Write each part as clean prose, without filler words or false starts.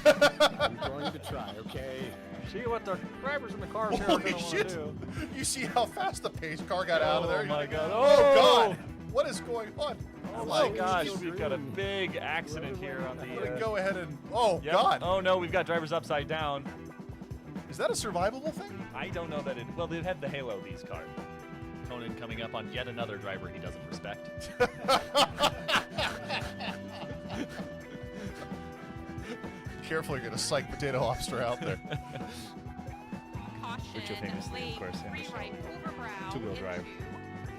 I'm going to try, okay? See what the drivers in the cars here are Holy going to want shit! to do. You see how fast the pace car got out of there? Oh my god. Oh god! What is going on? Oh my gosh, we've got a big accident here on I'm gonna the... go ahead and... Oh Yep. god! Oh no, we've got drivers upside down. Is that a survivable thing? I don't know that it... Well, they have the halo, these cars. Conan coming up on yet another driver he doesn't respect. Careful, you're gonna psych potato lobster out there. Caution, Which are famously, of course, free famous right over brow two-wheel drive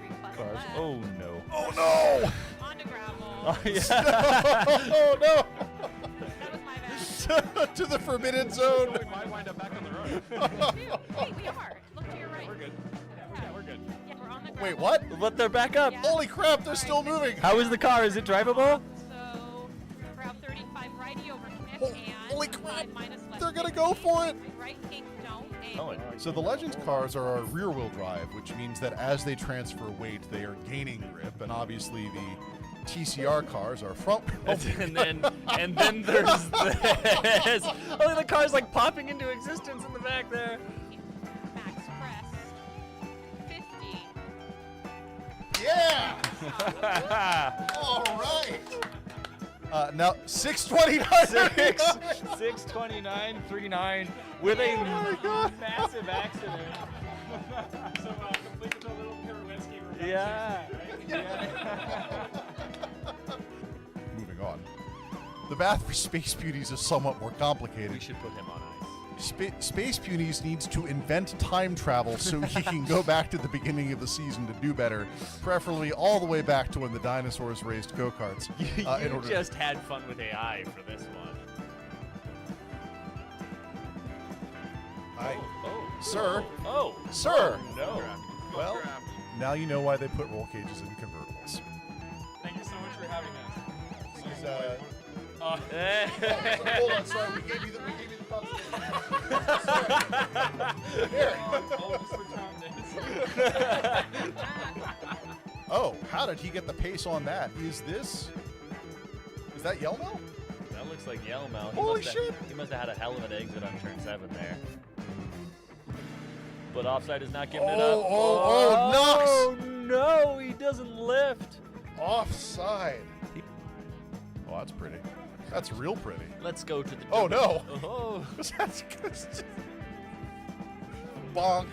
into 3+ cars. left, Oh no. Oh no! onto gravel. Oh yeah. Oh no! That was my bad. To the forbidden zone. We might wind up back on the road. Wait, we are. Look to your right. We're good. Yeah, We're good. Yeah, we're on the gravel. Wait, what? But they're back up. Yeah. Holy crap, they're still moving! How is the car? Is it drivable? So, brow 35 righty over Nick Oh, and holy crap. 5 minus left. They're gonna go for it! Right, take, don't, and Oh, So the Legends cars are our rear-wheel drive, which means that as they transfer weight, they are gaining grip, and obviously the TCR cars are front. Oh, and then there's this. Oh, the car's like popping into existence in the back there. max press 50. yeah! All right. Now 629. 629.39 with a massive accident. So complete with a little Piroweski reverse. Yeah. Moving on. The path for Space Beauties is somewhat more complicated. We should put him on ice. Space Beauties needs to invent time travel so he can go back to the beginning of the season to do better, preferably all the way back to when the dinosaurs raced go-karts. You just had fun with AI for this one. Sir, Oh. sir. Oh, no. Well, now you know why they put roll cages in convertibles. Thank you so much for having us. He's, Eh. hold on, sorry, we gave you the cups. Sorry. Here. Oh, just for Tom days. Oh, how did he get the pace on that? Is that Yelmo? That looks like Yelmo. Holy shit. He must have had a hell of an exit on turn 7 there. But offside is not giving it up. Oh, Oh, no, he doesn't lift. Offside. Oh, that's pretty. That's real pretty. Let's go to the... Oh, no. Oh, That's good. Bonk.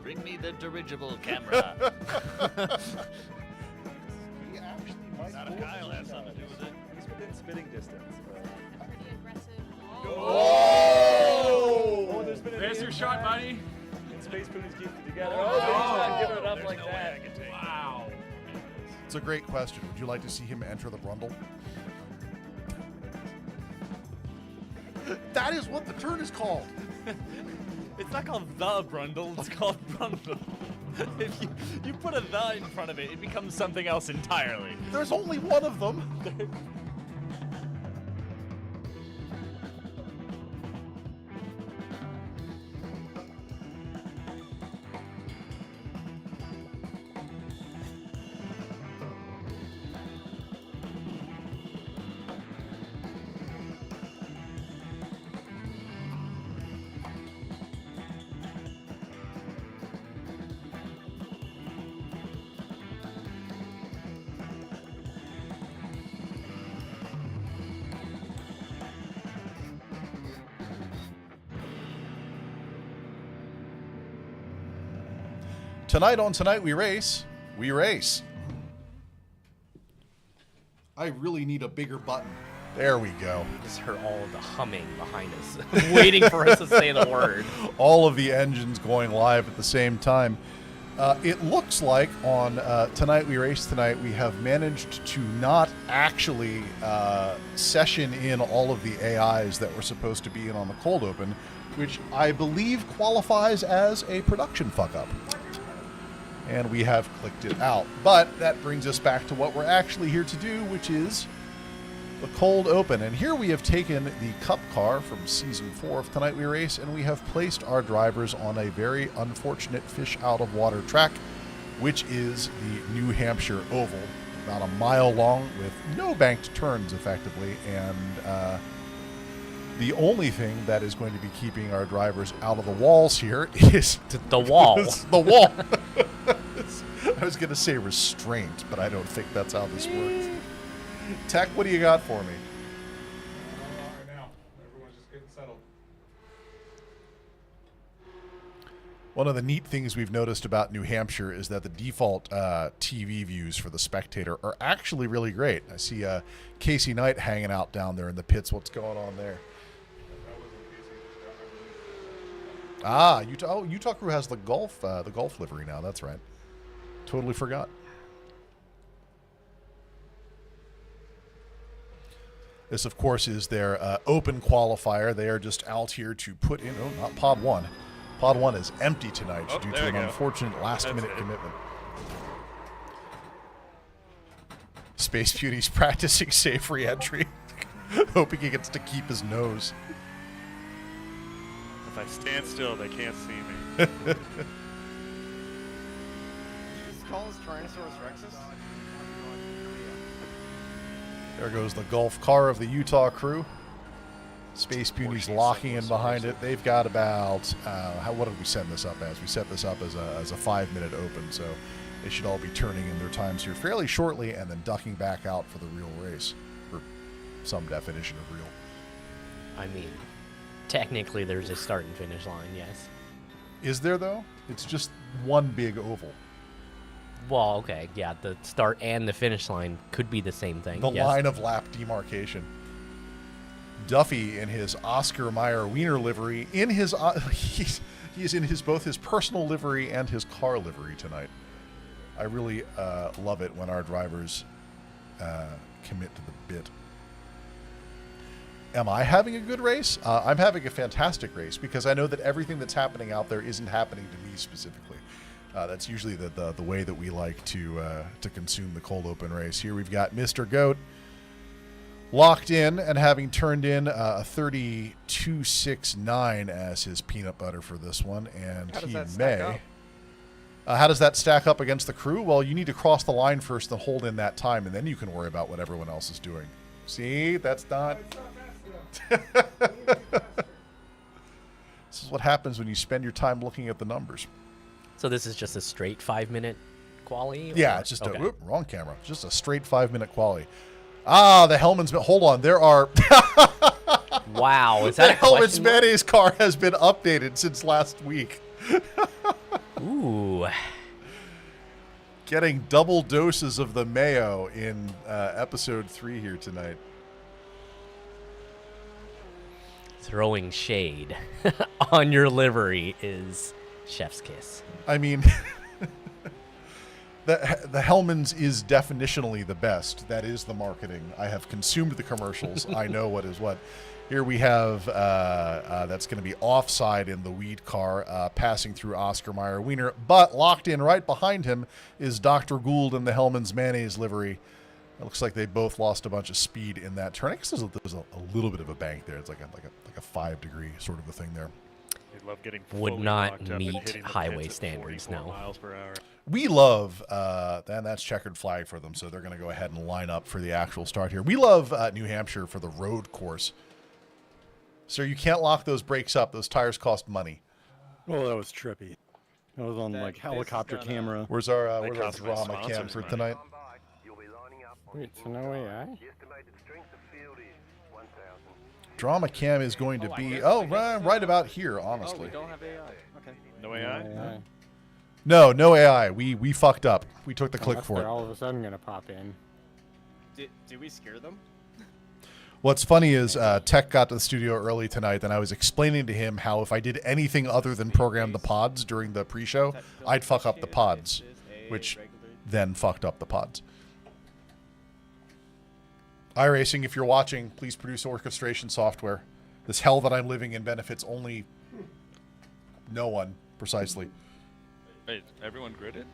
bring me the dirigible camera. He actually might Not if Kyle has something to do with it. He's within spitting distance. Pretty aggressive. Oh! There's been There's your shot, buddy. And Space Ponies keep it together. Oh, he's not giving it up like that. Wow. It's a great question. Would you like to see him enter the Brundle? That is what the turn is called. It's not called the Brundle, it's called Brundle. If you put a the in front of it, it becomes something else entirely. There's only one of them. Tonight on Tonight We Race, we race. I really need a bigger button. There we go. Just heard all of the humming behind us, waiting for us to say the word. All of the engines going live at the same time. It looks like on Tonight We Race Tonight, we have managed to not actually session in all of the AIs that were supposed to be in on the cold open, which I believe qualifies as a production fuck-up. And we have clicked it out. But that brings us back to what we're actually here to do, which is the cold open. And here we have taken the Cup car from Season 4 of Tonight We Race, and we have placed our drivers on a very unfortunate fish-out-of-water track, which is the New Hampshire Oval, about a mile long with no banked turns, effectively, and The only thing that is going to be keeping our drivers out of the walls here is The wall. the wall. I was going to say restraint, but I don't think that's how this works. Tech, what do you got for me? Right now, everyone's just getting settled. One of the neat things we've noticed about New Hampshire is that the default TV views for the spectator are actually really great. I see Kasey Knight hanging out down there in the pits. What's going on there? Ah, Utah Crew has the golf livery now. That's right. Totally forgot. This, of course, is their open qualifier. They are just out here to put in. Oh, not Pod 1. Pod 1 is empty tonight due to an unfortunate last-minute commitment. Space Beauty's practicing safe re-entry, hoping he gets to keep his nose. If I stand still, they can't see me. Did you just call us Tyrannosaurus Rexus? There goes the golf car of the Utah Crew. Space Beauty's locking in behind it. They've got about, what did we set this up as? We set this up as a 5-minute open, so they should all be turning in their times here fairly shortly and then ducking back out for the real race, or some definition of real. I mean, technically there's a start and finish line, yes. Is there, though? It's just one big oval. Well, okay, yeah, the start and the finish line could be the same thing. The yes. line of lap demarcation. Duffy in his Oscar Mayer Wiener livery, in his he's in both his personal livery and his car livery tonight. I really love it when our drivers commit to the bit. Am I having a good race? I'm having a fantastic race because I know that everything that's happening out there isn't happening to me specifically. That's usually the way that we like to consume the cold open race. Here we've got Mr. Goat locked in and having turned in a 32.69 as his peanut butter for this one, and How does he that stack may. up? How does that stack up against the crew? Well, you need to cross the line first and hold in that time, and then you can worry about what everyone else is doing. See, that's not. This is what happens when you spend your time looking at the numbers. So this is just a straight 5-minute quali? Yeah, it's just okay. a wrong camera. Just a straight 5-minute quali. Ah, the Hellman's. Hold on, there are. Wow, is The that a Hellman's question mark? mayonnaise car has been updated since last week. Ooh. Getting double doses of the mayo in episode 3 here tonight. Throwing shade on your livery is chef's kiss. I mean, the Hellman's is definitionally the best. That is the marketing. I have consumed the commercials. I know what is what. Here we have, that's going to be offside in the weed car, passing through Oscar Mayer Wiener, but locked in right behind him is Dr. Gould in the Hellman's mayonnaise livery. It looks like they both lost a bunch of speed in that turn. I guess there's a little bit of a bank there. It's like a 5-degree sort of a thing there. They love getting Would fully not locked up and meet hitting the highway pits at standards, 44 no. miles per hour. We love, and that's checkered flag for them, so they're going to go ahead and line up for the actual start here. We love New Hampshire for the road course. Sir, you can't lock those brakes up. Those tires cost money. Oh, that was trippy. That was on like helicopter camera. Where's our They where's our cost my drama cam sponsors for money. tonight? Wait, so no AI? Drama cam is going to be right about here, honestly. Oh, we don't have AI. Okay. No AI? AI. No AI. We fucked up. We took the click Unless for they're it. all of a sudden gonna pop in. Did we scare them? What's funny is Tech got to the studio early tonight, and I was explaining to him how if I did anything other than program the pods during the pre-show, I'd fuck up the pods, which then fucked up the pods. iRacing, if you're watching, please produce orchestration software. This hell that I'm living in benefits only no one, precisely. Wait, everyone gridded?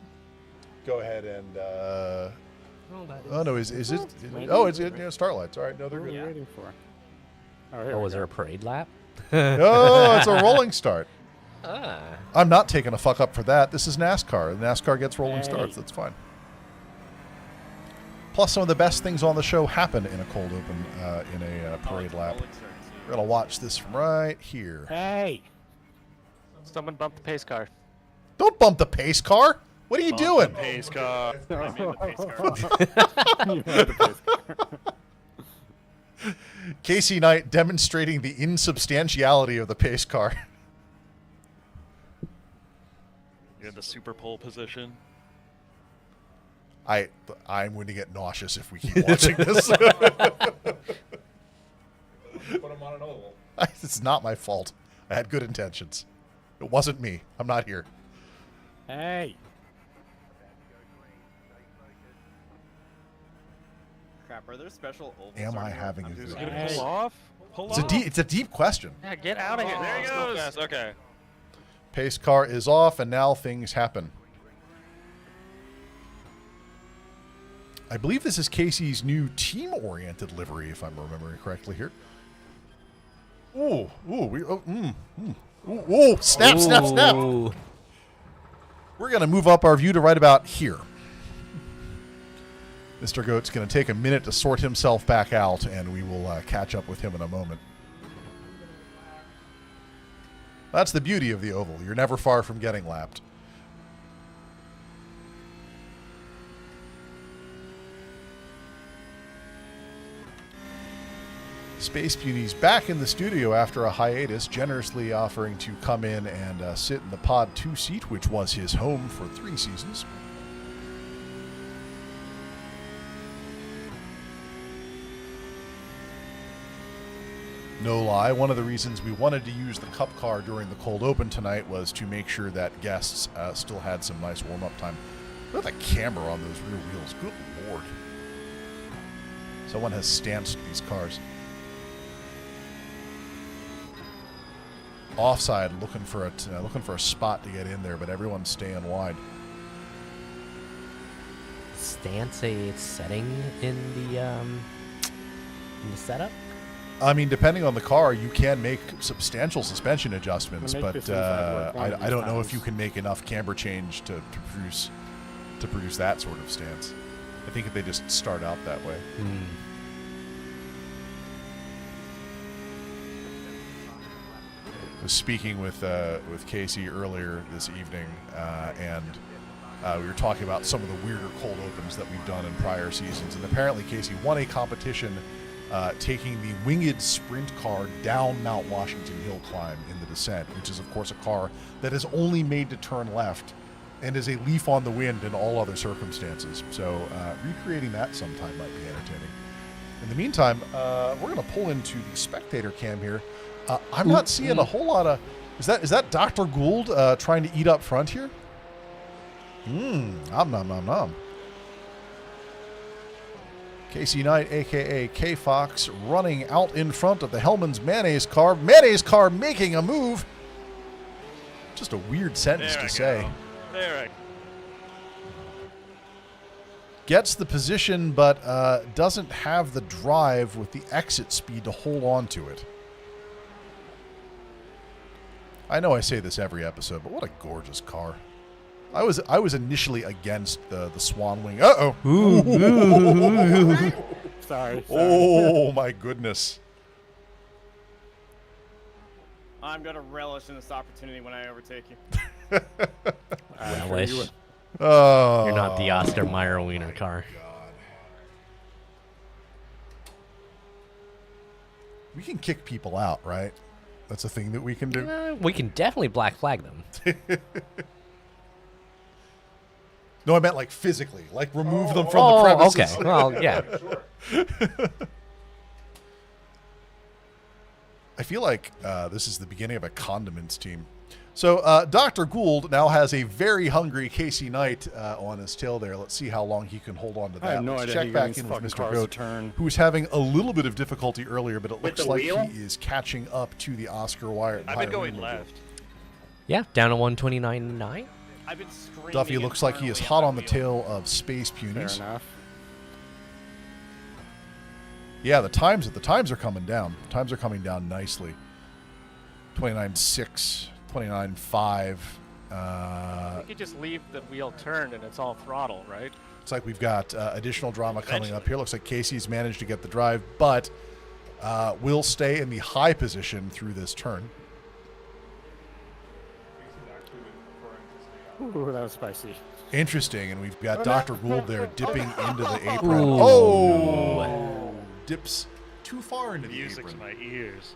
Go ahead and... Oh, no, is it... Oh, it's Starlights. All right, no, they're What are good. we waiting for? Oh, here Oh, we was go. there a parade lap? Oh, it's a rolling start. Ah. I'm not taking a fuck up for that. This is NASCAR. NASCAR gets rolling Hey. starts. That's fine. Plus, some of the best things on the show happen in a cold open, in a parade lap. We're going to watch this from right here. Hey! Someone bumped the pace car. Don't bump the pace car. What are you doing? Pace car. You had the pace car. Kasey Knight demonstrating the insubstantiality of the pace car. You're in the super pole position. I'm going to get nauseous if we keep watching this. Put him on an oval. It's not my fault. I had good intentions. It wasn't me. I'm not here. Hey! Crap, are there special ovals? Am I around? having a I'm good just- Gonna Hey. pull off? Pull It's a off. it's a deep question. Yeah, get out of here. There he Oh, goes. Okay. Pace car is off, and now things happen. I believe this is Casey's new team-oriented livery, if I'm remembering correctly here. Ooh, ooh, snap, snap, snap. Ooh. We're going to move up our view to right about here. Mr. Goat's going to take a minute to sort himself back out, and we will catch up with him in a moment. That's the beauty of the oval. You're never far from getting lapped. Space Beauty's back in the studio after a hiatus, generously offering to come in and sit in the Pod 2 seat, which was his home for 3 seasons. No lie, one of the reasons we wanted to use the Cup car during the cold open tonight was to make sure that guests still had some nice warm-up time. Look at the camera on those rear wheels. Good lord. Someone has stanced these cars. Offside, looking for a spot to get in there, but everyone's staying wide. Stance a setting in the setup. I mean, depending on the car, you can make substantial suspension adjustments, Make but this inside work one of I don't these know if times. you can make enough camber change to produce that sort of stance. I think they just start out that way. I was speaking with Kasey earlier this evening, and we were talking about some of the weirder cold opens that we've done in prior seasons. And apparently, Kasey won a competition taking the winged sprint car down Mount Washington Hill climb in the descent, which is, of course, a car that is only made to turn left and is a leaf on the wind in all other circumstances. So recreating that sometime might be entertaining. In the meantime, we're going to pull into the spectator cam here. I'm not seeing a whole lot of... Is that Dr. Gould trying to eat up front here? Nom nom nom. Kasey Knight, a.k.a. K-Fox, running out in front of the Hellman's Mayonnaise car. Mayonnaise car making a move. Just a weird sentence to say. There I go. Gets the position, but doesn't have the drive with the exit speed to hold on to it. I know I say this every episode, but what a gorgeous car. I was initially against the Swan Wing. Uh-oh. Sorry. Oh, my goodness. I'm gonna relish in this opportunity when I overtake you. Relish. Oh. You're not the Oscar Mayer Wiener car. We can kick people out, right? That's a thing that we can do. We can definitely black flag them. No, I meant like physically, like remove them from the premises. Okay. Well, yeah. I feel like this is the beginning of a condiments team. So Dr. Gould now has a very hungry Kasey Knight on his tail there. Let's see how long he can hold on to that. I have no Let's idea check how back you in get with these Mr. fucking cars to Goat, turn. who was having a little bit of difficulty earlier, but it With looks the like wheel? he is catching up to the Oscar Wire. I've been going left. Yeah, down to 129.9. I've been screaming. Duffy looks like he is internally hot at on the wheel. tail of Space Fair Punies. enough. Yeah, the times are coming down. Times are coming down nicely. 29.6, 29.5. You could just leave the wheel turned and it's all throttle, right? Looks like we've got additional drama coming up here. Looks like Casey's managed to get the drive, but will stay in the high position through this turn. Ooh, that was spicy. Interesting, and we've got Dr. Gould there dipping into the apron. Ooh. Oh! Dips too far into the Music to apron. my ears.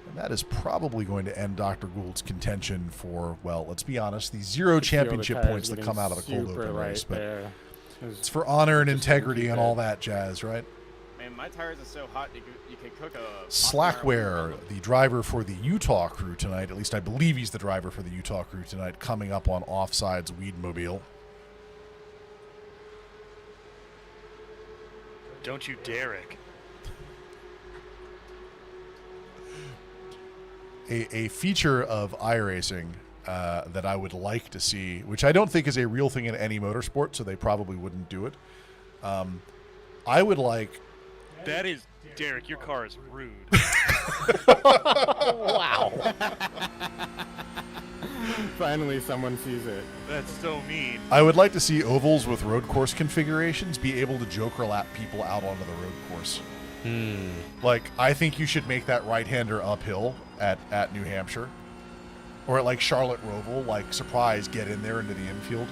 And that is probably going to end Dr. Gould's contention for, well, let's be honest, the 0 championship points that come out of the cold open race. But it's for honor and integrity and all that jazz, right? Man, my tires are so hot you could cook a... Slackware, the driver for the Utah crew tonight, at least I believe he's the driver for the Utah crew tonight, coming up on Offside's Weedmobile. Don't you, Derek. A feature of iRacing that I would like to see, which I don't think is a real thing in any motorsport, so they probably wouldn't do it. I would like... That is, Derek, your car is rude. Wow. Finally, someone sees it. That's so mean. I would like to see ovals with road course configurations be able to joker lap people out onto the road course. Like, I think you should make that right-hander uphill at New Hampshire. Or at, like, Charlotte Roval, like, surprise, get in there into the infield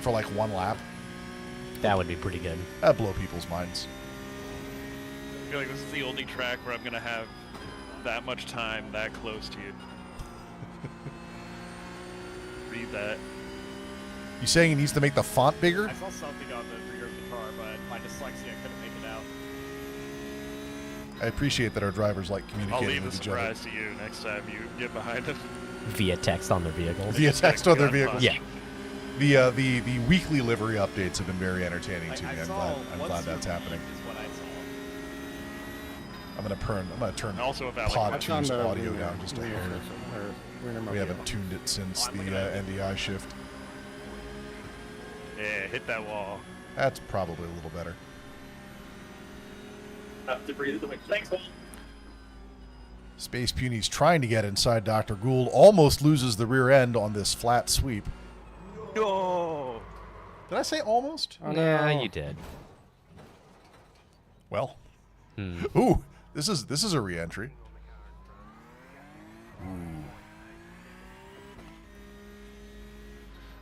for, like, one lap. That would be pretty good. That'd blow people's minds. I feel like this is the only track where I'm going to have that much time that close to you. Read that. You saying he needs to make the font bigger? I saw something on the rear of the car, but my dyslexia couldn't make it out. I appreciate that our drivers like I'll communicating leave the with each other. surprise to you next time you get behind us. Via text on their vehicles. Via text on their vehicles. Yeah. The weekly livery updates have been very entertaining to me. I'm glad that's happening. Is what I saw. I'm gonna turn Also a valid Pod question. 2's audio down just a Weird. hair. We haven't tuned it since the NDI shift. Yeah, hit that wall. That's probably a little better. To breathe the Thanks, Paul. Space Puny's trying to get inside Dr. Gould, almost loses the rear end on this flat sweep. No. Did I say almost? Oh, Yeah, no. you did. Well. Ooh, this is a re-entry.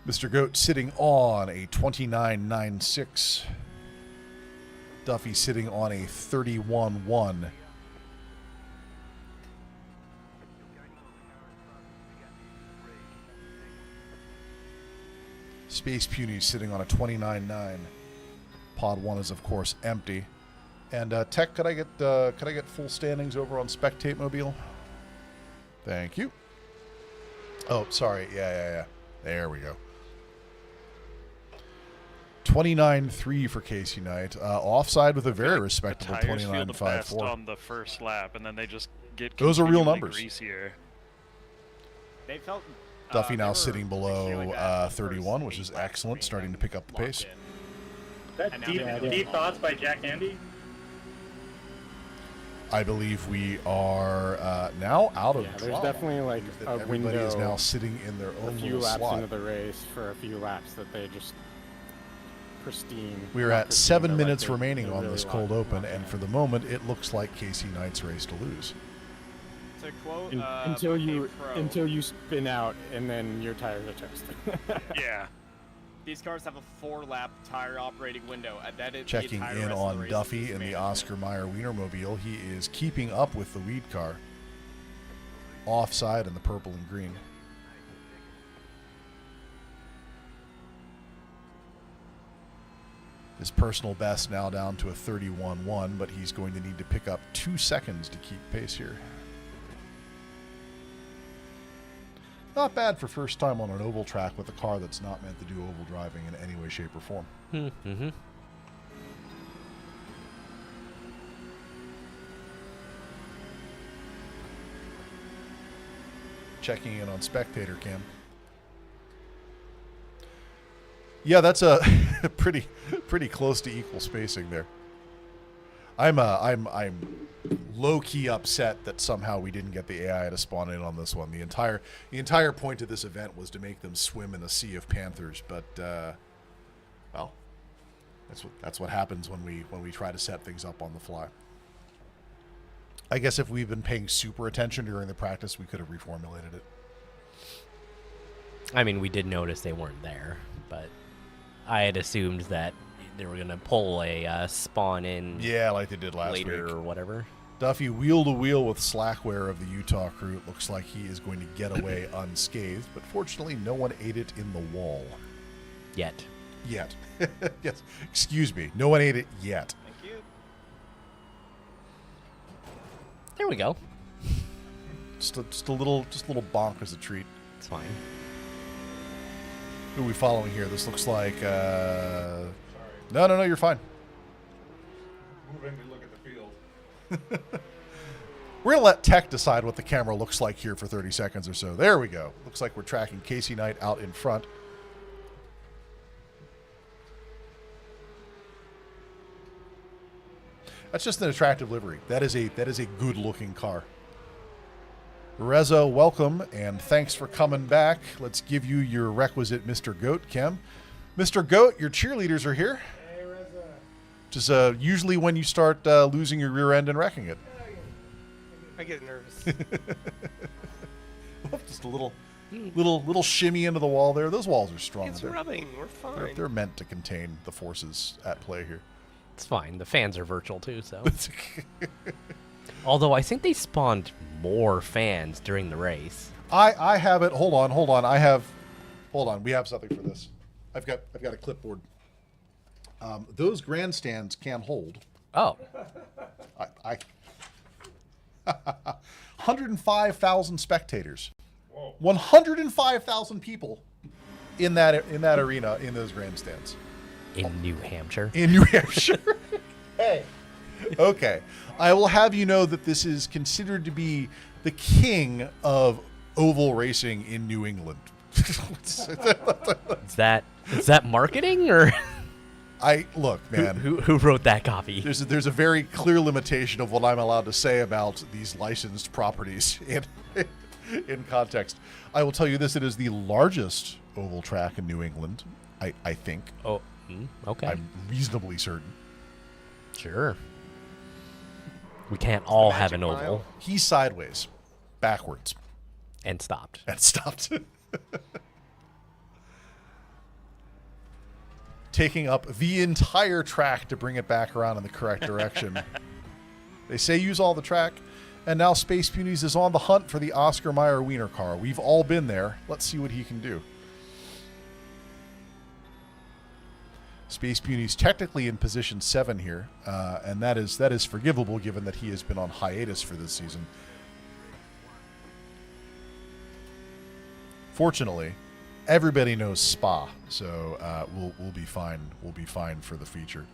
Mr. Goat sitting on a 29.96. Duffy sitting on a 31.1. Space Puny sitting on a 29.9. Pod 1 is of course empty. And Tech, could I get full standings over on Spectate Mobile? Thank you. Oh, sorry. Yeah. There we go. 29.3 for Kasey Knight. Offside with a very respectable the tires feel the best 29.54. on the first lap, and then they just get Those are real continually numbers. Greasier. They felt... Duffy they now were sitting below extremely bad the 31, first which is 8 laps excellent, for me, starting to pick up the locked pace. in. That And now deep, they're- deep thoughts by Jack Andy. I believe we are now out of Yeah, there's drama. definitely like That a everybody is window now sitting in their a own few little laps slot. into the race for a few laps that they just pristine. We are not at pristine, 7 but, like, minutes they remaining on really this lock- cold open, lock and in. for the moment, it looks like Kasey Knight's race to lose. To quote, until a pro, you spin out and then your tires are toast. Yeah. these cars have a 4-lap tire operating window. That is the Checking entire in rest of the on race Duffy is in the management. Oscar Mayer Wienermobile. He is keeping up with the lead car. Offside in the purple and green. His personal best now down to a 31.1, but he's going to need to pick up 2 seconds to keep pace here. Not bad for first time on an oval track with a car that's not meant to do oval driving in any way, shape, or form. Mm-hmm. Checking in on spectator cam. Yeah, that's a pretty close to equal spacing there. I'm low key upset that somehow we didn't get the AI to spawn in on this one. The entire point of this event was to make them swim in a sea of panthers, but well, that's what happens when we try to set things up on the fly. I guess if we've been paying super attention during the practice, we could have reformulated it. I mean, we did notice they weren't there, but I had assumed that they were going to pull a spawn in Yeah, like they did last later week. or whatever. Duffy wheel to wheel with Slackware of the Utah crew. It looks like he is going to get away unscathed, but fortunately no one ate it in the wall. Yet. Yet. Yes. Excuse me. No one ate it yet. Thank you. There we go. Just a little bonk as a treat. It's fine. Who are we following here? This looks like No, you're fine. Moving to look at the field. We're going to let tech decide what the camera looks like here for 30 seconds or so. There we go. Looks like we're tracking Kasey Knight out in front. That's just an attractive livery. That is a good-looking car. Reza, welcome, and thanks for coming back. Let's give you your requisite Mr. Goat chem. Mr. Goat, your cheerleaders are here. Hey, Reza. Which is usually when you start losing your rear end and wrecking it. I get nervous. Just a little shimmy into the wall there. Those walls are strong. It's rubbing. We're fine. They're meant to contain the forces at play here. It's fine. The fans are virtual too, so. Although I think they spawned more fans during the race. I have it. Hold on. Hold on. We have something for this. I've got a clipboard. Those grandstands can hold. Oh. 105,000 spectators. Whoa. 105,000 people in that arena in those grandstands. In New Hampshire. In New Hampshire. Hey. Okay. I will have you know that this is considered to be the king of oval racing in New England. Is that marketing or Look, man. who wrote that copy? There's a very clear limitation of what I'm allowed to say about these licensed properties in context. I will tell you this: it is the largest oval track in New England. I think. Oh, okay. I'm reasonably certain. Sure. We can't all have an oval. He's sideways, backwards, And stopped. and stopped. Taking up the entire track to bring it back around in the correct direction. They say use all the track, and now Space Punies is on the hunt for the Oscar Mayer Wiener car. We've all been there. Let's see what he can do. Space Punies technically in position 7 here, and that is forgivable given that he has been on hiatus for this season. Fortunately, everybody knows Spa, so we'll be fine. We'll be fine for the feature.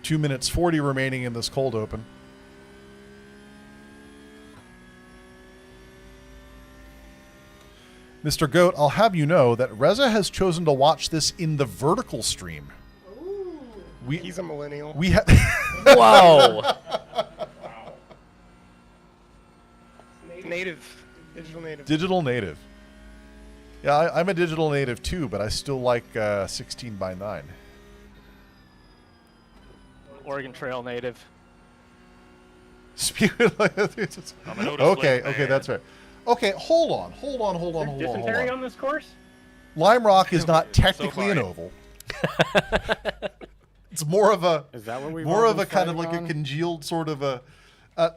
2 minutes 40 remaining in this cold open. Mr. Goat, I'll have you know that Reza has chosen to watch this in the vertical stream. He's a millennial. We have Whoa! Native. Digital native. digital native. Yeah, I'm a digital native too, but I still like 16:9. Oregon Trail native. I'm an Otis Okay, Lake okay, man. that's right. Okay, hold on. Dysentery on this course? Lime Rock is not technically an far. oval. It's more of a Is that what we kind of like a congealed sort of a.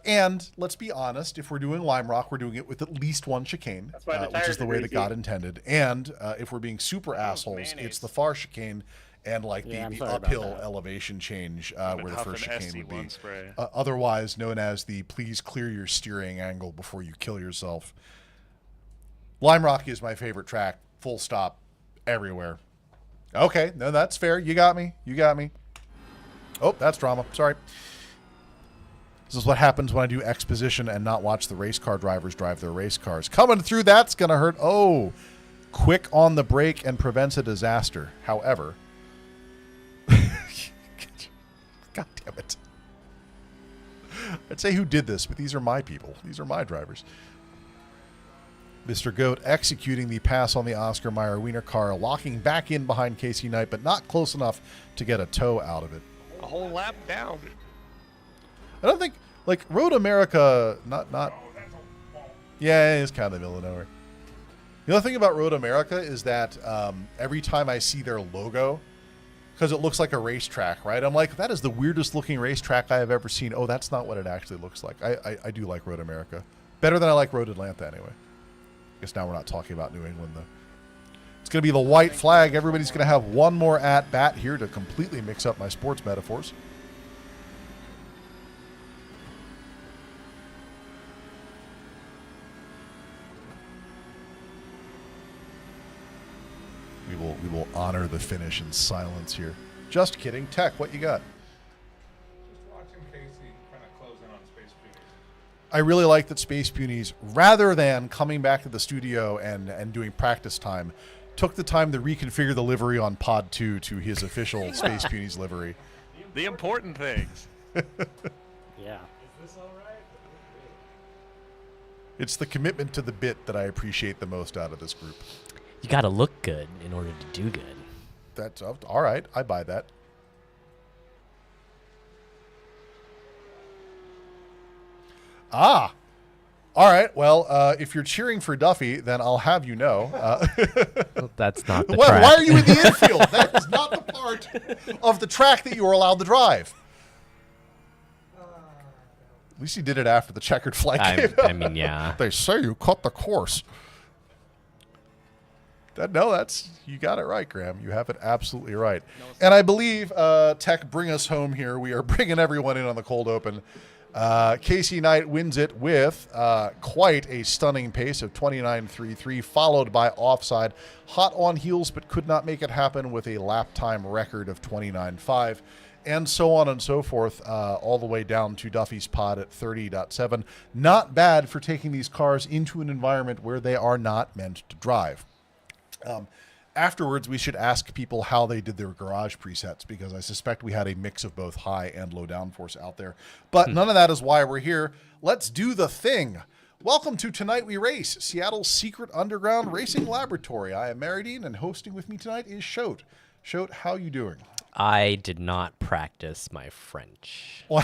And let's be honest, if we're doing Lime Rock, we're doing it with at least one chicane, That's why the which tires is the are way that greasy. God intended. And if we're being super assholes, mayonnaise. it's the far chicane and like Yeah, I'm the sorry about uphill that. elevation change Been where the huffing first chicane would be. SC1 spray. Otherwise known as the please clear your steering angle before you kill yourself. Lime Rock is my favorite track, full stop, everywhere. Okay, no, that's fair. You got me. Oh, that's drama. Sorry. This is what happens when I do exposition and not watch the race car drivers drive their race cars. Coming through, that's going to hurt. Oh, quick on the brake and prevents a disaster. However, God damn it. I'd say who did this, but these are my people. These are my drivers. Mr. Goat executing the pass on the Oscar Mayer Wiener car, locking back in behind Kasey Knight, but not close enough to get a tow out of it. A whole lap down. I don't think Like, Road America, not... Yeah, it's kind of the middle of nowhere. The other thing about Road America is that every time I see their logo, because it looks like a racetrack, right? I'm like, that is the weirdest looking racetrack I have ever seen. Oh, that's not what it actually looks like. I do like Road America. Better than I like Road Atlanta, anyway. I guess now we're not talking about New England, though. It's going to be the white flag. Everybody's going to have one more at-bat here to completely mix up my sports metaphors. We will honor the finish in silence here. Just kidding. Tech, what you got? Just watching Kasey kind of close in on Space Punies. I really like that Space Punies, rather than coming back to the studio and doing practice time, took the time to reconfigure the livery on Pod 2 to his official Space Punies livery. The important things. Yeah. Is this all right? It's the commitment to the bit that I appreciate the most out of this group. You gotta look good in order to do good. That's all right. I buy that. Ah. All right. Well, if you're cheering for Duffy, then I'll have you know. Well, that's not the why track. are you in the infield? That is not the part of the track that you are allowed to drive. At least you did it after the checkered flag came I mean, yeah. They say you cut the course. You got it right, Graham. You have it absolutely right. And I believe, Tech, bring us home here. We are bringing everyone in on the cold open. Kasey Knight wins it with quite a stunning pace of 29.33, followed by Offside. Hot on heels, but could not make it happen with a lap time record of 29.5. And so on and so forth, all the way down to Duffy's pod at 30.7. Not bad for taking these cars into an environment where they are not meant to drive. Afterwards, we should ask people how they did their garage presets, because I suspect we had a mix of both high and low downforce out there. But none of that is why we're here. Let's do the thing. Welcome to Tonight We Race, Seattle's secret underground racing laboratory. I am Meridine, and hosting with me tonight is Shote. Shote, how you doing? I did not practice my French. On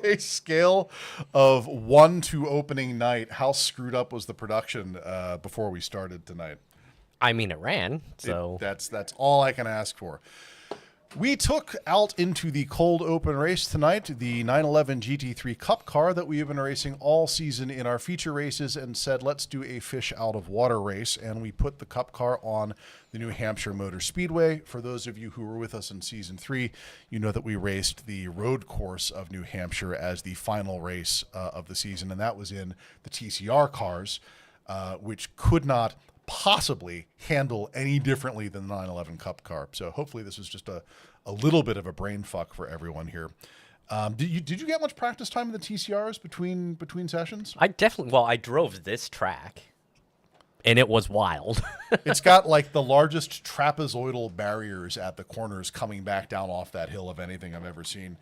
a scale of 1 to opening night, how screwed up was the production before we started tonight? I mean, it ran, so... That's all I can ask for. We took out into the cold open race tonight the 911 GT3 Cup car that we have been racing all season in our feature races, and said, let's do a fish out of water race. And we put the Cup car on the New Hampshire Motor Speedway. For those of you who were with us in season 3, you know that we raced the road course of New Hampshire as the final race of the season. And that was in the TCR cars, which could not possibly handle any differently than the 911 Cup car. So hopefully this was just a little bit of a brain fuck for everyone here. Did you get much practice time in the TCRs between sessions? I drove this track, and it was wild. It's got like the largest trapezoidal barriers at the corners coming back down off that hill of anything I've ever seen.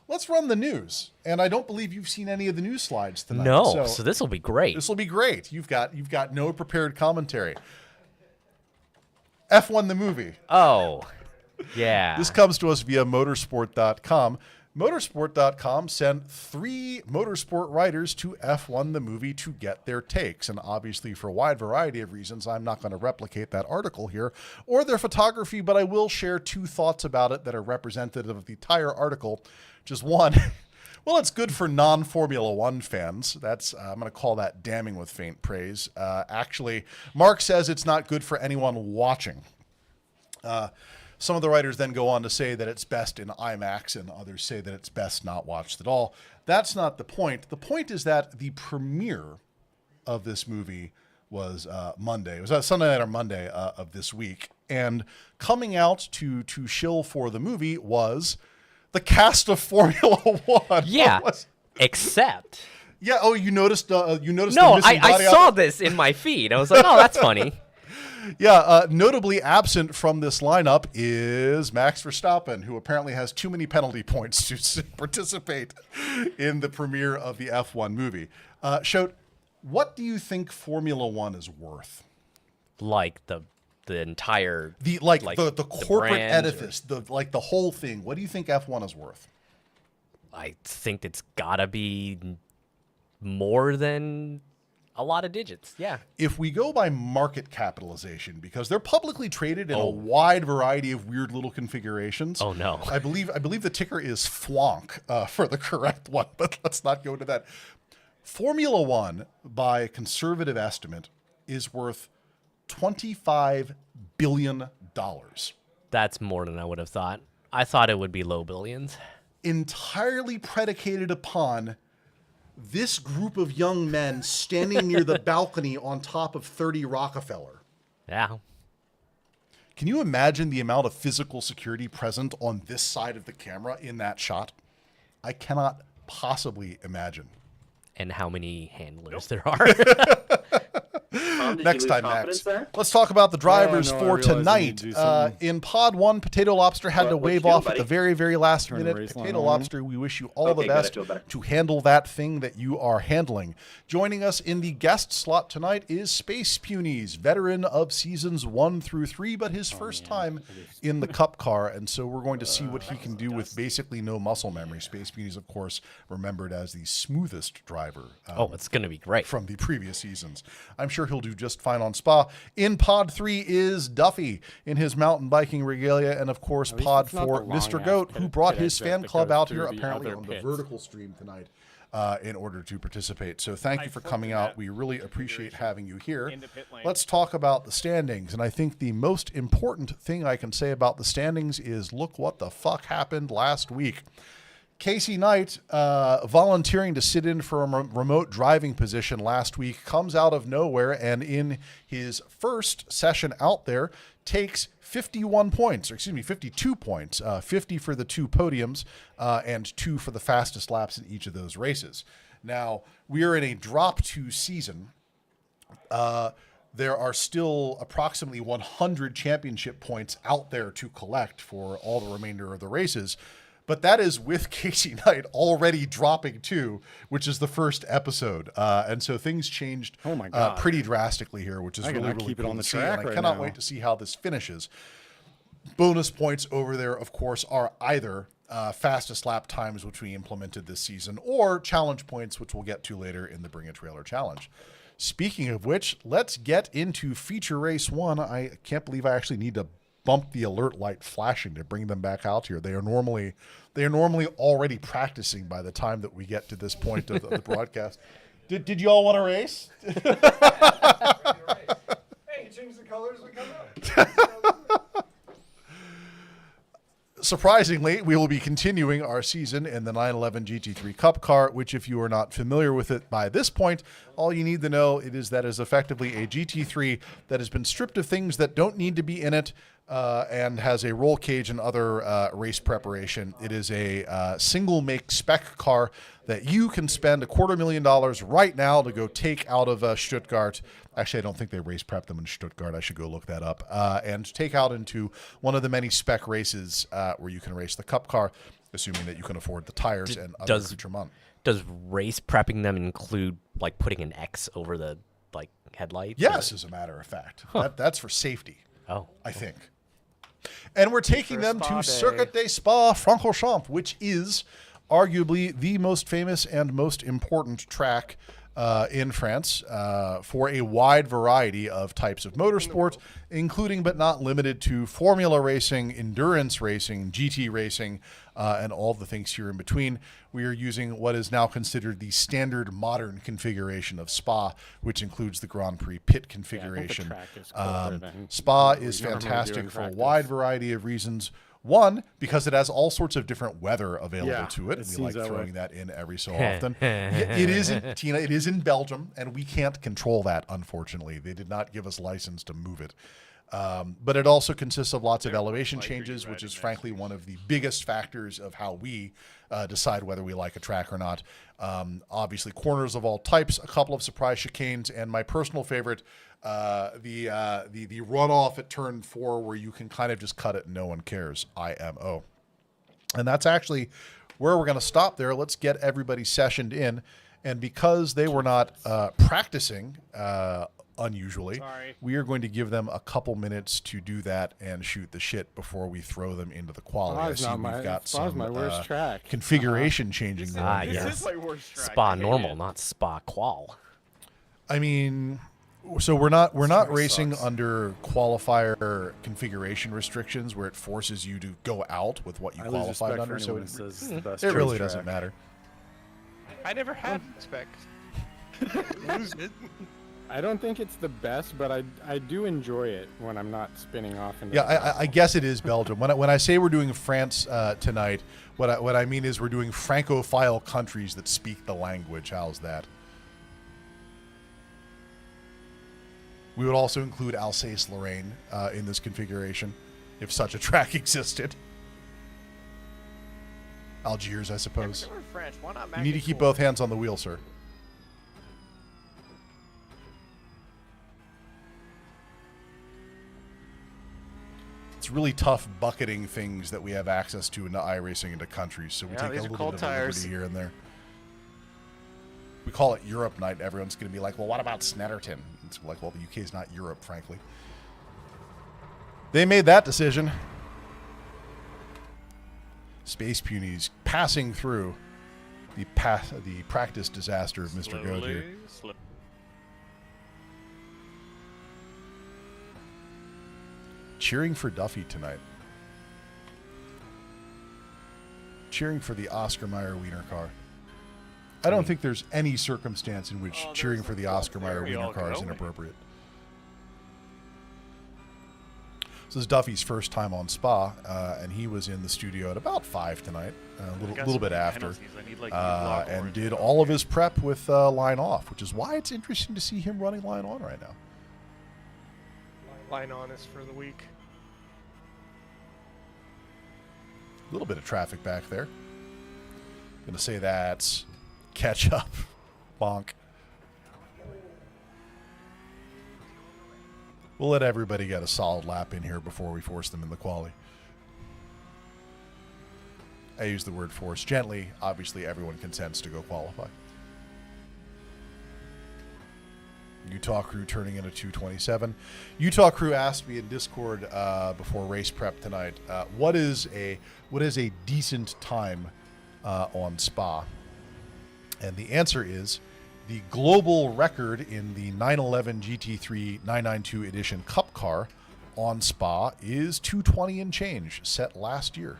Let's run the news. And I don't believe you've seen any of the news slides tonight. No, so this will be great. This will be great. You've got no prepared commentary. F1 the movie. Oh, yeah. This comes to us via motorsport.com. Motorsport.com sent 3 motorsport writers to F1 the movie to get their takes. And obviously, for a wide variety of reasons, I'm not going to replicate that article here or their photography, but I will share 2 thoughts about it that are representative of the entire article. Just one, well, it's good for non-Formula One fans. That's I'm going to call that damning with faint praise. Actually, Mark says it's not good for anyone watching. Some of the writers then go on to say that it's best in IMAX, and others say that it's best not watched at all. That's not the point. The point is that the premiere of this movie was Monday. It was Sunday night or Monday of this week. And coming out to shill for the movie was the cast of Formula One. Yeah, except... Yeah, oh, you noticed No, the missing I body saw this in my feed. I was like, oh, that's funny. Yeah, notably absent from this lineup is Max Verstappen, who apparently has too many penalty points to participate in the premiere of the F1 movie. Shote, what do you think Formula One is worth? Like the entire the corporate brand, edifice, the whole thing. What do you think F1 is worth? I think it's gotta be more than a lot of digits. Yeah. If we go by market capitalization, because they're publicly traded in a wide variety of weird little configurations. Oh no. I believe the ticker is FWONK for the correct one, but let's not go into that. Formula One, by conservative estimate, is worth $25 billion. That's more than I would have thought. I thought it would be low billions. Entirely predicated upon this group of young men standing near the balcony on top of 30 Rockefeller. Yeah. Can you imagine the amount of physical security present on this side of the camera in that shot? I cannot possibly imagine. And how many handlers there are. Next time, Max. Let's talk about the drivers for tonight. In Pod 1, Potato Lobster had to wave off at the very, very last minute. Potato Lobster, we wish you all the best to handle that thing that you are handling. Joining us in the guest slot tonight is Space Punies, veteran of seasons 1 through 3, but his first time in the Cup car, and so we're going to see what he can do with basically no muscle memory. Space Punies, of course, remembered as the smoothest driver. It's going to be great. From the previous seasons. I'm sure he'll do just fine on Spa. In Pod 3 is Duffy in his mountain biking regalia, and of course Pod 4, Mr. Goat, who brought his fan club out here apparently on the vertical stream tonight in order to participate. So thank you for coming out. We really appreciate having you here. Let's talk about the standings, and I think the most important thing I can say about the standings is look what the fuck happened last week. Kasey Knight, volunteering to sit in for a remote driving position last week, comes out of nowhere and in his first session out there takes 51 points, or excuse me, 52 points, 50 for the 2 podiums and 2 for the fastest laps in each of those races. Now, we are in a drop 2 season. There are still approximately 100 championship points out there to collect for all the remainder of the races. But that is with Kasey Knight already dropping 2, which is the first episode. And so things changed pretty drastically here, which is really cool to see. And I cannot wait to see how this finishes. Bonus points over there, of course, are either fastest lap times, which we implemented this season, or challenge points, which we'll get to later in the Bring a Trailer Challenge. Speaking of which, let's get into Feature Race 1. I can't believe I actually need to bump the alert light flashing to bring them back out here. They are normally already practicing by the time that we get to this point of the broadcast. Did you all want to race? Hey, you change the colors, we come out. Surprisingly, we will be continuing our season in the 911 GT3 Cup car, which if you are not familiar with it by this point, all you need to know is effectively a GT3 that has been stripped of things that don't need to be in it, and has a roll cage and other race preparation. It is a single make spec car that you can spend $250,000 right now to go take out of Stuttgart. Actually, I don't think they race prep them in Stuttgart. I should go look that up. And take out into one of the many spec races where you can race the Cup car, assuming that you can afford the tires and other accoutrement. Does race prepping them include like putting an X over the headlights? Yes, as a matter of fact. That's for safety. Oh, I think. And we're taking them to Circuit des Spa-Francorchamps, which is arguably the most famous and most important track in France for a wide variety of types of motorsport, including but not limited to formula racing, endurance racing, GT racing, and all the things here in between. We are using what is now considered the standard modern configuration of Spa, which includes the Grand Prix pit configuration. Spa is fantastic for a wide variety of reasons. One, because it has all sorts of different weather available to it, and we like throwing that in every so often. It is in Belgium, and we can't control that, unfortunately. They did not give us license to move it. But it also consists of lots of elevation changes, which is frankly one of the biggest factors of how we decide whether we like a track or not. Obviously, corners of all types, a couple of surprise chicanes, and my personal favorite, the runoff at turn 4 where you can kind of just cut it and no one cares, IMO. And that's actually where we're going to stop there. Let's get everybody sessioned in. And because they were not practicing unusually. Sorry. We are going to give them a couple minutes to do that and shoot the shit before we throw them into the quali. I see we've got some my worst track. configuration changing going on. This here. is my worst track. Spa I hate normal, it. not spa qual. I mean, so we're not racing sucks. under qualifier configuration restrictions where it forces you to go out with what you qualified under. So it really doesn't matter. I never had respect. I don't think it's the best, but I do enjoy it when I'm not spinning off into Yeah, I guess it is Belgium. When I say we're doing France tonight, what I mean is we're doing Francophile countries that speak the language. How's that? We would also include Alsace-Lorraine in this configuration, if such a track existed. Algiers, I suppose. We're French. Why not You need to keep both hands on the wheel, sir. It's really tough bucketing things that we have access to into iRacing into countries, so we Yeah, take a these are little cold bit of a tires. liberty here and there. We call it Europe night. Everyone's going to be like, well, what about Snetterton? It's like, well, the UK is not Europe, frankly. They made that decision. Space Punies passing through the practice disaster of Mr. Goat here. Cheering for Duffy tonight. Cheering for the Oscar Mayer Wiener car. I don't think there's any circumstance in which cheering for the Oscar Mayer Wiener car is inappropriate. This is Duffy's first time on Spa, and he was in the studio at about 5 tonight, a little bit after, and did all of his prep with line off, which is why it's interesting to see him running line on right now. Line on is for the week. A little bit of traffic back there. Gonna say that's catch up. Bonk. We'll let everybody get a solid lap in here before we force them in the quali. I use the word force gently. Obviously, everyone consents to go qualify. Utah Crew turning in a 2:27. Utah Crew asked me in Discord before race prep tonight, what is a decent time on Spa? And the answer is the global record in the 911 GT3 992 edition Cup car on Spa is 2:20 and change, set last year.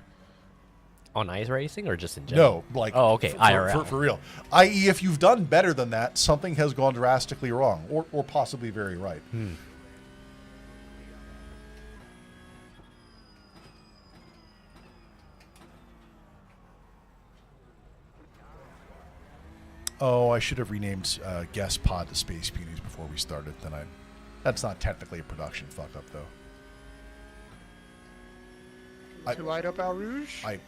On ice racing or just in general? No, like IRL. for real. I.e., if you've done better than that, something has gone drastically wrong, or possibly very right. Oh, I should have renamed Guest Pod to Space Punies before we started tonight. That's not technically a production fuck up, though. To light up Al Rouge? I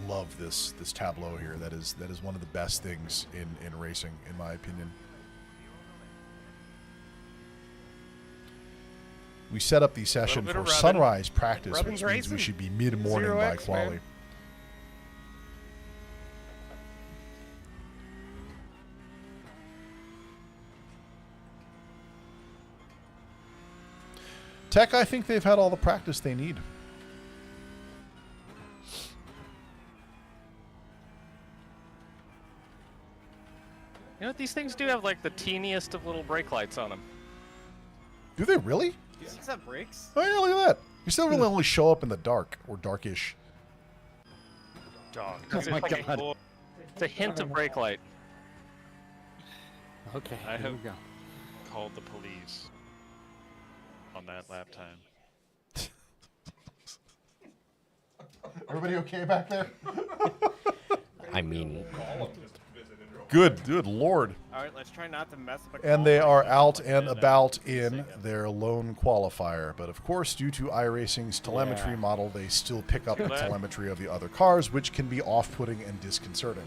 love this tableau here. That is one of the best things in racing, in my opinion. We set up the session for sunrise practice, Rubbin's which means we racing. should be mid-morning by 0x, quali. man. Tech, I think they've had all the practice they need. You know, these things do have like the teeniest of little brake lights on them. Do they really? Do these things have brakes? Oh yeah, look at that. You still really only show up in the dark or darkish. Dog. Oh my god. It's a hint of brake light. Okay, I here we have- go. Called the police on that lap time. Everybody okay back there? I mean, Good lord. All right, let's try not to mess up. And they are out and about in their lone qualifier. But of course, due to iRacing's telemetry model, they still pick up the telemetry of the other cars, which can be off-putting and disconcerting.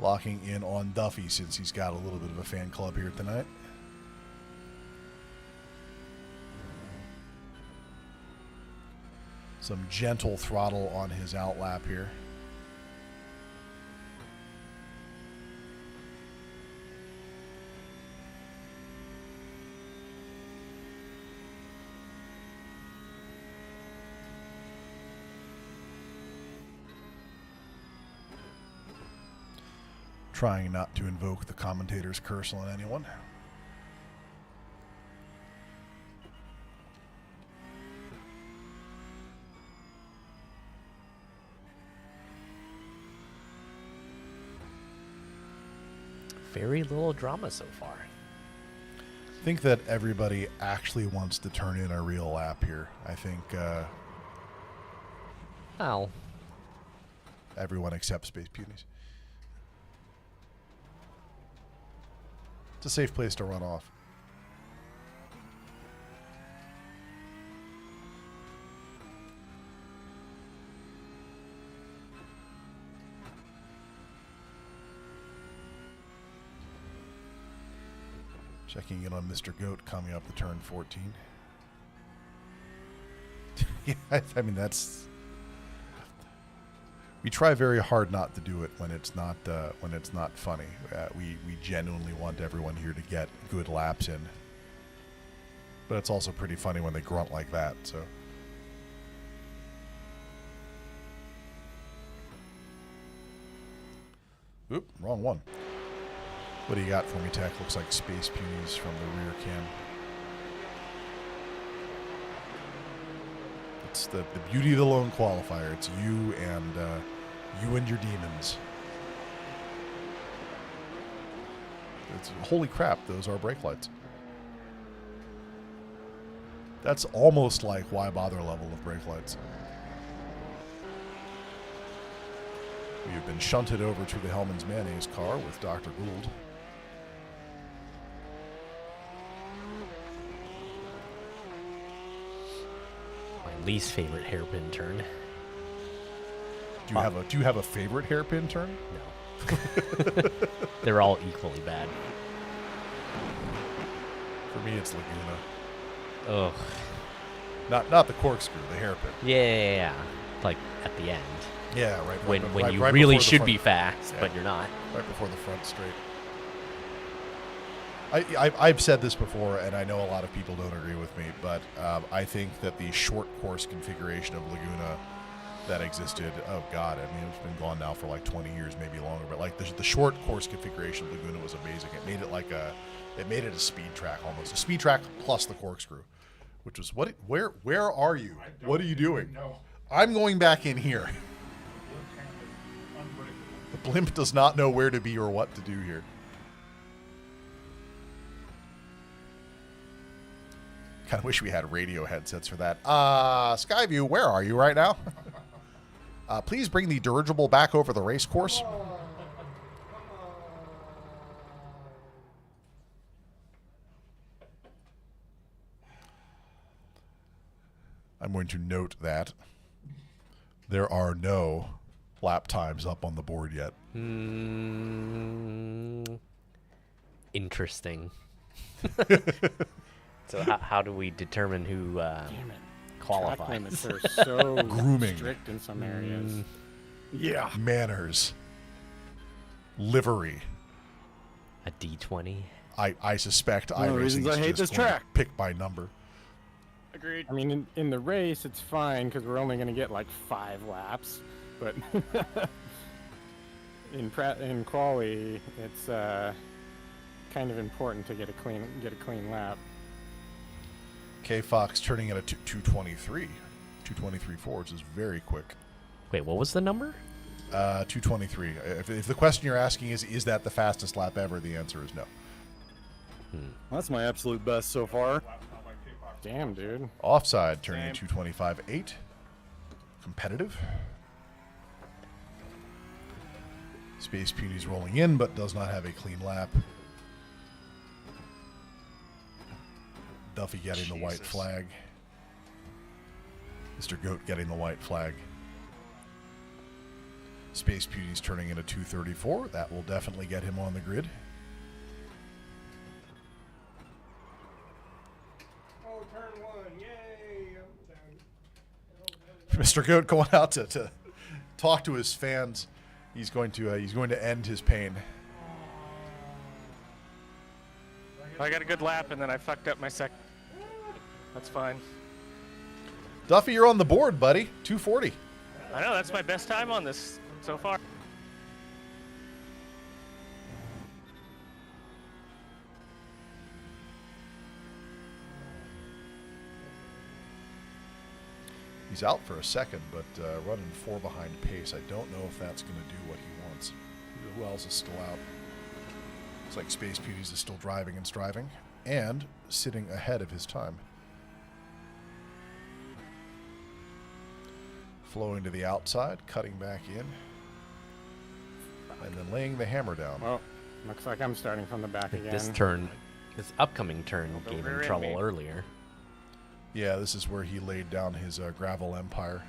Locking in on Duffy since he's got a little bit of a fan club here tonight. Some gentle throttle on his outlap here. Trying not to invoke the commentator's curse on anyone. Very little drama so far. I think that everybody actually wants to turn in a real lap here. I think Oh. everyone except Space Punies. It's a safe place to run off. Checking in on Mr. Goat coming up the turn 14. Yeah, I mean that's. We try very hard not to do it when it's not funny. We genuinely want everyone here to get good laps in. But it's also pretty funny when they grunt like that. So. Oop, wrong one. What do you got for me, Tech? Looks like Space Punies from the rear cam. It's the beauty of the lone qualifier. It's you and your demons. It's, holy crap, those are brake lights. That's almost like why bother level of brake lights. We have been shunted over to the Hellman's Mayonnaise car with Dr. Gould. My least favorite hairpin turn. Do you have a favorite hairpin turn? No. They're all equally bad. For me, it's Laguna. Ugh. Not the corkscrew, the hairpin. Yeah. Like at the end. Yeah, right. When you right really before the should front- be fast, Yeah. but you're not. Right before the front straight. I've said this before, and I know a lot of people don't agree with me, but I think that the short course configuration of Laguna that existed, oh God, I mean, it's been gone now for like 20 years, maybe longer, but like the short course configuration of Laguna was amazing. It made it a speed track almost. A speed track plus the corkscrew, which was, where are you? What are you doing? No. I'm going back in here. The blimp does not know where to be or what to do here. Kind of wish we had radio headsets for that. Skyview, where are you right now? Please bring the dirigible back over the race course. I'm going to note that there are no lap times up on the board yet. Interesting. So how do we determine who Damn it. Track qualifies? limits are so Grooming. strict in some areas. Yeah. Manners. Livery. A D20? I suspect One of the iRacing reasons is I hate just this going to track. pick by number. Agreed. I mean, in the race, it's fine because we're only going to get like 5 laps. But in quali, it's kind of important to get a clean lap. K Fox turning in a 223. 223.4, which is very quick. Wait, what was the number? 223. If the question you're asking is that the fastest lap ever, the answer is no. That's my absolute best so far. Damn, dude. Offside turning in 225.8. Competitive. Space Punies rolling in, but does not have a clean lap. Duffy getting the white flag. Mr. Goat getting the white flag. Space Punies turning in a 234. That will definitely get him on the grid. Oh, turn 1, yay! Mr. Goat going out to talk to his fans. He's going to end his pain. I got a good lap, and then I fucked up my second. That's fine. Duffy, you're on the board, buddy. 240. I know, that's my best time on this so far. He's out for a second, but running 4 behind pace. I don't know if that's going to do what he wants. Who else is still out? Looks like Space Beauties is still driving and striving, and sitting ahead of his time. Flowing to the outside, cutting back in, and then laying the hammer down. Well, looks like I'm starting from the back again. This upcoming turn Don't gave rear him end trouble me. earlier. Yeah, this is where he laid down his gravel empire.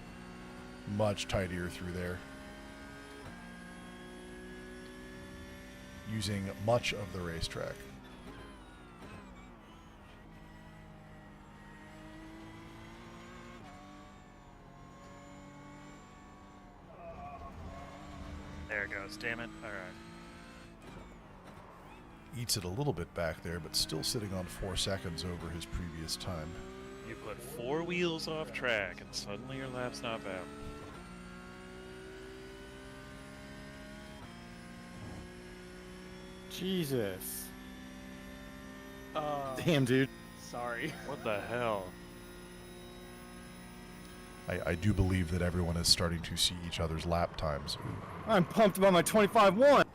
Much tidier through there. Using much of the racetrack. There it goes. Damn it. All right. Eats it a little bit back there, but still sitting on 4 seconds over his previous time. You put 4 wheels off track, and suddenly your lap's not bad. Jesus. Damn, dude. Sorry. What the hell? I do believe that everyone is starting to see each other's lap times. I'm pumped about my 25-1.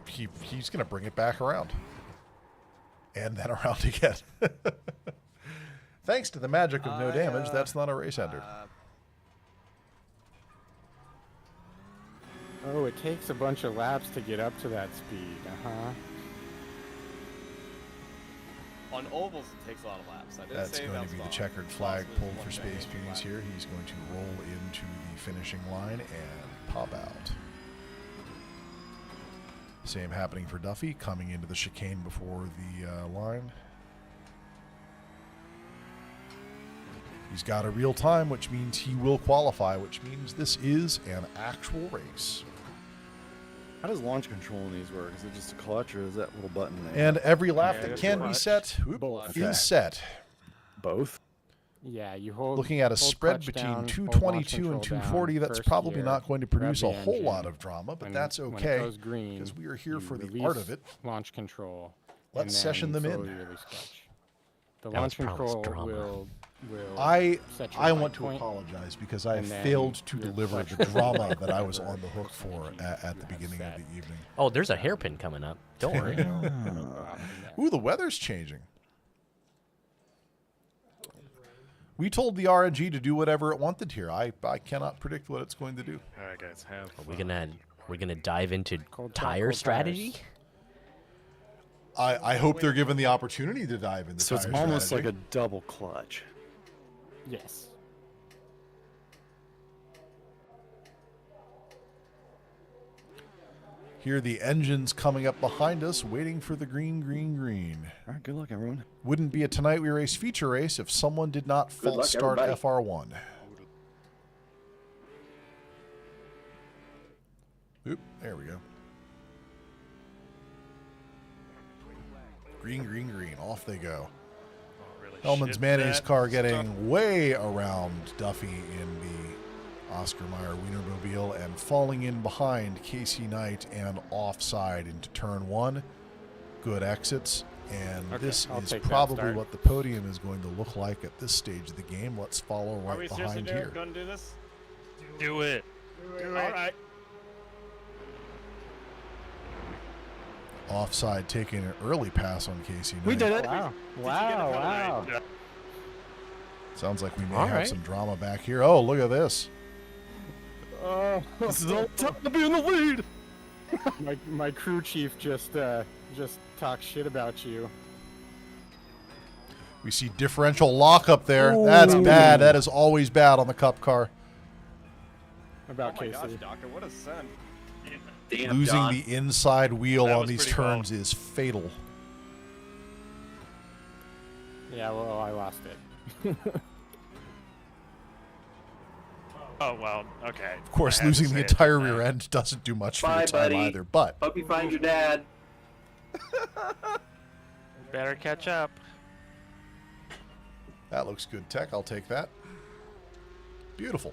He's going to bring it back around. And then around again. Thanks to the magic of no damage, that's not a race ender. Oh, it takes a bunch of laps to get up to that speed. Uh-huh. On ovals, it takes a lot of laps. I didn't That's say going that to be was the checkered long. flag Also, pulled one for Space bang, Beauties flag. here. He's going to roll into the finishing line and pop out. Same happening for Duffy, coming into the chicane before the line. He's got a real time, which means he will qualify, which means this is an actual race. How does launch control in these work? Is it just a clutch or is that little button there? And every lap Yeah, that just can be clutch. set Both. is set. Both? Yeah, you hold. Looking at a hold spread clutch between down, hold 222 and launch control 240, down that's first probably gear, not going to grab produce the a whole engine. lot of drama, but that's When it okay, goes green, because we are here you for the release art of it. Launch control. Let's and session then them in. slowly release clutch. The That launch was promised control drama. will I set your I light want to point, apologize because I and then failed to your deliver clutch the will drama be that I was whatever on the hook for engine at you the have beginning of set. the evening. Oh, there's a hairpin coming up. Don't worry. Ooh, the weather's changing. We told the RNG to do whatever it wanted here. I cannot predict what it's going to do. All right, guys. Have Are we gonna dive into Cold tire cold strategy? tires. I hope they're given the opportunity to dive into So it's tire almost strategy. like a double clutch. Yes. Hear the engines coming up behind us, waiting for the green, green, green. All right, good luck, everyone. Wouldn't be a Tonight We Race feature race if someone did not false luck, start everybody. FR1. Oop, there we go. Green, green, green. Off they go. really Hellman's shit mayonnaise that car stuff. getting way around Duffy in the Oscar Mayer Wienermobile and falling in behind Kasey Knight and offside into turn 1. Good exits. And Okay, this I'll is take that probably start. what the podium is going to look like at this stage of the game. Let's follow Are we right seriously behind here. going to do this? Do it. All right. Offside taking an early pass on Kasey Knight. We did it. Wow. Did you get it Wow. from Wow. Sounds like we may All have right. some drama back here. Oh, look at this. This is all time to be in the lead. My crew chief just talked shit about you. We see differential lockup there. That's bad. That is always bad on the Cup car. About Oh my gosh, Kasey. Doctor, what a send. Damn, Losing John. the inside wheel That on was these pretty turns is fatal. Yeah, well, I lost it. Oh, well, okay. Of course, I had to losing say the it, entire didn't I? rear end doesn't do much for Bye, your time buddy. either, but Hope you find your dad. Better catch up. that looks good tech. I'll take that. Beautiful.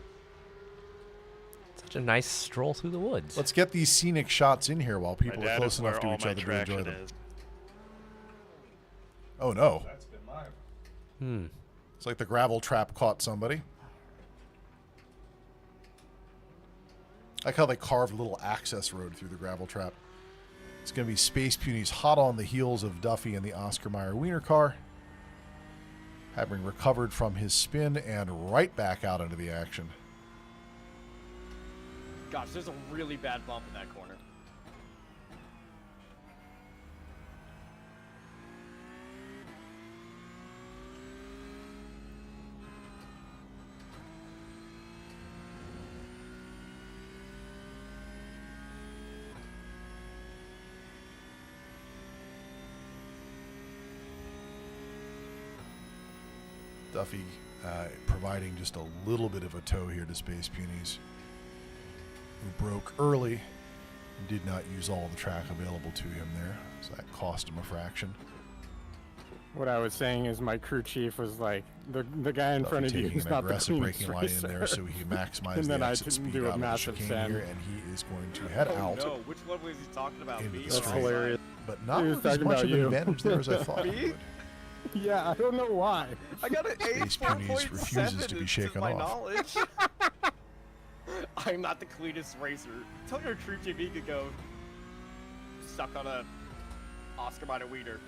Such a nice stroll through the woods. Let's get these scenic shots in here while people My are dad close is enough where to all each my other to enjoy traction them. is. Oh no. That's been mine. Hmm. It's like the gravel trap caught somebody. I like how they carved a little access road through the gravel trap. It's going to be Space Punies hot on the heels of Duffy in the Oscar Mayer Wiener car, having recovered from his spin and right back out into the action. Gosh, there's a really bad bump in that corner. Duffy providing just a little bit of a tow here to Space Punies, who broke early and did not use all the track available to him there, so that cost him a fraction. What I was saying is my crew chief was like, the guy in Duffy front of you taking is an not the aggressive cleanest braking line in there racer. so he maximized And then the I exit didn't speed do a out of the massive chicane send. here, and he is going to head out No, which one was he talking about? into Me the or That's straight. hilarious. But not He was with as talking much about of an you. advantage there as I thought he would. Yeah, I don't know why. I got an Space Punies refuses to be shaken my off. knowledge. I'm not the cleanest racer. Tell your crew chief he could go suck on a Oscar Mayer Wiener.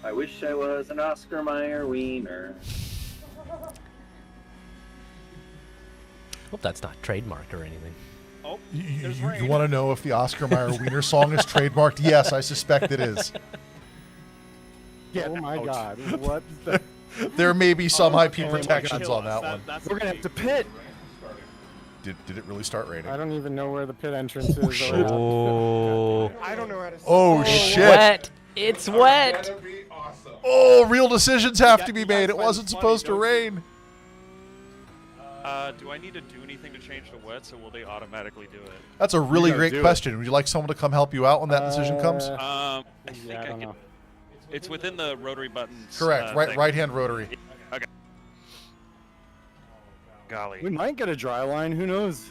I wish I was an Oscar Mayer Wiener. Hope that's not trademarked or anything. Oh, You, there's you rain. want to know if the Oscar Mayer Wiener song is trademarked? Yes, I suspect it is. Oh my god, what the... There may be some IP okay, protections kill on us. that one. That's We're gonna have to pit. Did it really start raining? I don't even know where the pit entrance is. Oh, or shit. how to- Oh, I don't know how to. Oh, it's shit. wet. It's wet. That'd be awesome. Oh, real decisions have to be You guys made. It find wasn't funny, supposed to don't you? rain. Do I need to do anything to change the wets, or will they automatically do it? That's a really gotta great do it. question. Would you like someone to come help you out when that decision comes? I think Yeah, I I don't can. know. It's within the rotary buttons. Correct. thing. Right-hand rotary. Okay. Golly. We might get a dry line. Who knows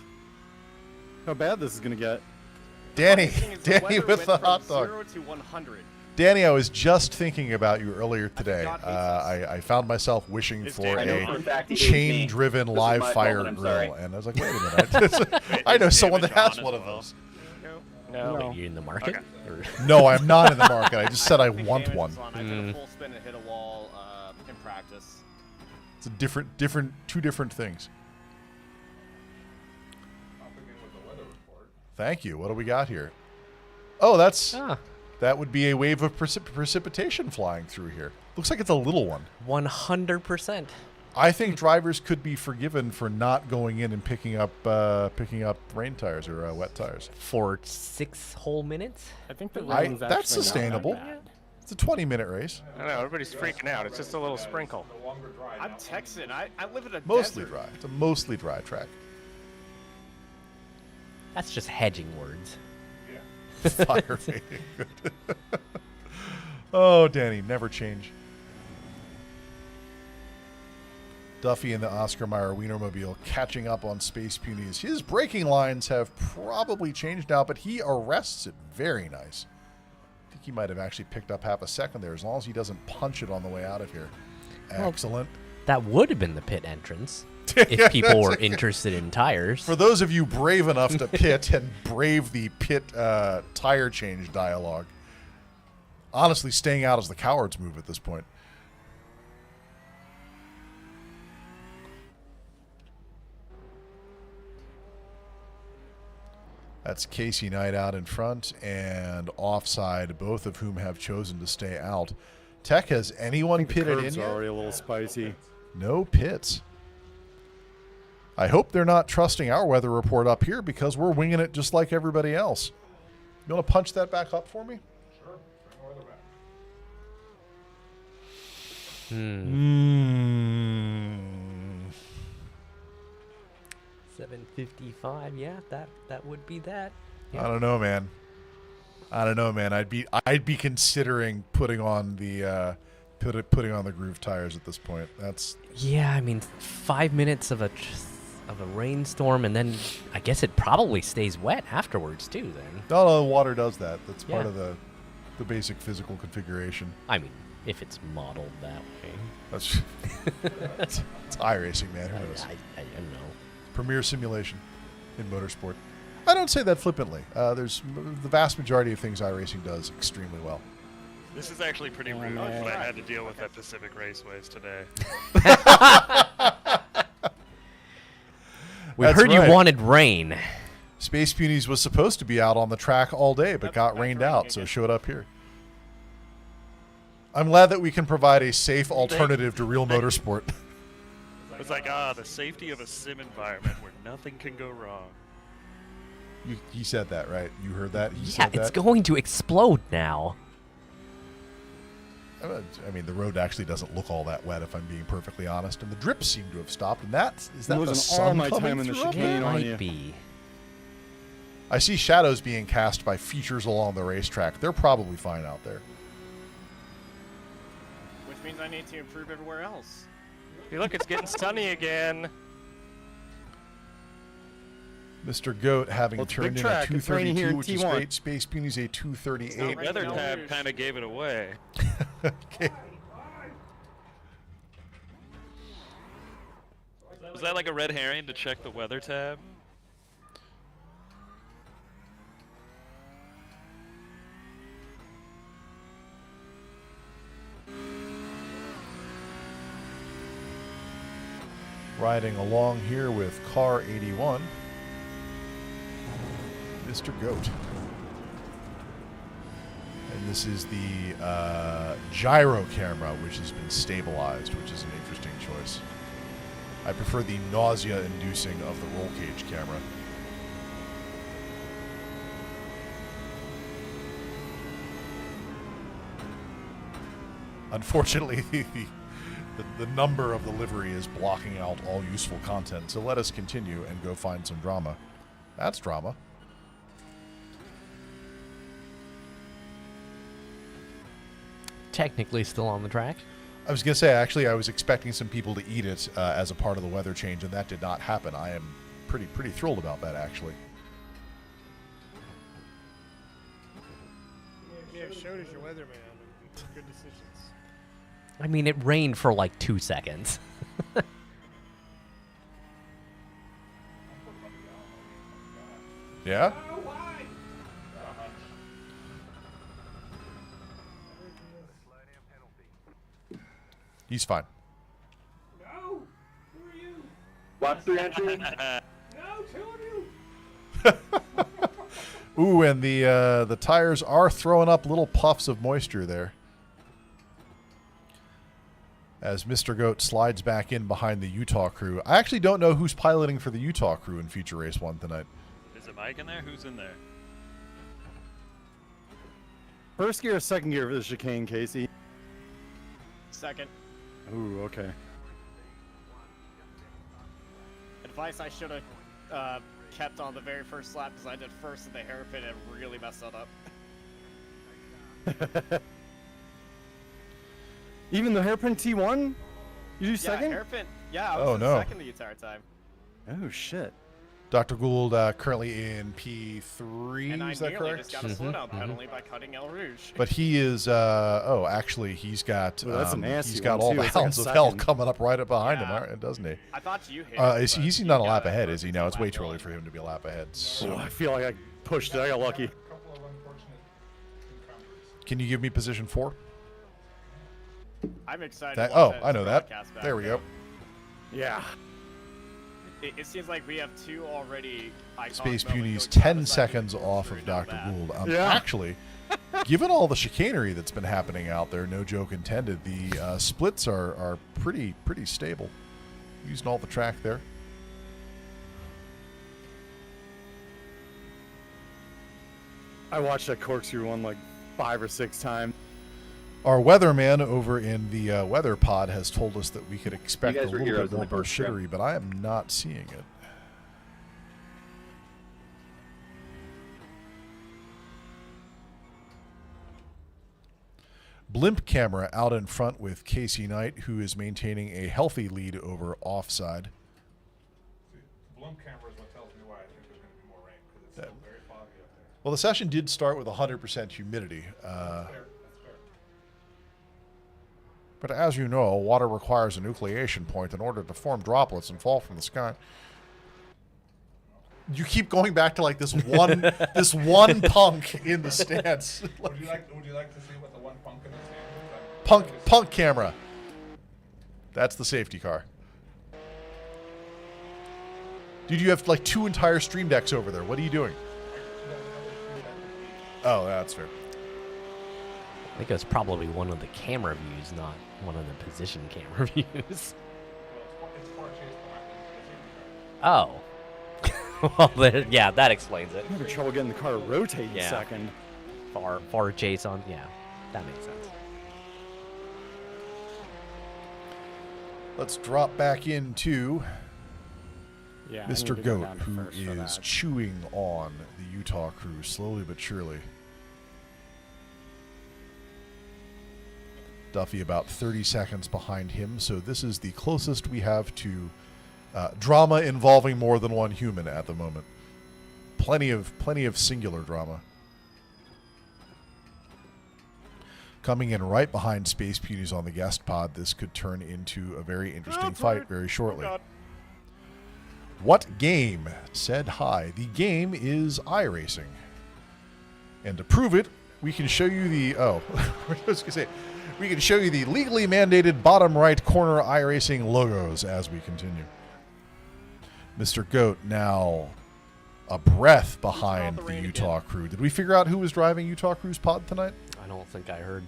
how bad this is gonna get? Danny, Thing is, Danny weather with went the from hot dog. 0 to 100. Danny, I was just thinking about you earlier today. God hates us. I found myself wishing It's for Danny. I know for a a fact he hates me. chain-driven This is live my fire fault, I'm grill, sorry. and I was like, wait a minute. I know It's someone that damage has on one as of well. those. No. No. Wait, you in the market? Okay. Or- No, I'm not in the market. I just said I think want damage one. is on. I did a full spin and hit a wall in practice. It's a two different things. Popping in with the weather report. Thank you. What do we got here? Oh, Ah, that would be a wave of precipitation flying through here. Looks like it's a little one. 100%. I think drivers could be forgiven for not going in and picking up rain tires or wet tires. For 6 whole minutes? I think the I- rain's that's actually not that sustainable. bad. It's a 20-minute race. I don't know. Everybody's freaking out. It's just a little sprinkle. The longer drive. I'm Texan. I live in a Mostly desert. dry. It's a mostly dry track. That's just hedging words. Fire rating. Oh, Danny, never change. Duffy in the Oscar Mayer Wienermobile catching up on Space Punies. His braking lines have probably changed now, but he arrests it very nice. I think he might have actually picked up half a second there, as long as he doesn't punch it on the way out of here. Excellent. That would have been the pit entrance if people were interested in tires. For those of you brave enough to pit and brave the pit tire change dialogue, honestly, staying out is the coward's move at this point. That's Kasey Knight out in front and offside, both of whom have chosen to stay out. Tech, has anyone The pitted in curves are yet? already a little spicy. No pits. I hope they're not trusting our weather report up here because we're winging it just like everybody else. You want to punch that back up for me? Sure. Bring the weather back. Mm. 755. Yeah, that would be that. I don't know, man. I'd be considering putting on the groove tires at this point. That's Yeah, I mean, 5 minutes of a rainstorm, and then I guess it probably stays wet afterwards too. Then no, the water does that. That's part Yeah. of the basic physical configuration. I mean, if it's modeled that way. That's it's iRacing, man. Who knows? I don't know. Premier simulation in motorsport. I don't say that flippantly. There's the vast majority of things iRacing does extremely well. This is actually pretty rude, but I had to deal with that Pacific Raceways today. We That's heard right. you wanted rain. Space Punies was supposed to be out on the track all day, but got rained out, so showed up here. I'm glad that we can provide a safe alternative to real motorsport. It's like, the safety of a sim environment where nothing can go wrong. He said that, right? You heard that? He Yeah, said it's that? going to explode now. I mean, the road actually doesn't look all that wet, if I'm being perfectly honest, and the drips seem to have stopped. And is that the losing sun all my coming time in the through up chicane there? on Might you. be. I see shadows being cast by features along the racetrack. They're probably fine out there. Which means I need to improve everywhere else. Hey, look, it's getting sunny again. Mr. Goat having Well, it's a turned big in a track. It's raining here 232, in which is T1. great. Space Punies a 238. Weather raining tab out. kind of gave it away. Okay. Was that like a red herring to check the weather tab? Riding along here with Car 81, Mr. Goat. And this is the gyro camera, which has been stabilized, which is an interesting choice. I prefer the nausea-inducing of the roll cage camera. Unfortunately, the number of the livery is blocking out all useful content, so let us continue and go find some drama. That's drama. Technically still on the track. I was going to say, actually, I was expecting some people to eat it as a part of the weather change, and that did not happen. I am pretty thrilled about that, actually. Yeah, showed as your weatherman. Good decisions. I mean, it rained for like 2 seconds. Yeah? He's fine. No! Who are you? Watch 300. No, two of you! Ooh, and the tires are throwing up little puffs of moisture there. As Mr. Goat slides back in behind the Utah crew. I actually don't know who's piloting for the Utah crew in Feature Race 1 tonight. Is it Mike in there? Who's in there? First gear or second gear for the chicane, Casey? Second. Ooh, okay. Advice I should have kept on the very first lap because I did first in the hairpin and really messed that up. Even the hairpin T1? You do second? Yeah, hairpin. Yeah, I was Oh, in no. second the entire time. Oh, shit. Dr. Gould currently in P3, And I is that nearly correct? just got a slowdown penalty by cutting El Rouge. But he is, actually, he's got, Ooh, that's a nasty he's got one, all too. the It's like a hounds of hell second. coming up right up behind Yeah. him, doesn't he? I thought you hit it, He's but not a you lap got it ahead, is he? No, it's lap way too one. early for him to be a lap ahead. Oh, So. I feel like I pushed it. I got lucky. Can you give me position 4? I'm excited. That, to watch I know that. broadcast back There we go. Yeah. It seems like we have two already iconic Space moments Punies going side 10 by side seconds with off Three of down Dr. back. Gould. Yeah. Actually, given all the chicanery that's been happening out there, no joke intended, the splits are pretty stable. Using all the track there. I watched that corkscrew one like 5 or 6 times. Our weatherman over in the weather pod has told us that we could expect a guys were little heroes bit in more the first trip. bullshittery, but I am not seeing it. Blimp camera out in front with Kasey Knight, who is maintaining a healthy lead over offside. Bloom camera is what tells me why I think there's going to be more rain, because it's still very foggy up there. Well, the session did start with 100% humidity. That's fair. But as you know, water requires a nucleation point in order to form droplets and fall from the sky. You keep going back to like this one punk in the stands. Would you like to see what the one punk in the stand is? Punk camera. That's the safety car. Dude, you have like 2 entire stream decks over there. What are you doing? Oh, that's fair. I think it was probably one of the camera views, not one of the position camera views. It's far chase Oh. Well, there, yeah, that explains it. I'm having trouble getting the car to rotate in Yeah. a second. Far chase on, yeah, that makes sense. Let's drop back into Yeah, I need Mr. to go Goat, down to who first for is that. chewing on the Utah crew slowly but surely. Duffy about 30 seconds behind him, so this is the closest we have to drama involving more than one human at the moment. Plenty of singular drama. Coming in right behind Space Punies on the guest pod, this could turn into a very interesting fight very shortly. What game said hi? The game is iRacing. And to prove it, we can show you the we can show you the legally mandated bottom right corner iRacing logos as we continue. Mr. Goat now a breath behind the Utah crew. Did we figure out who was driving Utah crew's pod tonight? I don't think I heard.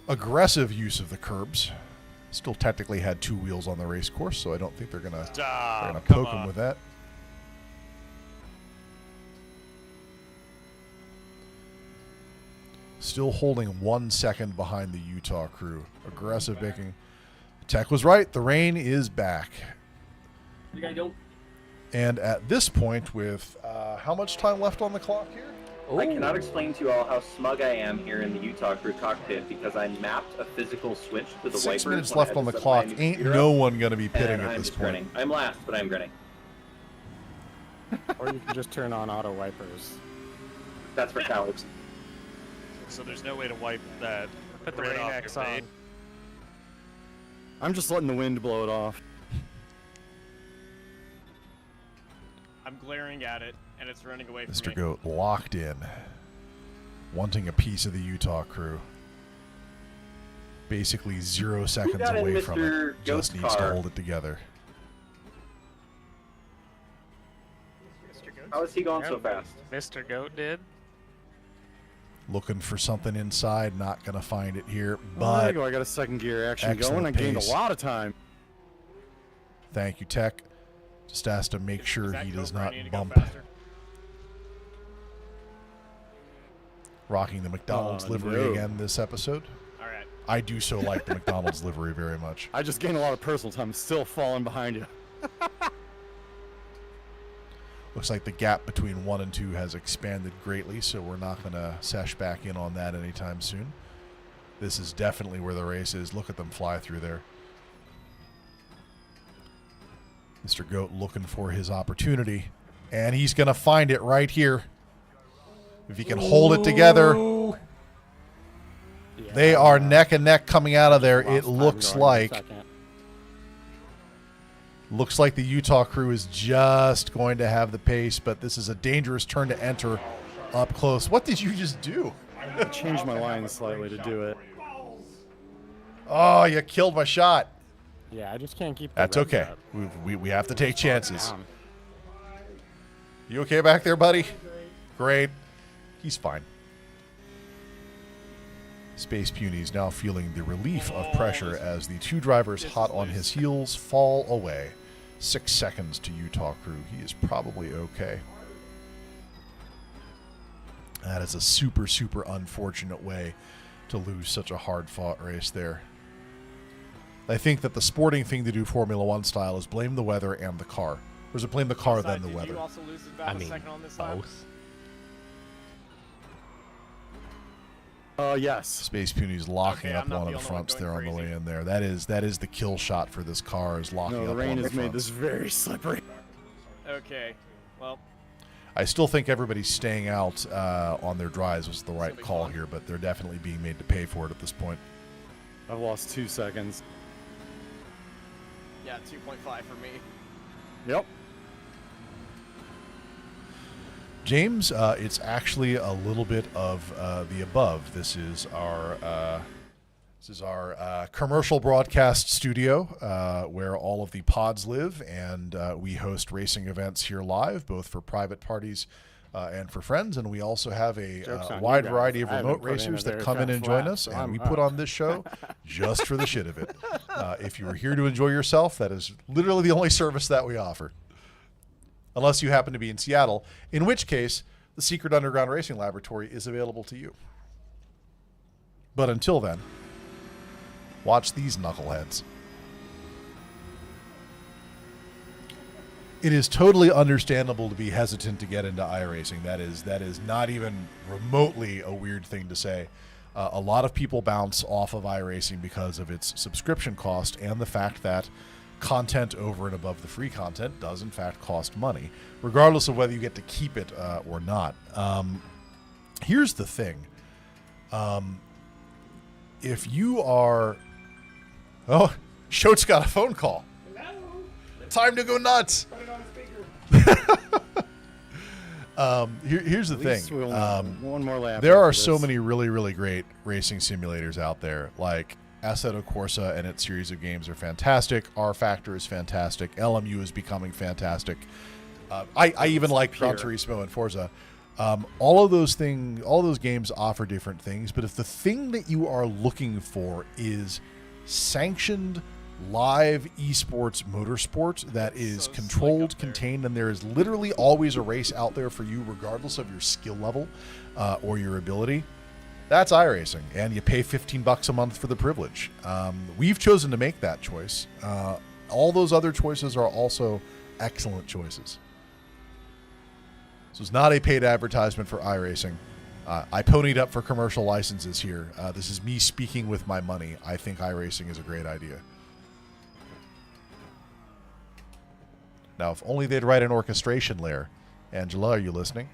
Aggressive use of the curbs. Still technically had 2 wheels on the race course, so I don't think they're gonna poke him with that. Still holding 1 second behind the Utah crew. Aggressive making. Tech was right. The rain is back. And at this point, with how much time left on the clock here? I cannot explain to you all how smug I am here in the Utah crew cockpit because I mapped a physical switch to the 6 wipers. minutes when I left had on to the set my clock. new Ain't gear no up, one going to be pitting and at I'm this just point. grinning. I'm last, but I'm grinning. Or you can just turn on auto wipers. That's for cowards. So there's no way to wipe that. Put the right rain off X your on. face. I'm just letting the wind blow it off. I'm glaring at it, and it's running away from Mr. me. Goat locked in, wanting a piece of the Utah crew. Basically 0 seconds got in away from Mr. it. Just Goat's needs to car? hold it together. How is he going so fast? Mr. Goat did. Looking for something inside, not going to find it here, There you but go. I got a second gear action excellent going. I gained pace. a lot of time. thank you, Tech. Just has to make sure that he Goat does where I not need to go bump. faster? Rocking the McDonald's Oh, livery no. again this episode. All right. I do so like the McDonald's livery very much. I just gained a lot of personal time. Still falling behind you. Looks like the gap between 1 and 2 has expanded greatly, so we're not going to sesh back in on that anytime soon. This is definitely where the race is. Look at them fly through there. Mr. Goat looking for his opportunity, and he's going to find it right here. If he can hold it together. Yeah, They are neck and neck coming out of there. lost It time looks going in a like second. the Utah crew is just going to have the pace, but this is a dangerous turn to enter up close. What did you just do? I changed my line slightly to do it. Oh, you killed my shot. Yeah, I just can't keep. The That's revs okay. up. We have to take chances. Down. You okay back there, buddy? Great. He's fine. Space Punies now feeling the relief of pressure as the 2 drivers hot on his heels fall away. 6 seconds to Utah Crew. He is probably okay. That is a super, super unfortunate way to lose such a hard-fought race there. I think that the sporting thing to do Formula One style is blame the weather and the car. Or is it blame the car then the weather? You also lose his I battle mean, second on this lap? both. Yes. Space Puny's locking Okay, up I'm not one the of the only one fronts going there on the crazy. way in there. That is the kill shot for this car, is locking No, the up rain one of has the made fronts. this very slippery. Okay, well, I still think everybody staying out on their drives was the right be call fun. here, but they're definitely being made to pay for it at this point. I've lost 2 seconds. yeah, 2.5 for me. Yep. James, it's actually a little bit of the above. This is our commercial broadcast studio where all of the pods live, and we host racing events here live, both for private parties and for friends. And we also have a Joke's on you wide guys. variety of I haven't remote put in a racers that very come in fast and join lap, us, so and I'm we put up. on this show just for the shit of it. If you are here to enjoy yourself, that is literally the only service that we offer. Unless you happen to be in Seattle, in which case the Secret Underground Racing Laboratory is available to you. But until then, watch these knuckleheads. It is totally understandable to be hesitant to get into iRacing. That is not even remotely a weird thing to say. A lot of people bounce off of iRacing because of its subscription cost and the fact that content over and above the free content does in fact cost money, regardless of whether you get to keep it or not. Here's the thing. If you are... Oh, Shote's got a phone call. Hello. Time to go nuts. Put it on speaker. Here's the At least thing. we'll one more lap. There are after so this. many really, really great racing simulators out there. Like Assetto Corsa and its series of games are fantastic. R Factor is fantastic. LMU is becoming fantastic. I even like Gran Turismo and Forza. All of those games offer different things, but if the thing that you are looking for is sanctioned live esports motorsport that is controlled, contained, and there is literally always a race out there for you regardless of your skill level or your ability, that's iRacing, and you pay $15 a month for the privilege. We've chosen to make that choice. All those other choices are also excellent choices. This is not a paid advertisement for iRacing. I ponied up for commercial licenses here. This is me speaking with my money. I think iRacing is a great idea. Now, if only they'd write an orchestration layer. Angela, are you listening?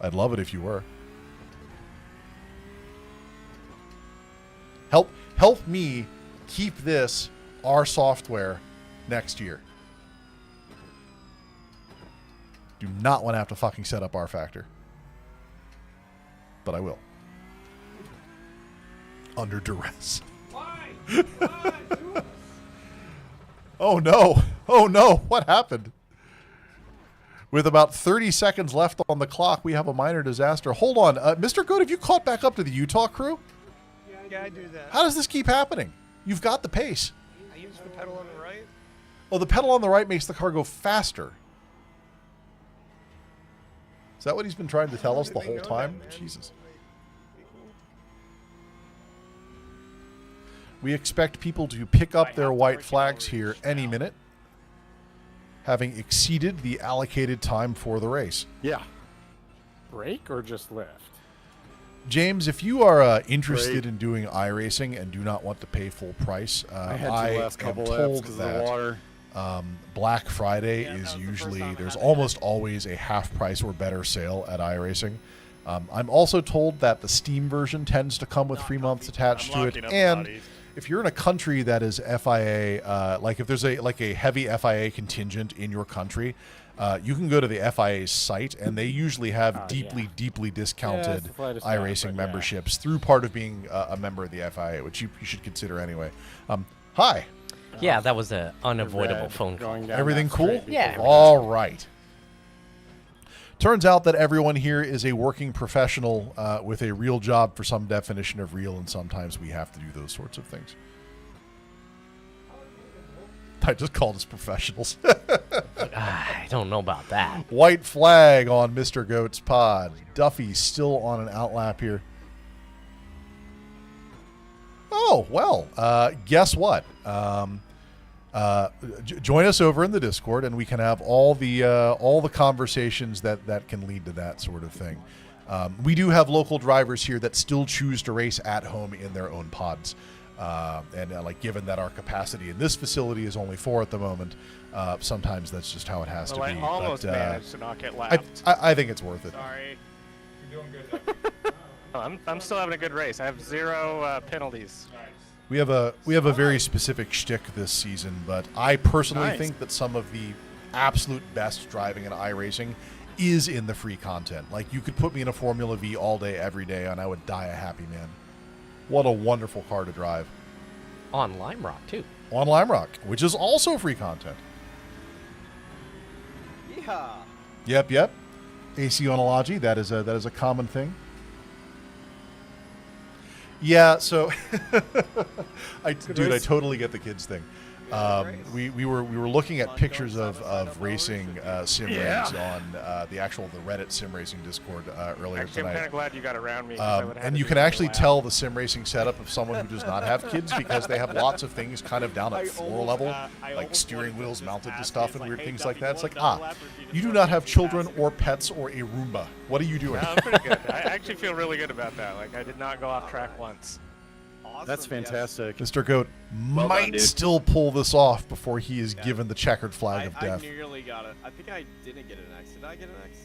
I'd love it if you were. Help me keep this our software next year. Do not want to have to fucking set up R Factor. But I will. Under duress. Why? Why? Oh no. Oh no. What happened? With about 30 seconds left on the clock, we have a minor disaster. Hold on. Mr. Good, have you caught back up to the Utah crew? Yeah, I do that. How does this keep happening? You've got the pace. I use the pedal on the right. Oh, the pedal on the right makes the car go faster. Is that what he's been trying to tell us the whole time? Jesus. We expect people to pick up their white flags here any minute, having exceeded the allocated time for the race. Yeah. Brake or just lift? James, if you are interested in doing iRacing and do not want to pay full price, I had to I last am couple laps told because of the that water. Black Friday is usually, there's almost always a half price or better sale at iRacing. I'm also told that the Steam version tends to come with 3 months attached to it. And if you're in a country that is FIA, like if there's a heavy FIA contingent in your country, you can go to the FIA's site, and they usually have deeply discounted iRacing memberships through part of being a member of the FIA, which you should consider anyway. Hi. Yeah, that was an unavoidable phone call. Everything cool? Yeah. All right. Turns out that everyone here is a working professional with a real job for some definition of real, and sometimes we have to do those sorts of things. I just called us professionals. I don't know about that. White flag on Mr. Goat's pod. Duffy still on an outlap here. Oh, well, guess what? Join us over in the Discord, and we can have all the conversations that can lead to that sort of thing. We do have local drivers here that still choose to race at home in their own pods. Like, given that our capacity in this facility is only 4 at the moment, sometimes that's just how it has to be. I almost managed to not get I lapped. think it's worth it. Sorry. You're doing good, Duffy. I'm still having a good race. I have 0 penalties. We have a very specific shtick this season, but I personally think that some of the absolute best driving in iRacing is in the free content. Like, you could put me in a Formula V all day, every day, and I would die a happy man. What a wonderful car to drive. On Lime Rock, too. On Lime Rock, which is also free content. Yeehaw. Yep. AC onology, that is a common thing. Yeah, so I totally get the kids thing. We were looking at pictures of racing sim rigs on the Reddit sim racing Discord earlier Actually, tonight. I'm kind of glad you got around me. 'Cause I would have And to you do can another actually lap. tell the sim racing setup of someone who does not have kids, because they have lots of things kind of down at floor level, like steering wheels mounted to stuff and weird things like that. It's like, you do not have children or pets or a Roomba. What are you doing? No, I'm pretty good. I actually feel really good about that. Like, I did not go off track once. Awesome. That's fantastic. Mr. Goat Well might done, dude. still pull this off before he is given the checkered flag of I death. nearly got it. I think I didn't get an X. Did I get an X?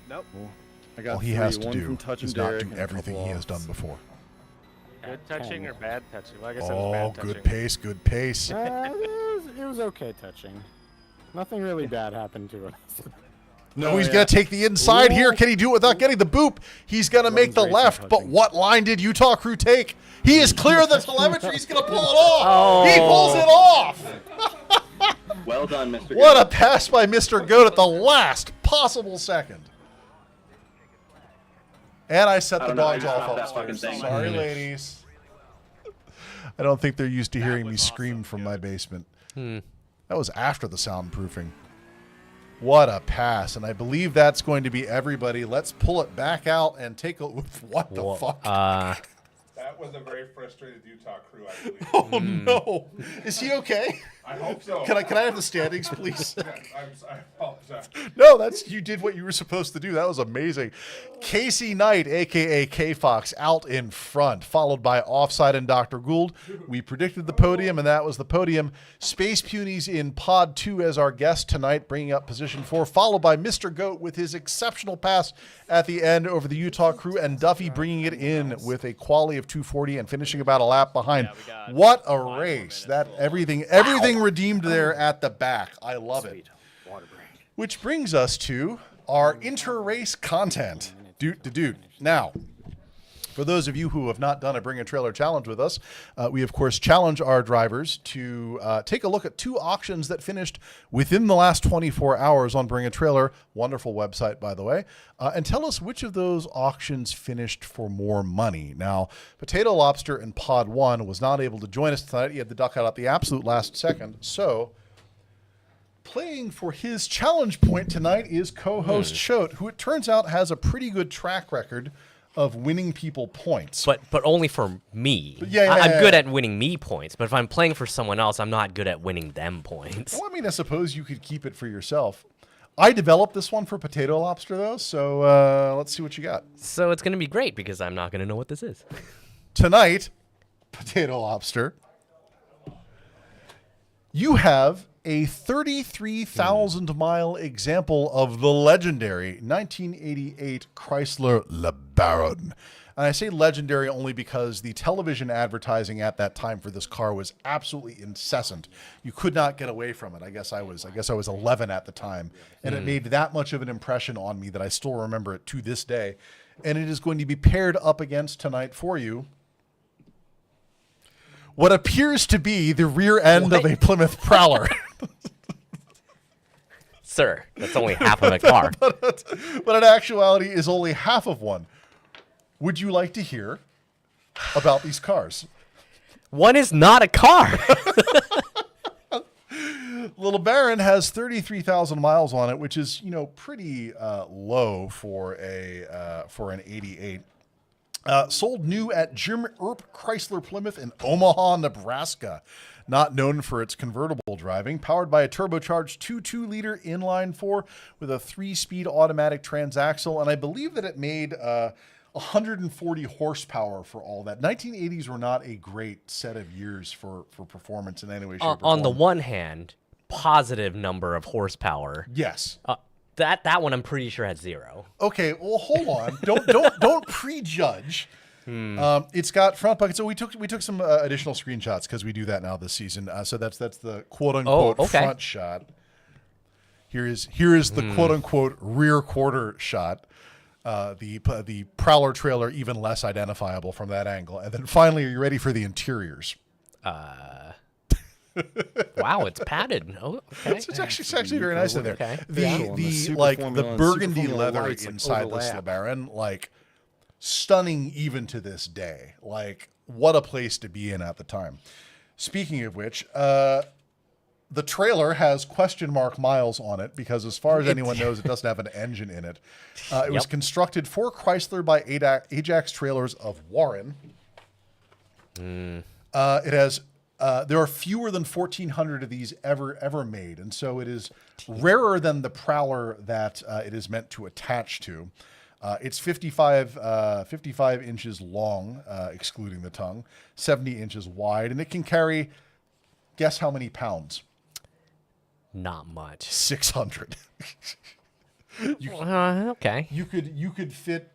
Nope. I got All he 3, has to one do from touching is not Derek do and a everything couple he has offs. done before. Good touching or bad touching? Well, I guess it Oh, was bad touching. good pace, good pace. It was okay touching. Nothing really bad happened to us. No, he's going to take the inside Ooh. here. Can he do it without getting the boop? He's going to make the Racing left, but touching. what line did Utah Crew take? He is clear of the telemetry. He's going to pull it off. He pulls it off. Well done, Mr. What Goat. a pass by Mr. Goat at the last possible second. And I set I the don't know how dogs you off stopped that fucking upstairs. thing. Sorry, ladies. I don't think they're used to hearing me scream from my basement. That was after the soundproofing. What a pass. And I believe that's going to be everybody. Let's pull it back out and take a... What the fuck? That was a very frustrated Utah crew, I believe. Oh, no. Is he okay? I hope so. Can I have the standings, please? I apologize. No, you did what you were supposed to do. That was amazing. Kasey Knight, a.k.a. K-Fox, out in front, followed by Offside and Dr. Gould. We predicted the podium, and that was the podium. Space Punies in Pod 2 as our guest tonight, bringing up position 4, followed by Mr. Goat with his exceptional pass at the end over the Utah Crew, and Duffy bringing it in with a quali of 240 and finishing about a lap behind. What a race. That everything redeemed there at the back. I love it. Which brings us to our inter-race content. Dude. Now, for those of you who have not done a Bring a Trailer Challenge with us, we, of course, challenge our drivers to take a look at 2 auctions that finished within the last 24 hours on Bring a Trailer. Wonderful website, by the way. And tell us which of those auctions finished for more money. Now, Potato Lobster in Pod 1 was not able to join us tonight. He had to duck out at the absolute last second. So, playing for his challenge point tonight is co-host Choate, who it turns out has a pretty good track record of winning people points. But only for me. I'm good at winning me points, but if I'm playing for someone else, I'm not good at winning them points. Well, I mean, I suppose you could keep it for yourself. I developed this one for Potato Lobster, though, so let's see what you got. So it's going to be great because I'm not going to know what this is. Tonight, Potato Lobster, you have a 33,000-mile example of the legendary 1988 Chrysler LeBaron. And I say legendary only because the television advertising at that time for this car was absolutely incessant. You could not get away from it. I guess I was 11 at the time, and it made that much of an impression on me that I still remember it to this day. And it is going to be paired up against tonight for you what appears to be the rear end of a Plymouth Prowler. Sir, that's only half of a car. but in actuality is only half of one. Would you like to hear about these cars? One is not a car. Little Baron has 33,000 miles on it, which is, you know, pretty low for an 88. Sold new at Jim Earp Chrysler Plymouth in Omaha, Nebraska. Not known for its convertible driving, powered by a turbocharged 2.2-liter inline-4 with a 3-speed automatic transaxle, and I believe that it made 140 horsepower for all that. 1980s were not a great set of years for performance in any way, shape, or form. On the one hand, positive number of horsepower. Yes. That one I'm pretty sure had 0. Okay, well, hold on. Don't prejudge. It's got front buckets. So we took some additional screenshots because we do that now this season. So that's the quote unquote front shot. Here is the quote unquote rear quarter shot. The Prowler trailer even less identifiable from that angle. And then finally, are you ready for the interiors? Wow, it's padded. Oh, okay. It's actually very nice in there. Okay. The burgundy leather inside this LeBaron, like stunning even to this day. Like, what a place to be in at the time. Speaking of which, the trailer has question mark miles on it because, as far as anyone knows, it doesn't have an engine in it. It was constructed for Chrysler by Ajax Trailers of Warren. It has. There are fewer than 1,400 of these ever made, and so it is rarer than the Prowler that it is meant to attach to. It's 55 inches long, excluding the tongue, 70 inches wide, and it can carry, guess how many pounds? Not much. 600. Okay. You could fit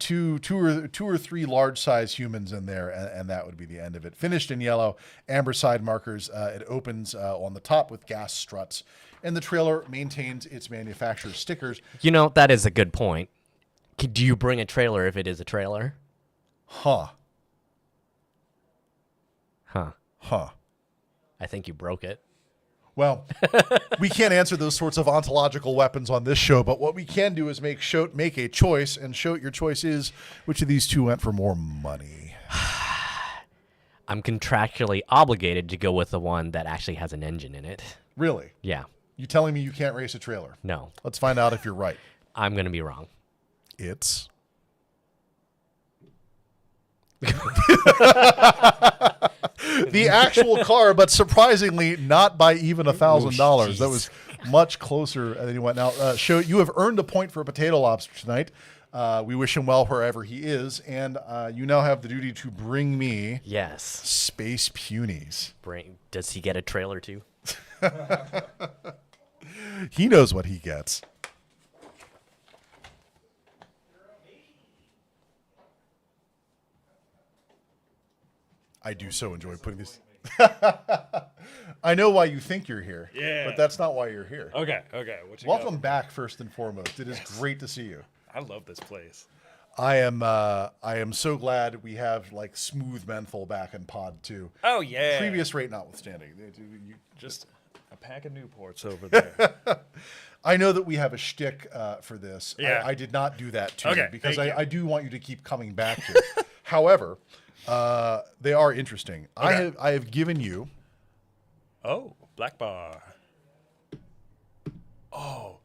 two or three large size humans in there, and that would be the end of it. Finished in yellow, amber side markers. It opens on the top with gas struts, and the trailer maintains its manufacturer's stickers. You know, that is a good point. Do you bring a trailer if it is a trailer? Huh. I think you broke it. Well, we can't answer those sorts of ontological weapons on this show, but what we can do is make a choice, and your choice is which of these two went for more money. I'm contractually obligated to go with the one that actually has an engine in it. Really? Yeah. You telling me you can't race a trailer? No. Let's find out if you're right. I'm going to be wrong. It's... the actual car, but surprisingly not by even $1,000. That was much closer than you went. Now, you have earned a point for a potato lobster tonight. We wish him well wherever he is, and you now have the duty to bring me Space Punies. Does he get a trailer too? He knows what he gets. I do so enjoy putting this. I know why you think you're here. Yeah. But that's not why you're here. Okay. Welcome back, first and foremost. It is great to see you. I love this place. I am so glad we have like smooth menthol back in pod 2. Oh yeah. Previous rate notwithstanding. Just a pack of Newports over there. I know that we have a shtick for this. Yeah. I did not do that to you because thank you. I do want you to keep coming back here. However, they are interesting. Okay. I have given you. Oh, black bar. Oh,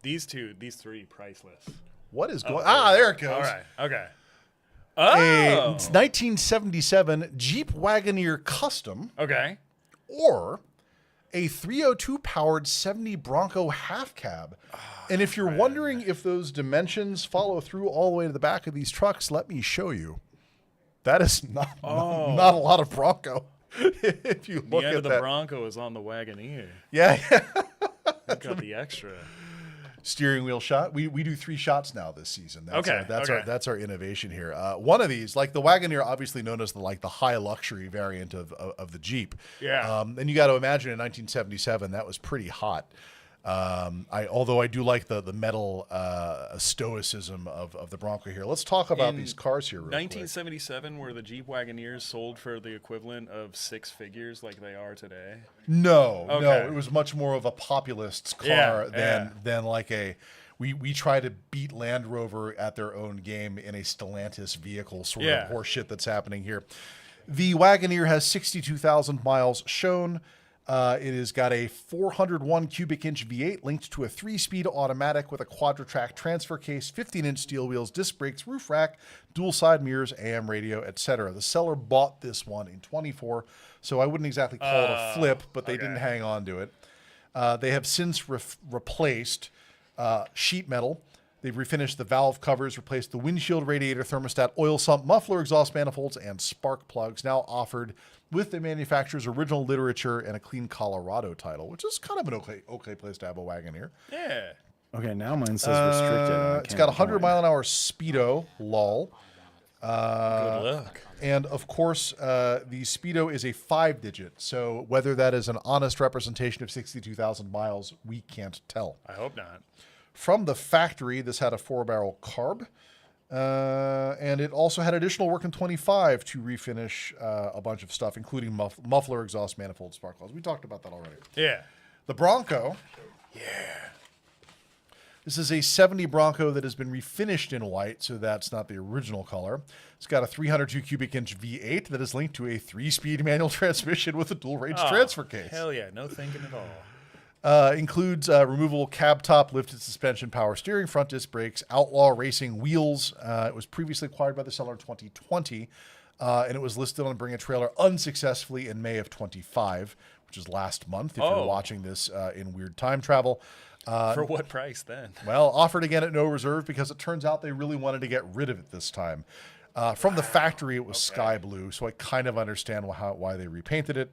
these three, priceless. What is going? There it goes. All right. Okay. It's 1977 Jeep Wagoneer Custom. Okay. Or a 302 powered 70 Bronco half cab. And if you're wondering if those dimensions follow through all the way to the back of these trucks, let me show you. That is not a lot of Bronco. If you look the end at of the that. Bronco is on the Wagoneer. Yeah. I've got the extra. Steering wheel shot. We do 3 shots now this season. That's our innovation here. One of these, like the Wagoneer, obviously known as the high luxury variant of the Jeep. Yeah. And you got to imagine in 1977 that was pretty hot. Although I do like the metal stoicism of the Bronco here. Let's talk about these cars here real 1977, were the Jeep Wagoneers sold for the equivalent of 6 figures like they are today? No, Okay. no. It was much more of a populist's car than like a... We try to beat Land Rover at their own game in a Stellantis vehicle sort of horse shit that's happening here. The Wagoneer has 62,000 miles shown. It has got a 401 cubic inch V8 linked to a 3-speed automatic with a quadra-track transfer case, 15-inch steel wheels, disc brakes, roof rack, dual side mirrors, AM radio, etc. The seller bought this one in 24, so I wouldn't exactly call it a flip, but they didn't hang on to it. They have since replaced sheet metal. They've refinished the valve covers, replaced the windshield, radiator, thermostat, oil sump, muffler, exhaust manifolds, and spark plugs, now offered with the manufacturer's original literature and a clean Colorado title, which is kind of an okay place to have a Wagoneer. Yeah. Okay, now mine says restricted. It's got 100-mile-an-hour speedo, lol. Good luck. And, of course, the speedo is a 5-digit, so whether that is an honest representation of 62,000 miles, we can't tell. I hope not. From the factory, this had a 4-barrel carb, and it also had additional work in 25 to refinish a bunch of stuff, including muffler, exhaust manifold, spark plugs. We talked about that already. Yeah. The Bronco. Yeah. This is a 70 Bronco that has been refinished in white, so that's not the original color. It's got a 302 cubic inch V8 that is linked to a 3-speed manual transmission with a dual range transfer case. Hell yeah, no thinking at all. Includes removable cab top, lifted suspension, power steering, front disc brakes, Outlaw Racing wheels. It was previously acquired by the seller in 2020, and it was listed on Bring a Trailer unsuccessfully in May of 25, which is last month, if you're watching this in weird time travel. For what price then? Well, offered again at no reserve because it turns out they really wanted to get rid of it this time. From the factory, it was sky blue, so I kind of understand why they repainted it.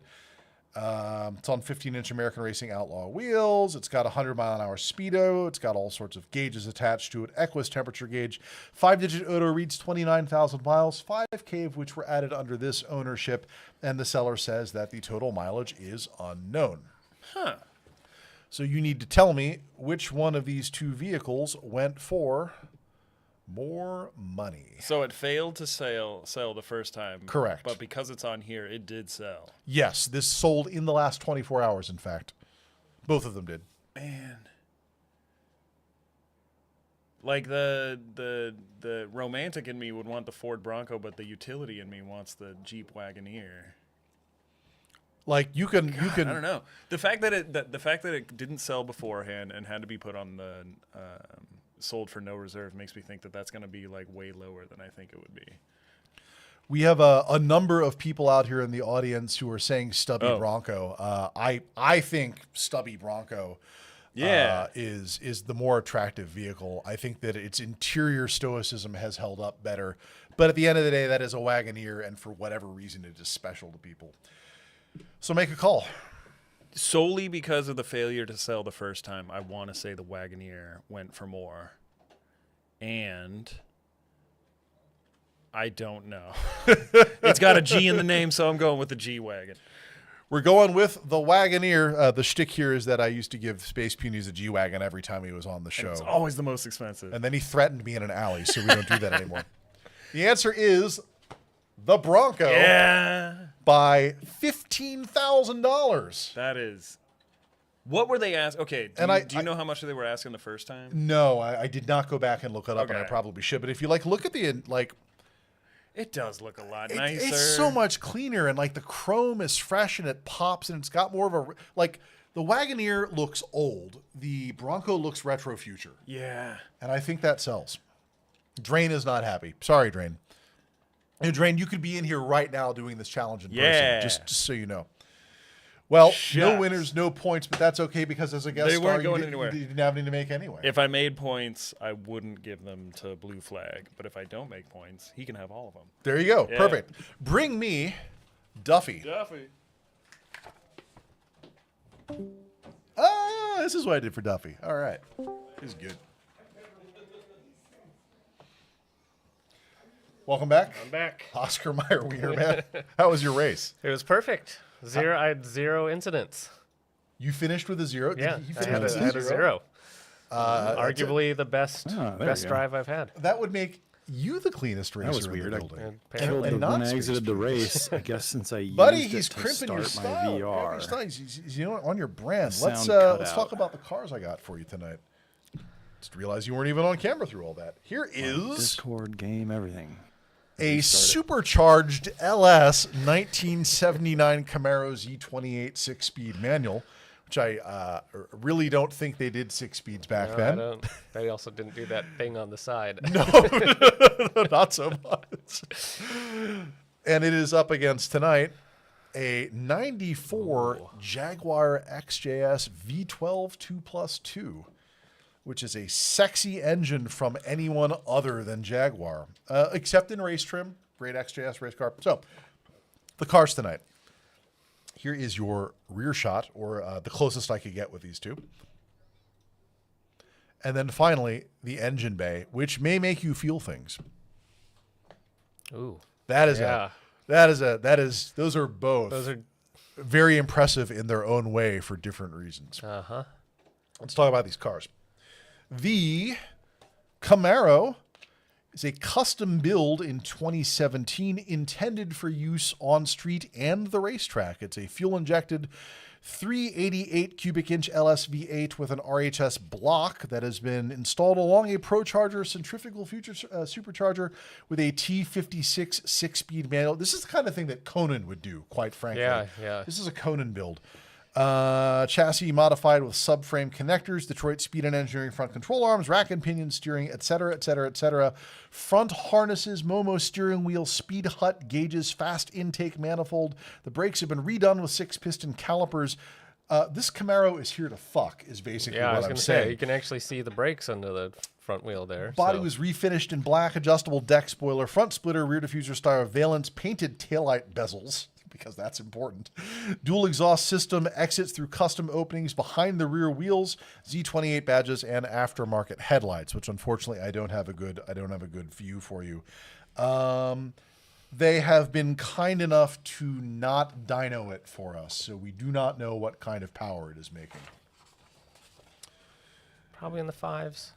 It's on 15-inch American Racing Outlaw wheels. It's got a 100-mile-an-hour speedo. It's got all sorts of gauges attached to it. Equus temperature gauge. 5-digit odor reads 29,000 miles. 5K of which were added under this ownership. And the seller says that the total mileage is unknown. Huh. So you need to tell me which one of these two vehicles went for more money. So it failed to sell the first time. Correct. But because it's on here, it did sell. Yes, this sold in the last 24 hours, in fact. Both of them did. Man. Like the romantic in me would want the Ford Bronco, but the utility in me wants the Jeep Wagoneer. Like you can I don't know. The fact that it didn't sell beforehand and had to be put on the sold for no reserve makes me think that that's going to be like way lower than I think it would be. We have a number of people out here in the audience who are saying Stubby Bronco. I think Stubby Bronco is the more attractive vehicle. I think that its interior stoicism has held up better. But at the end of the day, that is a Wagoneer, and for whatever reason, it is special to people. So make a call. Solely because of the failure to sell the first time, I want to say the Wagoneer went for more. And I don't know. It's got a G in the name, so I'm going with the G-Wagon. We're going with the Wagoneer. The shtick here is that I used to give Space Punies a G-Wagon every time he was on the show. And it's always the most expensive. And then he threatened me in an alley, so we don't do that anymore. The answer is the Bronco. Yeah. By $15,000. That is. What were they asking? Okay, do you know how much they were asking the first time? No, I did not go back and look it up, and I probably should. But if you look at the it does look a lot nicer. It's so much cleaner, and the chrome is fresh, and it pops, and it's got more of a the Wagoneer looks old. The Bronco looks retro future. Yeah, and I think that sells. Drain is not happy. Sorry, Drain. And Drain, you could be in here right now doing this challenge in person, just so you know. Well, no winners, no points, but that's okay because as a guest star, you didn't have any to make anyway. If I made points, I wouldn't give them to Blue Flag. But if I don't make points, he can have all of them. There you go. Yeah. Perfect. Bring me Duffy. This is what I did for Duffy. All right. This is good. Welcome back. I'm back. Oscar Mayer Wiener, man. How was your race? It was perfect. I had 0 incidents. You finished with a 0? Yeah, I had a 0. Arguably the best drive I've had. That would make you the cleanest racer. That was weird. In the building. When I exited the race, I guess since I used he's it to crimping your start my VR. He's on your brand. Let's talk about the cars I got for you tonight. Just realized you weren't even on camera through all that. Here is Discord game, everything. a supercharged LS 1979 Camaro Z28 6-speed manual, which I really don't think they did 6 speeds back then. They also didn't do that thing on the side. No, not so much. And it is up against tonight a 94 Jaguar XJS V12 2+2, which is a sexy engine from anyone other than Jaguar, except in race trim. Great XJS race car. So, the cars tonight. Here is your rear shot, or the closest I could get with these two. And then finally, the engine bay, which may make you feel things. Ooh. Those are both. Those are very impressive in their own way for different reasons. Uh-huh. Let's talk about these cars. The Camaro is a custom build in 2017 intended for use on street and the racetrack. It's a fuel-injected 388 cubic inch LS V8 with an RHS block that has been installed along a ProCharger centrifugal supercharger with a T56 6-speed manual. This is the kind of thing that Conan would do, quite frankly. Yeah. This is a Conan build. Chassis modified with subframe connectors, Detroit Speed and Engineering front control arms, rack and pinion steering, etc., etc., etc. Front harnesses, Momo steering wheel, speed hut gauges, fast intake manifold. The brakes have been redone with 6-piston calipers. This Camaro is here to fuck, is basically what I'm saying. I was going to say, you can actually see the brakes under the front wheel there. Body was refinished in black, adjustable deck spoiler, front splitter, rear diffuser style valence, painted taillight bezels, because that's important. Dual exhaust system, exits through custom openings behind the rear wheels, Z28 badges, and aftermarket headlights, which unfortunately I don't have a good view for you. They have been kind enough to not dyno it for us, so we do not know what kind of power it is making. Probably in the 5s.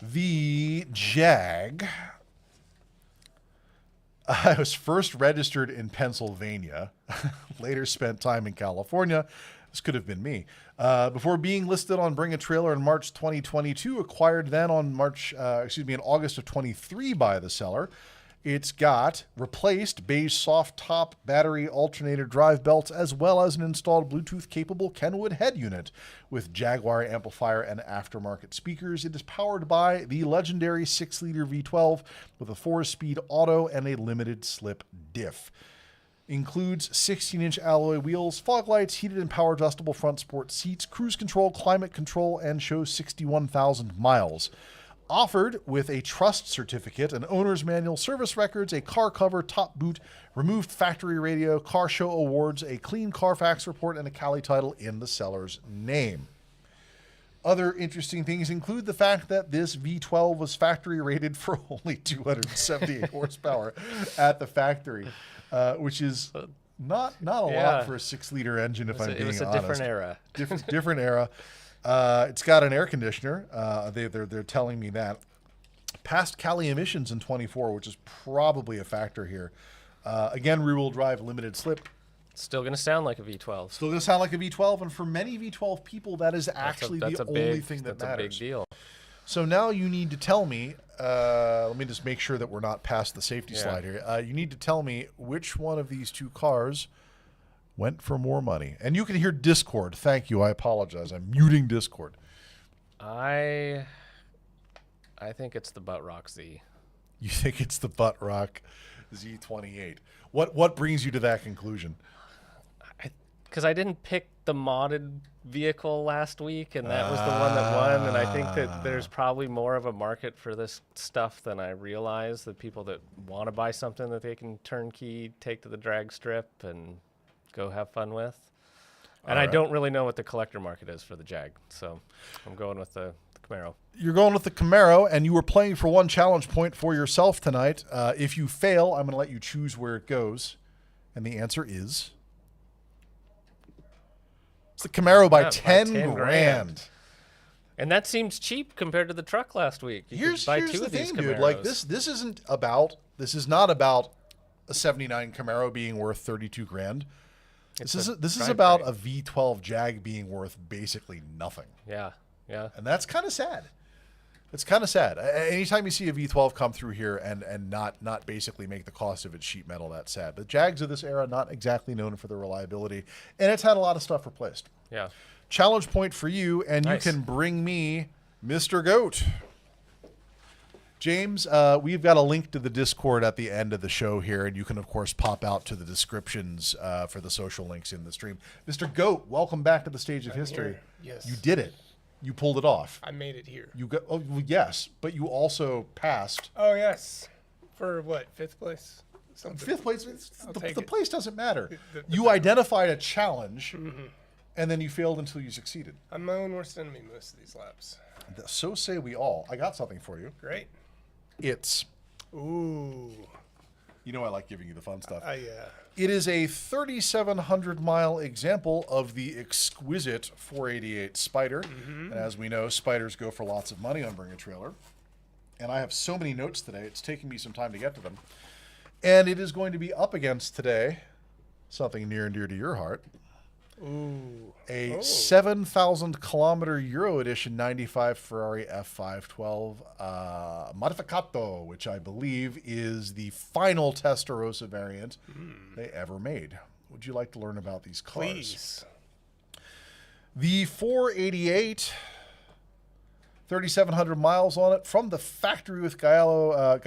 The Jag. I was first registered in Pennsylvania, later spent time in California. This could have been me. Before being listed on Bring a Trailer in March 2022, acquired then on in August of 23 by the seller. It's got replaced beige soft top battery alternator drive belts, as well as an installed Bluetooth capable Kenwood head unit with Jaguar amplifier and aftermarket speakers. It is powered by the legendary 6-liter V12 with a 4-speed auto and a limited slip diff. Includes 16-inch alloy wheels, fog lights, heated and power adjustable front sport seats, cruise control, climate control, and shows 61,000 miles. Offered with a trust certificate, an owner's manual, service records, a car cover, top boot, removed factory radio, car show awards, a clean Carfax report, and a Cali title in the seller's name. Other interesting things include the fact that this V12 was factory rated for only 278 horsepower at the factory, which is not a lot for a 6-liter engine, if I'm being honest. It was a different era. Different era. It's got an air conditioner. They're telling me that. Passed Cali emissions in 24, which is probably a factor here. Again, rear-wheel drive, limited slip. Still going to sound like a V12. Still going to sound like a V12, and for many V12 people, that is actually the only thing that matters. That's a big deal. So now you need to tell me, let me just make sure that we're not past the safety slide here. You need to tell me which one of these two cars went for more money. And you can hear Discord. Thank you. I apologize. I'm muting Discord. I think it's the Butt Rock Z. You think it's the Butt Rock Z28. What brings you to that conclusion? Because I didn't pick the modded vehicle last week, and that was the one that won. And I think that there's probably more of a market for this stuff than I realize. The people that want to buy something that they can turnkey, take to the drag strip, and go have fun with. And I don't really know what the collector market is for the Jag, so I'm going with the Camaro. You're going with the Camaro, and you were playing for one challenge point for yourself tonight. If you fail, I'm going to let you choose where it goes. And the answer is... it's the Camaro by 10 grand. And that seems cheap compared to the truck last week. Here's the thing, dude. Like, this is not about a 79 Camaro being worth 32 grand. This is about a V12 Jag being worth basically nothing. Yeah. And that's kind of sad. It's kind of sad. Anytime you see a V12 come through here and not basically make the cost of its sheet metal, that's sad. But Jags of this era, not exactly known for their reliability, and it's had a lot of stuff replaced. Yeah. Challenge point for you, and Nice. you can bring me Mr. Goat. James, we've got a link to the Discord at the end of the show here, and you can, of course, pop out to the descriptions for the social links in the stream. Mr. Goat, welcome back to the stage of history. Here. Yes. You did it. You pulled it off. I made it here. You got, oh, well, yes, but you also passed. Oh, yes. For what? 5th place? Something. 5th place, I'll the take it. place doesn't matter. The You identified a challenge, and then you failed until you succeeded. I'm my own worst enemy most of these laps. So say we all. I got something for you. Great. It's, Ooh. you know I like giving you the fun stuff. Yeah. It is a 3,700-mile example of the exquisite 488 Spider. And as we know, Spiders go for lots of money on Bring a Trailer. And I have so many notes today, it's taking me some time to get to them. And it is going to be up against today something near and dear to your heart. Ooh. A 7,000 kilometer Euro Edition 95 Ferrari F512 Modificato, which I believe is the final Testarossa variant they ever made. Would you like to learn about these cars? Please. The 488, 3,700 miles on it from the factory with Gallardo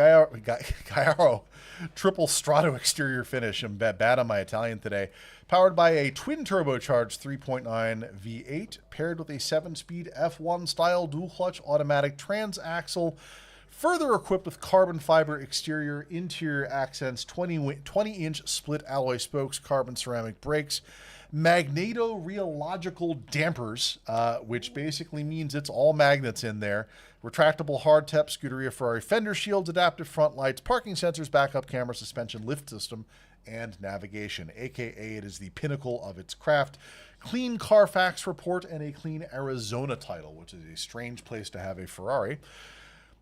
triple strato exterior finish. I'm bad on my Italian today. Powered by a twin turbocharged 3.9 V8 paired with a 7-speed F1 style dual clutch automatic transaxle, further equipped with carbon fiber exterior, interior accents, 20-inch split alloy spokes, carbon ceramic brakes, magneto-rheological dampers, which basically means it's all magnets in there, retractable hardtop Scuderia Ferrari fender shields, adaptive front lights, parking sensors, backup camera, suspension lift system, and navigation, aka it is the pinnacle of its craft. Clean Carfax report and a clean Arizona title, which is a strange place to have a Ferrari.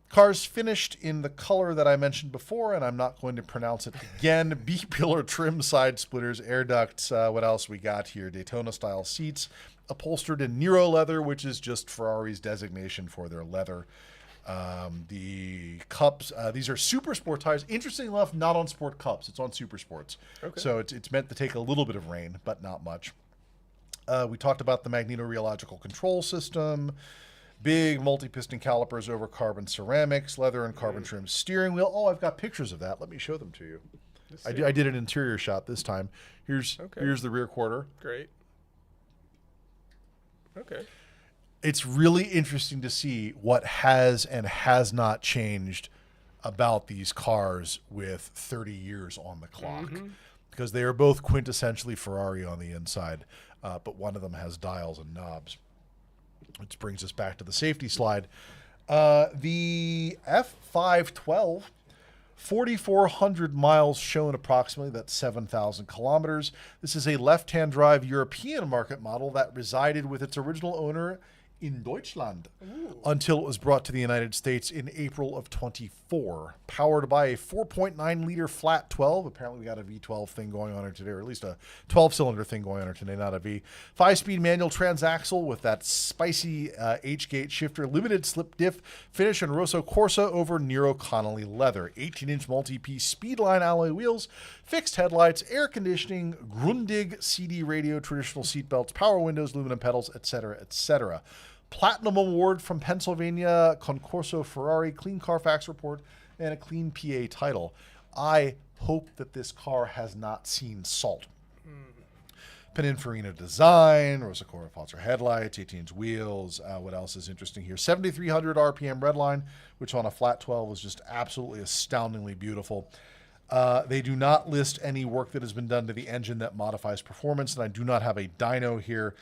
Cars finished in the color that I mentioned before, and I'm not going to pronounce it again. B-pillar trim side splitters, air ducts. What else we got here? Daytona-style seats, upholstered in Nero leather, which is just Ferrari's designation for their leather. The cups, these are Super Sport tires. Interestingly enough, not on Sport Cups. It's on Super Sports. Okay. So it's meant to take a little bit of rain, but not much. We talked about the magneto-rheological control system. Big multi-piston calipers over carbon ceramics, leather and carbon trim steering wheel. Oh, I've got pictures of that. Let me show them to you. I did an interior shot this time. Here's the rear quarter. Great. Okay. It's really interesting to see what has and has not changed about these cars with 30 years on the clock. Because they are both quintessentially Ferrari on the inside, but one of them has dials and knobs. Which brings us back to the safety slide. The F512, 4,400 miles shown approximately. That's 7,000 kilometers. This is a left-hand drive European market model that resided with its original owner in Deutschland until it was brought to the United States in April of 24. Powered by a 4.9-liter flat 12. Apparently we got a V12 thing going on here today, or at least a 12-cylinder thing going on here today, not a V. 5-speed manual transaxle with that spicy H-gate shifter, limited slip diff, finish in Rosso Corsa over Nero Connolly leather. 18-inch multi-piece Speedline alloy wheels, fixed headlights, air conditioning, Grundig CD radio, traditional seatbelts, power windows, aluminum pedals, etc., etc. Platinum Award from Pennsylvania, Concorso Ferrari, Clean Carfax report, and a clean PA title. I hope that this car has not seen salt. Pininfarina design, Rosa Cora Foster headlights, 18-inch wheels. What else is interesting here? 7,300 RPM redline, which on a flat 12 was just absolutely astoundingly beautiful. They do not list any work that has been done to the engine that modifies performance, and I do not have a dyno here.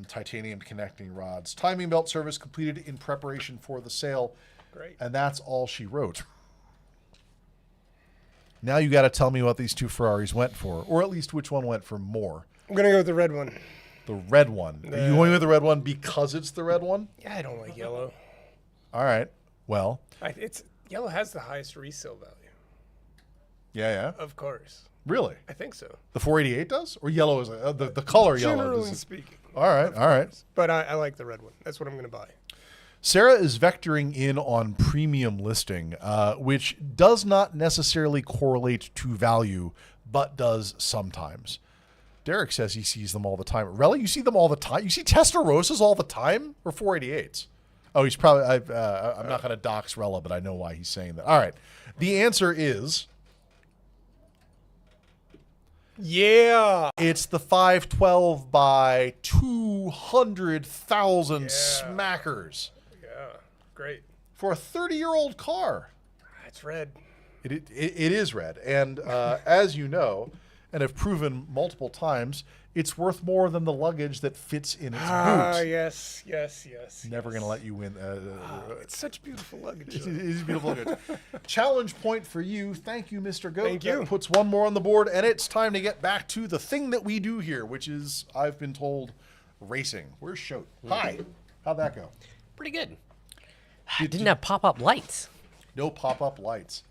Titanium connecting rods. Timing belt service completed in preparation for the sale. Great. And that's all she wrote. Now you got to tell me what these two Ferraris went for, or at least which one went for more. I'm going to go with the red one. The red one. Are you going with the red one because it's the red one? Yeah, I don't like yellow. All right. Well. Yellow has the highest resale value. Yeah. Of course. Really? I think so. The 488 does? Or yellow is the color yellow? Generally speaking. All right. But I like the red one. That's what I'm going to buy. Sarah is vectoring in on premium listing, which does not necessarily correlate to value, but does sometimes. Derek says he sees them all the time. Rella, you see them all the time? You see Testarossas all the time? Or 488s? Oh, he's probably... I'm not going to dox Rella, but I know why he's saying that. All right. The answer is... Yeah. It's the 512 by 200,000 smackers. Yeah. Great. For a 30-year-old car. It's red. It is red. And as you know, and have proven multiple times, it's worth more than the luggage that fits in its boot. Yes. Never going to let you win. It's such beautiful luggage. It is beautiful luggage. Challenge point for you. Thank you, Mr. Goat. Thank you. That puts one more on the board, and it's time to get back to the thing that we do here, which is, I've been told, racing. Where's Shote? Hi. How'd that go? Pretty good. Didn't have pop-up lights. No pop-up lights.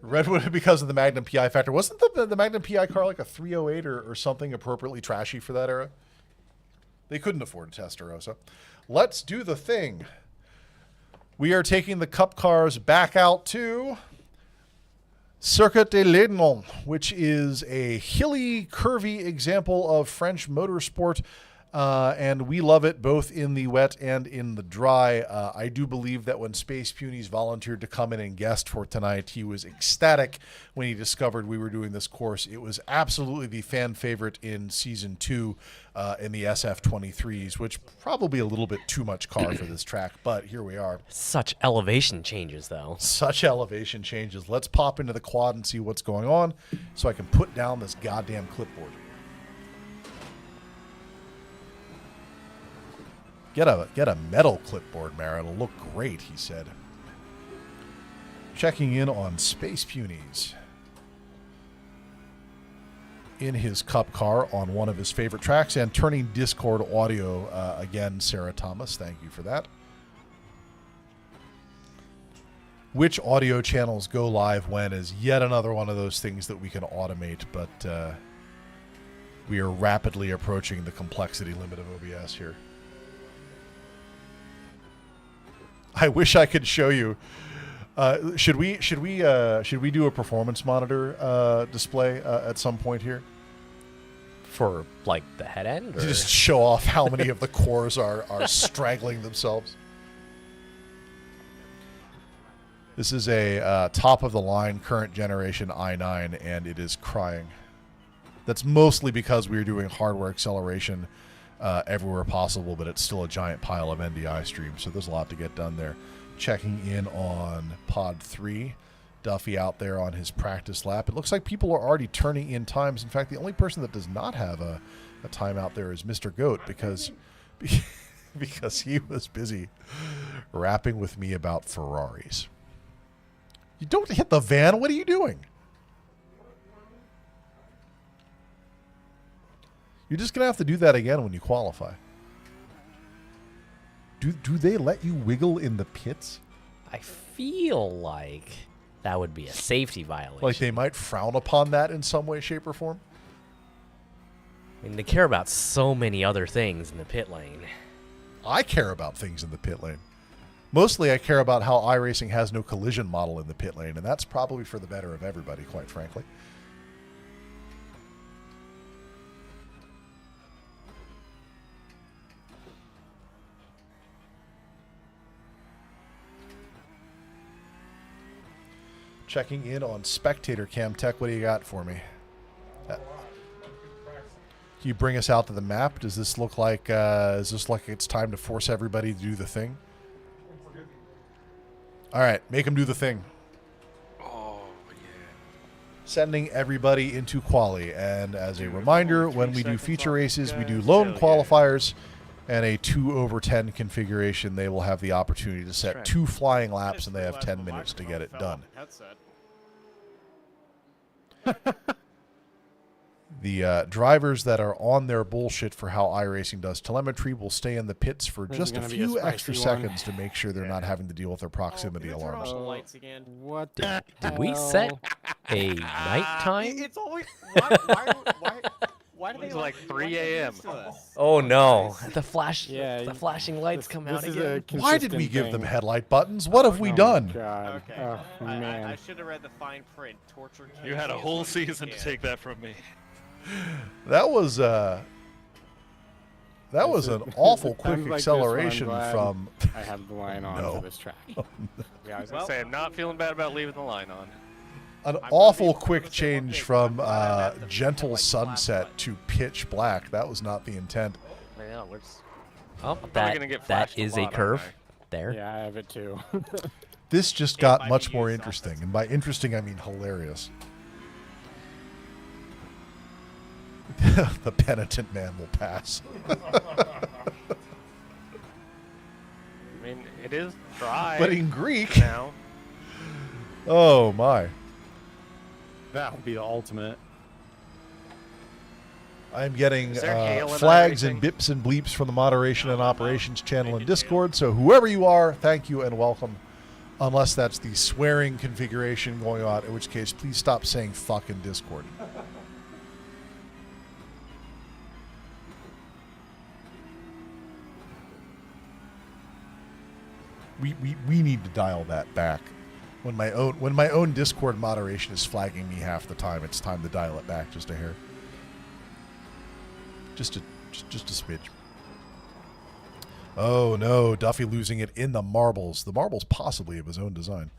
Redwood because of the Magnum PI factor. Wasn't the Magnum PI car like a 308 or something appropriately trashy for that era? They couldn't afford a Testarossa. Let's do the thing. We are taking the Cup cars back out to Circuit de Lénon, which is a hilly, curvy example of French motorsport. And we love it both in the wet and in the dry. I do believe that when Space Punies volunteered to come in and guest for tonight, he was ecstatic when he discovered we were doing this course. It was absolutely the fan favorite in Season 2 in the SF-23s, which probably a little bit too much car for this track, but here we are. Such elevation changes, though. Such elevation changes. Let's pop into the quad and see what's going on so I can put down this goddamn clipboard. Get a metal clipboard, Mara. It'll look great, he said. Checking in on Space Punies. In his Cup car on one of his favorite tracks and turning Discord audio again, Sarah Thomas. Thank you for that. Which audio channels go live when is yet another one of those things that we can automate, but we are rapidly approaching the complexity limit of OBS here. I wish I could show you. Should we do a performance monitor display at some point here? For like the head end? Or? To just show off how many of the cores are straggling themselves. This is a top of the line current generation i9, and it is crying. That's mostly because we are doing hardware acceleration everywhere possible, but it's still a giant pile of NDI streams, so there's a lot to get done there. Checking in on Pod 3. Duffy out there on his practice lap. It looks like people are already turning in times. In fact, the only person that does not have a time out there is Mr. Goat because he was busy rapping with me about Ferraris. You don't hit the van. What are you doing? You're just going to have to do that again when you qualify. Do they let you wiggle in the pits? I feel like that would be a safety violation. Like they might frown upon that in some way, shape, or form? I mean, they care about so many other things in the pit lane. I care about things in the pit lane. Mostly I care about how iRacing has no collision model in the pit lane, and that's probably for the better of everybody, quite frankly. Checking in on Spectator Cam Tech. What do you got for me? Can you bring us out to the map? Does this look like it's time to force everybody to do the thing? All right, make them do the thing. Oh, yeah. Sending everybody into quali. And as a reminder, when we do feature races, we do lone qualifiers and a 2/10 configuration. They will have the opportunity to set 2 flying laps, and they have 10 minutes to get it done. The drivers that are on their bullshit for how iRacing does telemetry will stay in the pits for just a few extra seconds to make sure they're not having to deal with their proximity alarms. What? Did we set a nighttime? It's always Why do they It's like 3 a.m. Oh no! The Yeah, the flashing lights come out this is again. a Why did we consistent give them thing. headlight buttons? What have we Oh my done? God. Okay. Oh, man. I should have read the fine print. Torture. You had a Casey whole as long as you season to can. take that from me. That was an awful quick Times like this when I'm acceleration glad from. I have the line on No. for this track. Yeah, I was gonna say I'm not feeling bad about leaving the line on. An gonna awful be- quick I'm gonna say one change thing. from I'm glad I'm at the gentle like, sunset flat to pitch black. That was not the intent. Yeah, we're just, Oh, probably that gonna get that flashed a is lot, a aren't curve I? there. Yeah, I have it too. This just It got might much be more used interesting, offensive. and by interesting I mean hilarious. The penitent man will pass. I mean, it is dry. But in Greek, now. oh my! That would be the ultimate. I'm getting Is there hail in flags and everything? bips and bleeps from the moderation and operations channel in Discord. So whoever you are, thank you and welcome. Unless that's the swearing configuration going on, in which case please stop saying fuck in Discord. We need to dial that back. When my own Discord moderation is flagging me half the time, it's time to dial it back just a hair. Just a smidge. Oh no, Duffy losing it in the marbles. The marbles possibly of his own design.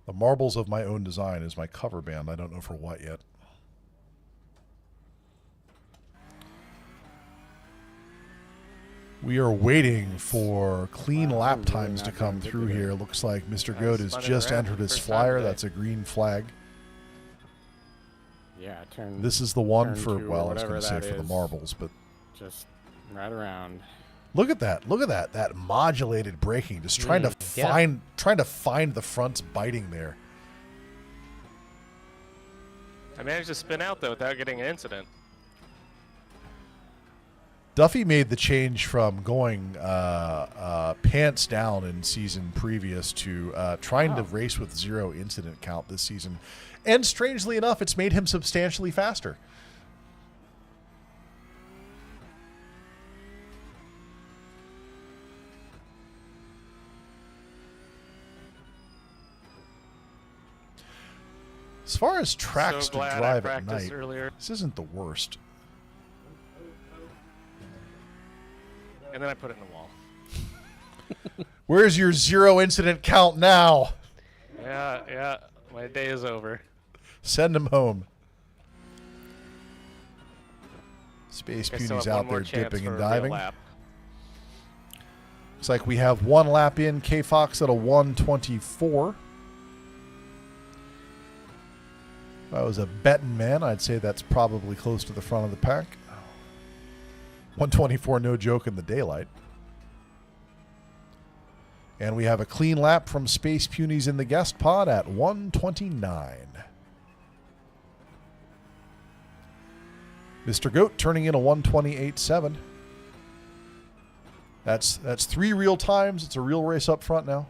The marbles of my own design is my cover band. I don't know for what yet. We are waiting for clean lap really times to not come doing through good here. today. Looks like Mr. I Goat was has spun it just around entered for his the first flyer. time today. That's a green flag. Yeah, turn. This is the one turn for, two or well, I was going whatever to say that for the is. marbles, but Just right around. look at that. Look at that. That modulated braking. Just trying to yeah. find the fronts biting there. I managed to spin out though without getting an incident. Duffy made the change from going pants down in season previous to trying to race with 0 incident count this season. And strangely enough, it's made him substantially faster. As far as tracks So to glad I drive at practiced night, earlier. this isn't the worst. And then I put it in the wall. Where's your 0 incident count now? Yeah, my day is over. Send him home. Space I still Puny's have one out more there chance dipping for and a real diving. lap. Looks like we have 1 lap in. K-Fox at a 1:24. If I was a betting man, I'd say that's probably close to the front of the pack. 1:24, no joke in the daylight. And we have a clean lap from Space Punies in the guest pod at 1:29. Mr. Goat turning in a 1:28.7. That's 3 real times. It's a real race up front now.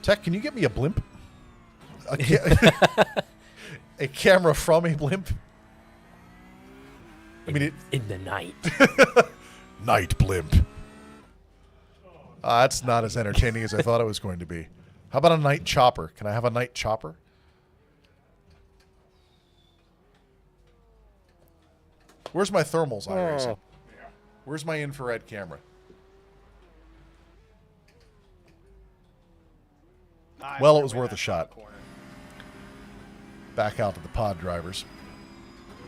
Tech, can you get me a blimp? A camera from a blimp? I mean, in the night. Night blimp. That's not as entertaining as I thought it was going to be. How about a night chopper? Can I have a night chopper? Where's my thermals, iRacing? Where's my infrared camera? Well, it was worth a shot. Back out to the pod drivers.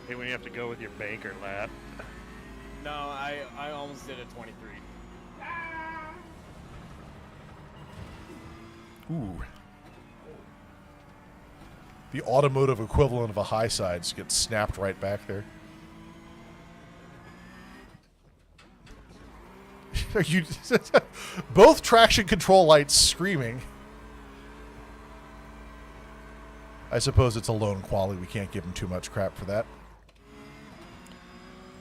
Hey, when you have to go with your banker lap. No, I almost did a 23. Ooh. The automotive equivalent of a high sides gets snapped right back there. You both traction control lights screaming. I suppose it's a lone quality. We can't give him too much crap for that.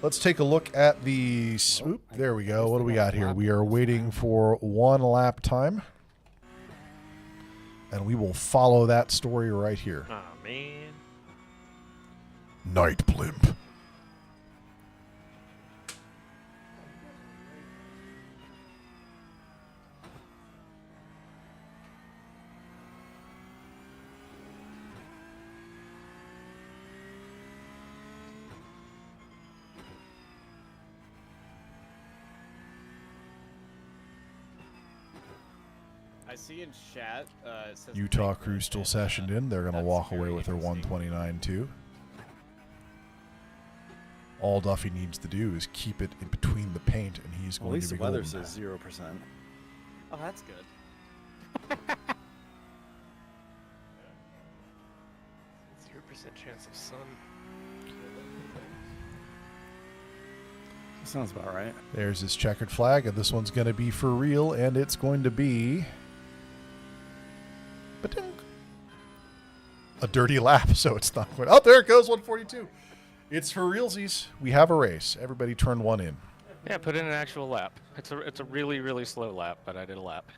Let's take a look at the... Oop, there we go. What do we got here? We are waiting for 1 lap time. and we will follow that story right here. Oh, man. Night Blimp. I see in chat, it says Utah crew still sessioned in. They're going to walk away with their 129 too. All Duffy needs to do is keep it in between the paint, and he's At going least to be the weather golden. says 0%. Oh, that's good. 0% chance of sun. Sounds about right. There's his checkered flag, and this one's going to be for real, and it's going to be a dirty lap, so it's not going. Oh, there it goes, 142. It's for realsies. We have a race. Everybody turn one in. Yeah, put in an actual lap. It's a really, really slow lap, but I did a lap.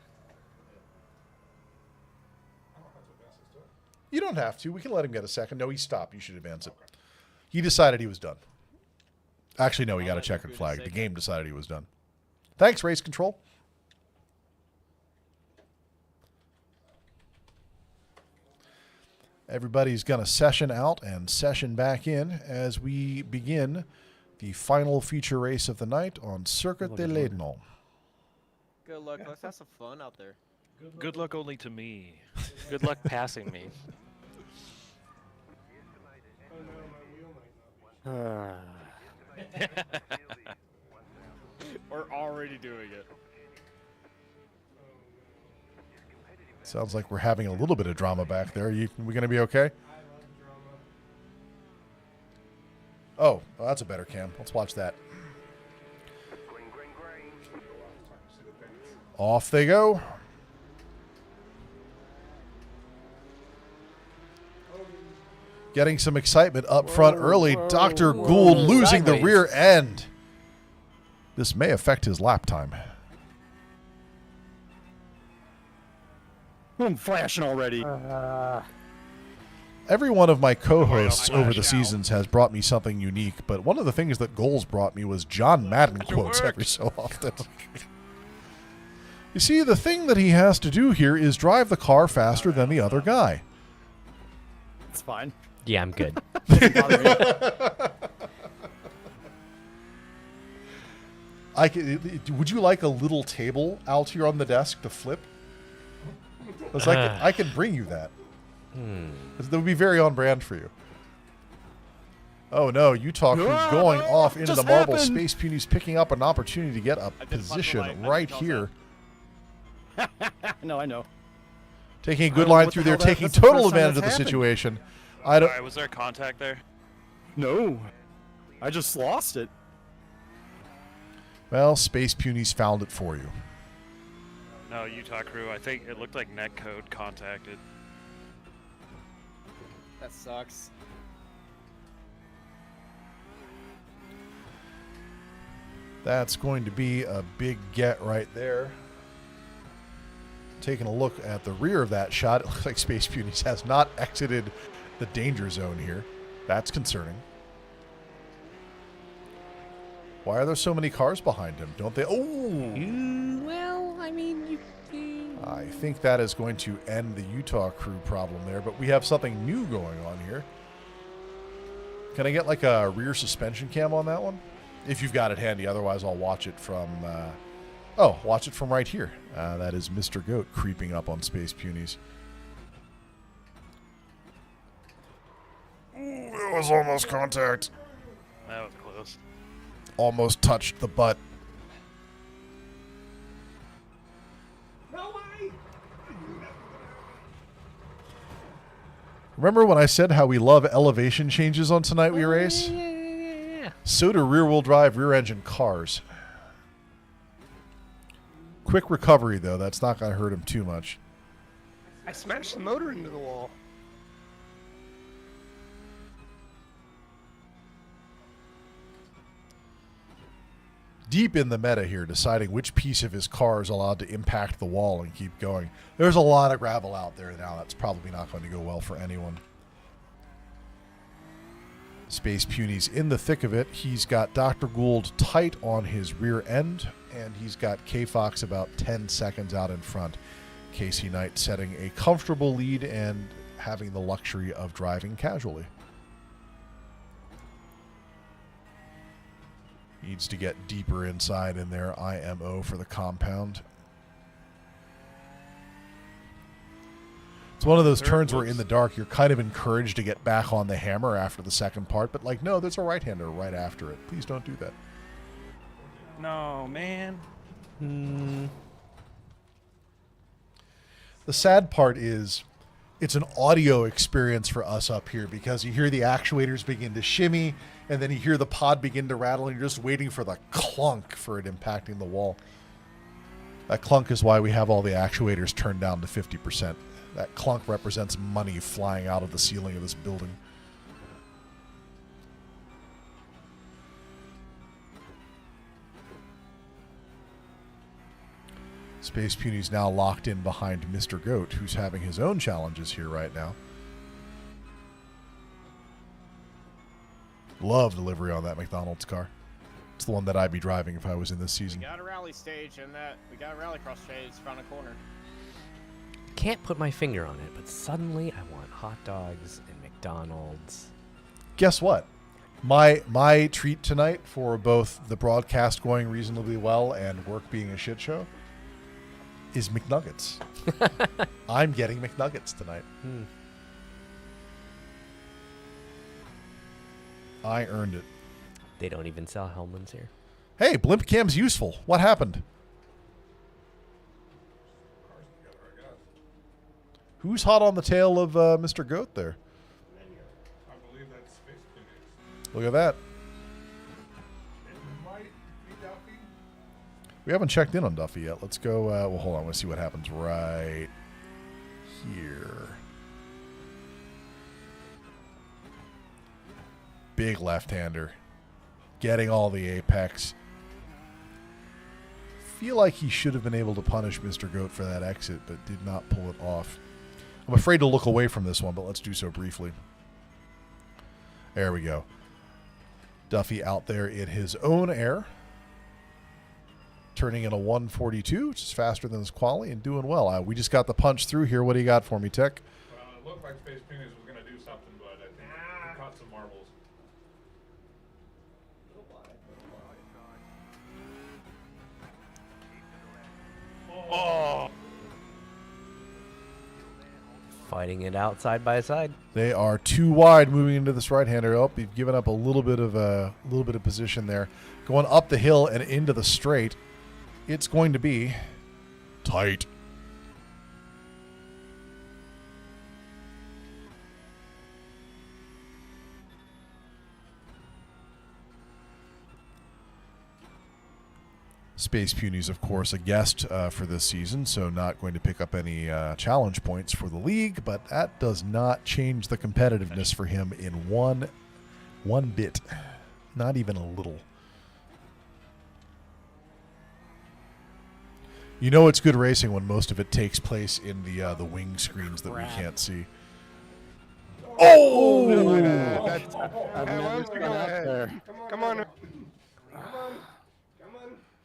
You don't have to. We can let him get a second. No, he stopped. You should advance it. He decided he was done. Actually, no, he got a checkered flag. The game decided he was done. Thanks, race control. Everybody's going to session out and session back in as we begin the final feature race of the night on Circuit de Lédon. Good luck. Let's have some fun out there. Good luck only to me. Good luck passing me. We're already doing it. Sounds like we're having a little bit of drama back there. We going to be okay? Oh, well, that's a better cam. Let's watch that. Off they go. Getting some excitement up front early. Dr. Gould losing the rear end. This may affect his lap time. I'm flashing already. Every one of my co-hosts over the seasons has brought me something unique, but one of the things that Goals brought me was John Madden quotes every so often. You see, the thing that he has to do here is drive the car faster than the other guy. It's fine. Yeah, I'm good. Would you like a little table out here on the desk to flip? Because I can bring you that. That would be very on brand for you. Oh no, Utah crew going off into the marble. Space Punies picking up an opportunity to get a position right here. No, I know. Taking a good line through there, taking total advantage of the situation. I don't. Alright, was there contact there? No. I just lost it. Well, Space Punies found it for you. No, Utah crew. I think it looked like netcode contacted. That sucks. That's going to be a big get right there. Taking a look at the rear of that shot, it looks like Space Punies has not exited the danger zone here. That's concerning. Why are there so many cars behind him? Don't they? Oh! Well, I mean, I think that is going to end the Utah crew problem there, but we have something new going on here. Can I get like a rear suspension cam on that one? If you've got it handy, otherwise I'll watch it from... watch it from right here. That is Mr. Goat creeping up on Space Punies. Ooh, that was almost contact. That was close. Almost touched the butt. No way! Remember when I said how we love elevation changes on Tonight We Race? Yeah. So do rear-wheel drive, rear-engine cars. Quick recovery, though. That's not going to hurt him too much. I smashed the motor into the wall. deep in the meta here, deciding which piece of his car is allowed to impact the wall and keep going. There's a lot of gravel out there now. That's probably not going to go well for anyone. Space Puny's in the thick of it. He's got Dr. Gould tight on his rear end, and he's got K-Fox about 10 seconds out in front. Kasey Knight setting a comfortable lead and having the luxury of driving casually. Needs to get deeper inside in their IMO for the compound. It's one of those turns where in the dark you're kind of encouraged to get back on the hammer after the second part, but like, no, there's a right-hander right after it. Please don't do that. No, man. The sad part is it's an audio experience for us up here because you hear the actuators begin to shimmy and then you hear the pod begin to rattle and you're just waiting for the clunk for it impacting the wall. That clunk is why we have all the actuators turned down to 50%. That clunk represents money flying out of the ceiling of this building. Space Puny's now locked in behind Mr. Goat, who's having his own challenges here right now. Love the livery on that McDonald's car. It's the one that I'd be driving if I was in this season. We got a rally stage and we got a rallycross stage around the corner. Can't put my finger on it, but suddenly I want hot dogs and McDonald's. Guess what? My treat tonight for both the broadcast going reasonably well and work being a shit show is McNuggets. I'm getting McNuggets tonight. I earned it. They don't even sell Hellmann's here. Hey, blimp cam's useful. What happened? Who's hot on the tail of Mr. Goat there? I believe that's Space Phoenix. Look at that. It might be Duffy. We haven't checked in on Duffy yet. Let's go. Well, hold on. Let's see what happens right here. Big left-hander. Getting all the apex. Feel like he should have been able to punish Mr. Goat for that exit, but did not pull it off. I'm afraid to look away from this one, but let's do so briefly. There we go. Duffy out there in his own air. Turning in a 142, which is faster than his quali, and doing well. We just got the punch through here. What do you got for me, Tech? Well, it looked like Space Phoenix was going to do something, but I think he caught some marbles. Oh. Fighting it out side by side. They are too wide moving into this right-hander. Oh, you've given up a little bit of position there. Going up the hill and into the straight. It's going to be tight. Space Puny's, of course, a guest for this season, so not going to pick up any challenge points for the league, but that does not change the competitiveness for him in one bit. Not even a little. You know it's good racing when most of it takes place in the wing screens that we can't see. Oh! I've never been out there. Come on.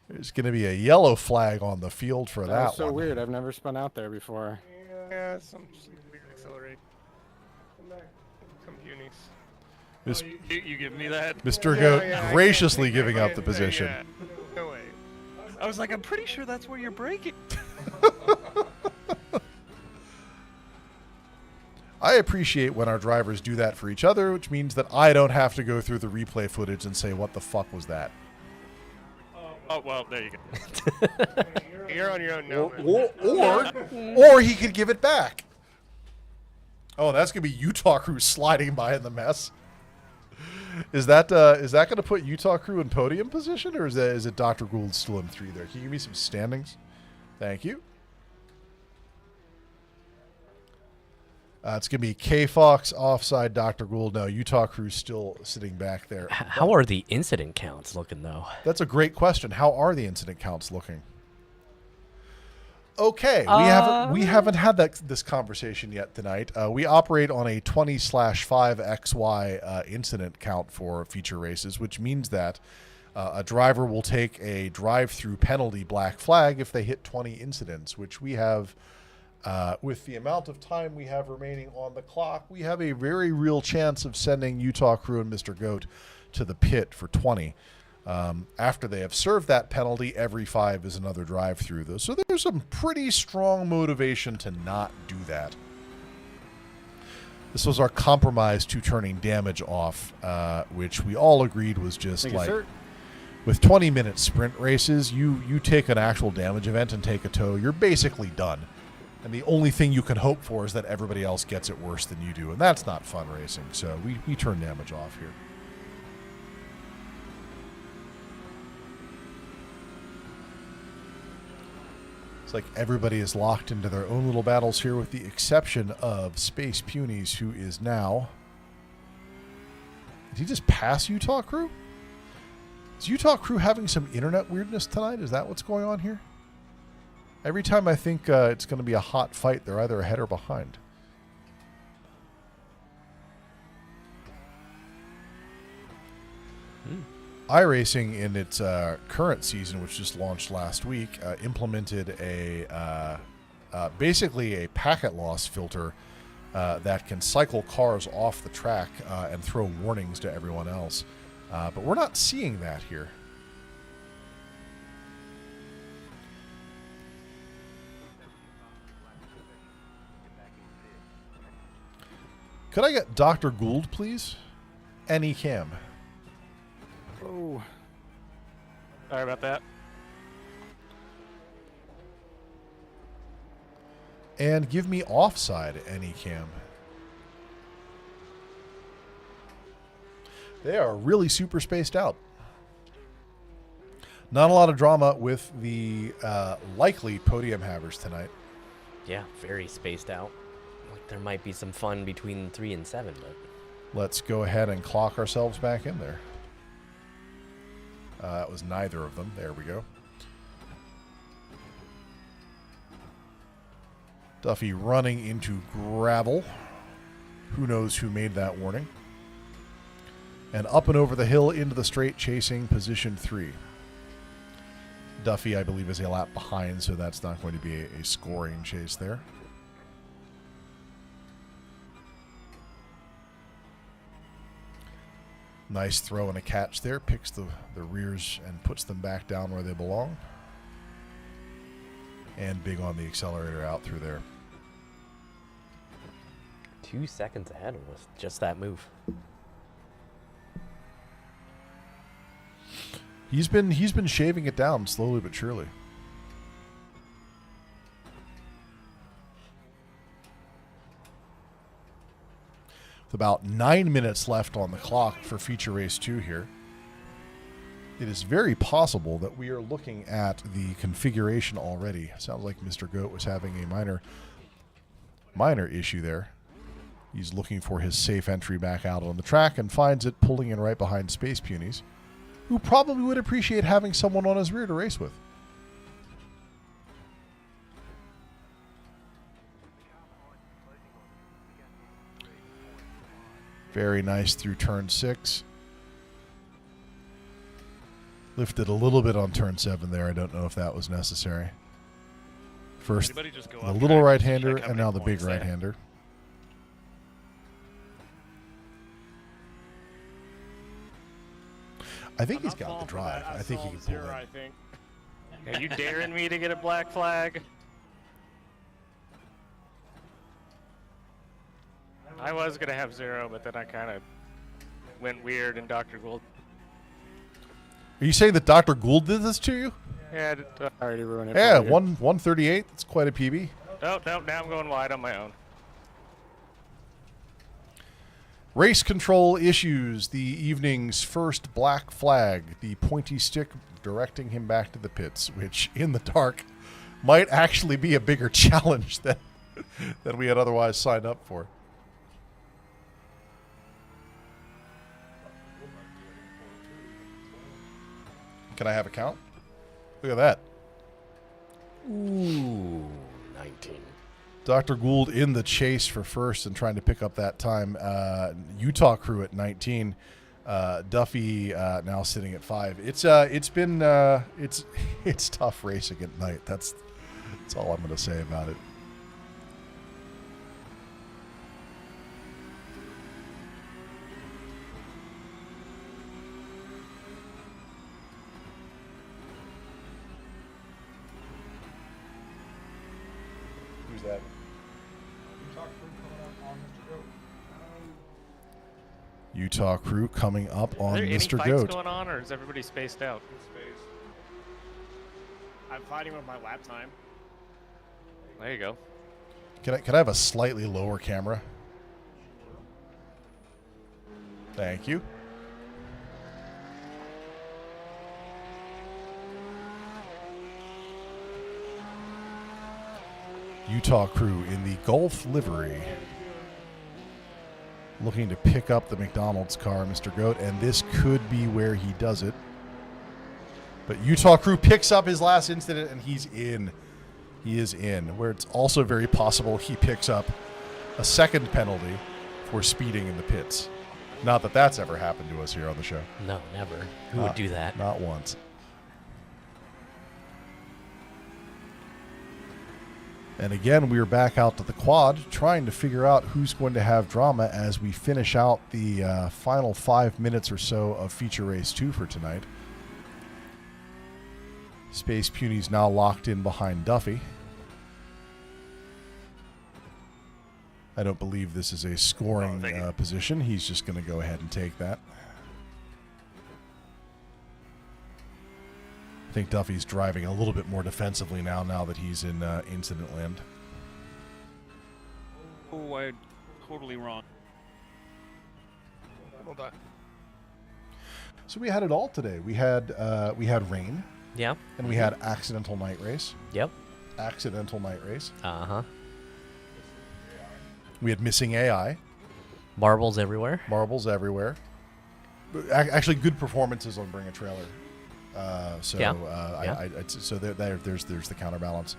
There's going to be a yellow flag on the field for that That's so one. weird. I've never spun out there before. Yeah, some weird accelerate. Come back. Some unis. You give me that? Mr. Goat graciously giving up the position. No way. I was like, I'm pretty sure that's where you're braking. I appreciate when our drivers do that for each other, which means that I don't have to go through the replay footage and say, what the fuck was that? Oh, well, there you go. You're on your own now. Or he could give it back. Oh, that's going to be Utah Crew sliding by in the mess. Is that going to put Utah Crew in podium position, or is it Dr. Gould still in 3 there? Can you give me some standings? Thank you. It's going to be K-Fox, offside, Dr. Gould. No, Utah crew's still sitting back there. How are the incident counts looking, though? That's a great question. How are the incident counts looking? Okay, we haven't had this conversation yet tonight. We operate on a 20/5XY incident count for feature races, which means that a driver will take a drive-through penalty black flag if they hit 20 incidents, which we have. With the amount of time we have remaining on the clock, we have a very real chance of sending Utah crew and Mr. Goat to the pit for 20. After they have served that penalty, every 5 is another drive-through, though. So there's some pretty strong motivation to not do that. This was our compromise to turning damage off, which we all agreed was just like... With 20-minute sprint races, you take an actual damage event and take a tow, you're basically done. And the only thing you can hope for is that everybody else gets it worse than you do. And that's not fun racing. So we turn damage off here. It's like everybody is locked into their own little battles here with the exception of Space Punies, who is now... Did he just pass Utah crew? Is Utah crew having some internet weirdness tonight? Is that what's going on here? Every time I think it's going to be a hot fight, they're either ahead or behind. iRacing in its current season, which just launched last week, implemented basically a packet loss filter that can cycle cars off the track and throw warnings to everyone else. But we're not seeing that here. Could I get Dr. Gould, please? Any cam. Oh. Sorry about that. And give me offside any cam. They are really super spaced out. Not a lot of drama with the likely podium havers tonight. Yeah, very spaced out. Like there might be some fun between 3 and 7, but let's go ahead and clock ourselves back in there. That was neither of them. There we go. Duffy running into gravel. Who knows who made that warning? And up and over the hill into the straight, chasing position 3. Duffy, I believe, is a lap behind, so that's not going to be a scoring chase there. Nice throw and a catch there. Picks the rears and puts them back down where they belong. And big on the accelerator out through there. 2 seconds ahead with just that move. He's been shaving it down slowly but surely. With about 9 minutes left on the clock for feature race 2 here, it is very possible that we are looking at the configuration already. Sounds like Mr. Goat was having a minor issue there. He's looking for his safe entry back out on the track and finds it pulling in right behind Space Punies, who probably would appreciate having someone on his rear to race with. Very nice through turn 6. Lifted a little bit on turn 7 there. I don't know if that was necessary. First, the little right-hander, and now the big right-hander. I think he's got the drive. I think he can pull in. Are you daring me to get a black flag? I was going to have 0, but then I kind of went weird and Dr. Gould. Are you saying that Dr. Gould did this to you? Yeah, I already ruined it. Yeah, 138. That's quite a PB. No, now I'm going wide on my own. Race control issues. The evening's first black flag. The pointy stick directing him back to the pits, which in the dark might actually be a bigger challenge than we had otherwise signed up for. Can I have a count? Look at that. Ooh, 19. Dr. Gould in the chase for first and trying to pick up that time. Utah crew at 19. Duffy now sitting at 5. It's tough racing at night. That's all I'm going to say about it. Who's that? Utah crew coming up on Are there any Mr. fights Goat. going on, or is everybody spaced out? I'm fighting with my lap time. There you go. Can I have a slightly lower camera? Thank you. Utah crew in the Gulf livery. Looking to pick up the McDonald's car, Mr. Goat, and this could be where he does it. But Utah crew picks up his last incident, and he's in. He is in. Where it's also very possible he picks up a second penalty for speeding in the pits. Not that that's ever happened to us here on the show. No, never. Who would do that? Not once. And again, we are back out to the quad, trying to figure out who's going to have drama as we finish out the final 5 minutes or so of Feature Race 2 for tonight. Space Puny's now locked in behind Duffy. I don't believe this is a scoring position. He's just going to go ahead and take that. I think Duffy's driving a little bit more defensively now that he's in incident land. Oh, I'm totally wrong. Hold on. So we had it all today. We had rain. Yeah. And we had accidental night race. Yep. Accidental night race. Uh-huh. We had missing AI. Marbles everywhere. Marbles everywhere. Actually, good performances on Bring a Trailer. So there's the counterbalance.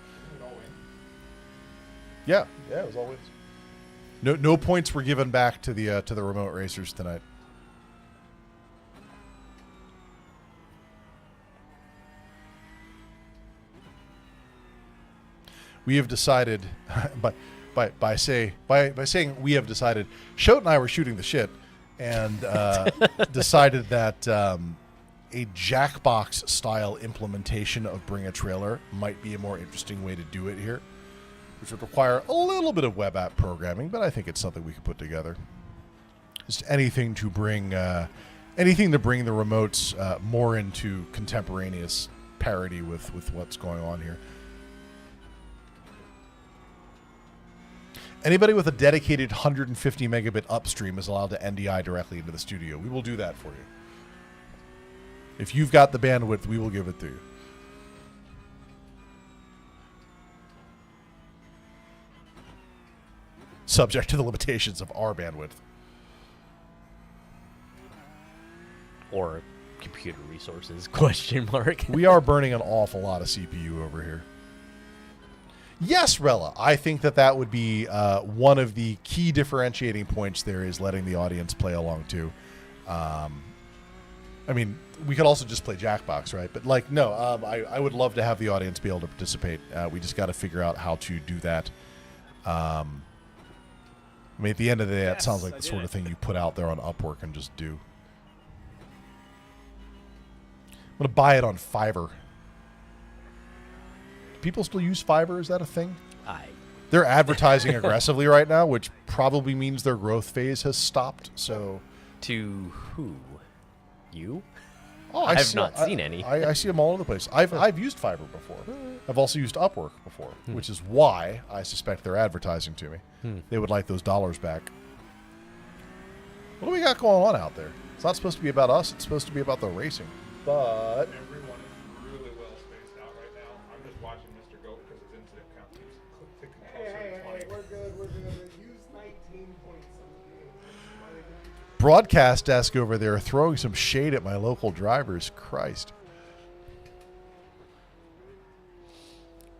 Yeah, it was all wins. No points were given back to the remote racers tonight. We have decided, by saying we have decided, Shote and I were shooting the shit, and decided that a Jackbox style implementation of Bring a Trailer might be a more interesting way to do it here, which would require a little bit of web app programming, but I think it's something we could put together. Just anything to bring the remotes more into contemporaneous parity with what's going on here. Anybody with a dedicated 150 megabit upstream is allowed to NDI directly into the studio. We will do that for you. If you've got the bandwidth, we will give it to you. Subject to the limitations of our bandwidth. Or computer resources, question mark. We are burning an awful lot of CPU over here. Yes, Rella, I think that would be one of the key differentiating points there is letting the audience play along too. I mean, we could also just play Jackbox, right? But I would love to have the audience be able to participate. We just got to figure out how to do that. I mean, at the end of the day, that sounds like the sort of thing you put out there on Upwork and just do. I'm going to buy it on Fiverr. People still use Fiverr? Is that a thing? They're advertising aggressively right now, which probably means their growth phase has stopped. So, to who? You? Oh, I've not seen any. I see them all over the place. I've used Fiverr before. I've also used Upwork before, which is why I suspect they're advertising to me. They would like those dollars back. What do we got going on out there? It's not supposed to be about us. It's supposed to be about the racing. But everyone is really well spaced out right now. I'm just watching Mr. Goat because his incident count keeps ticking closer to 20. Broadcast desk over there throwing some shade at my local drivers. Christ.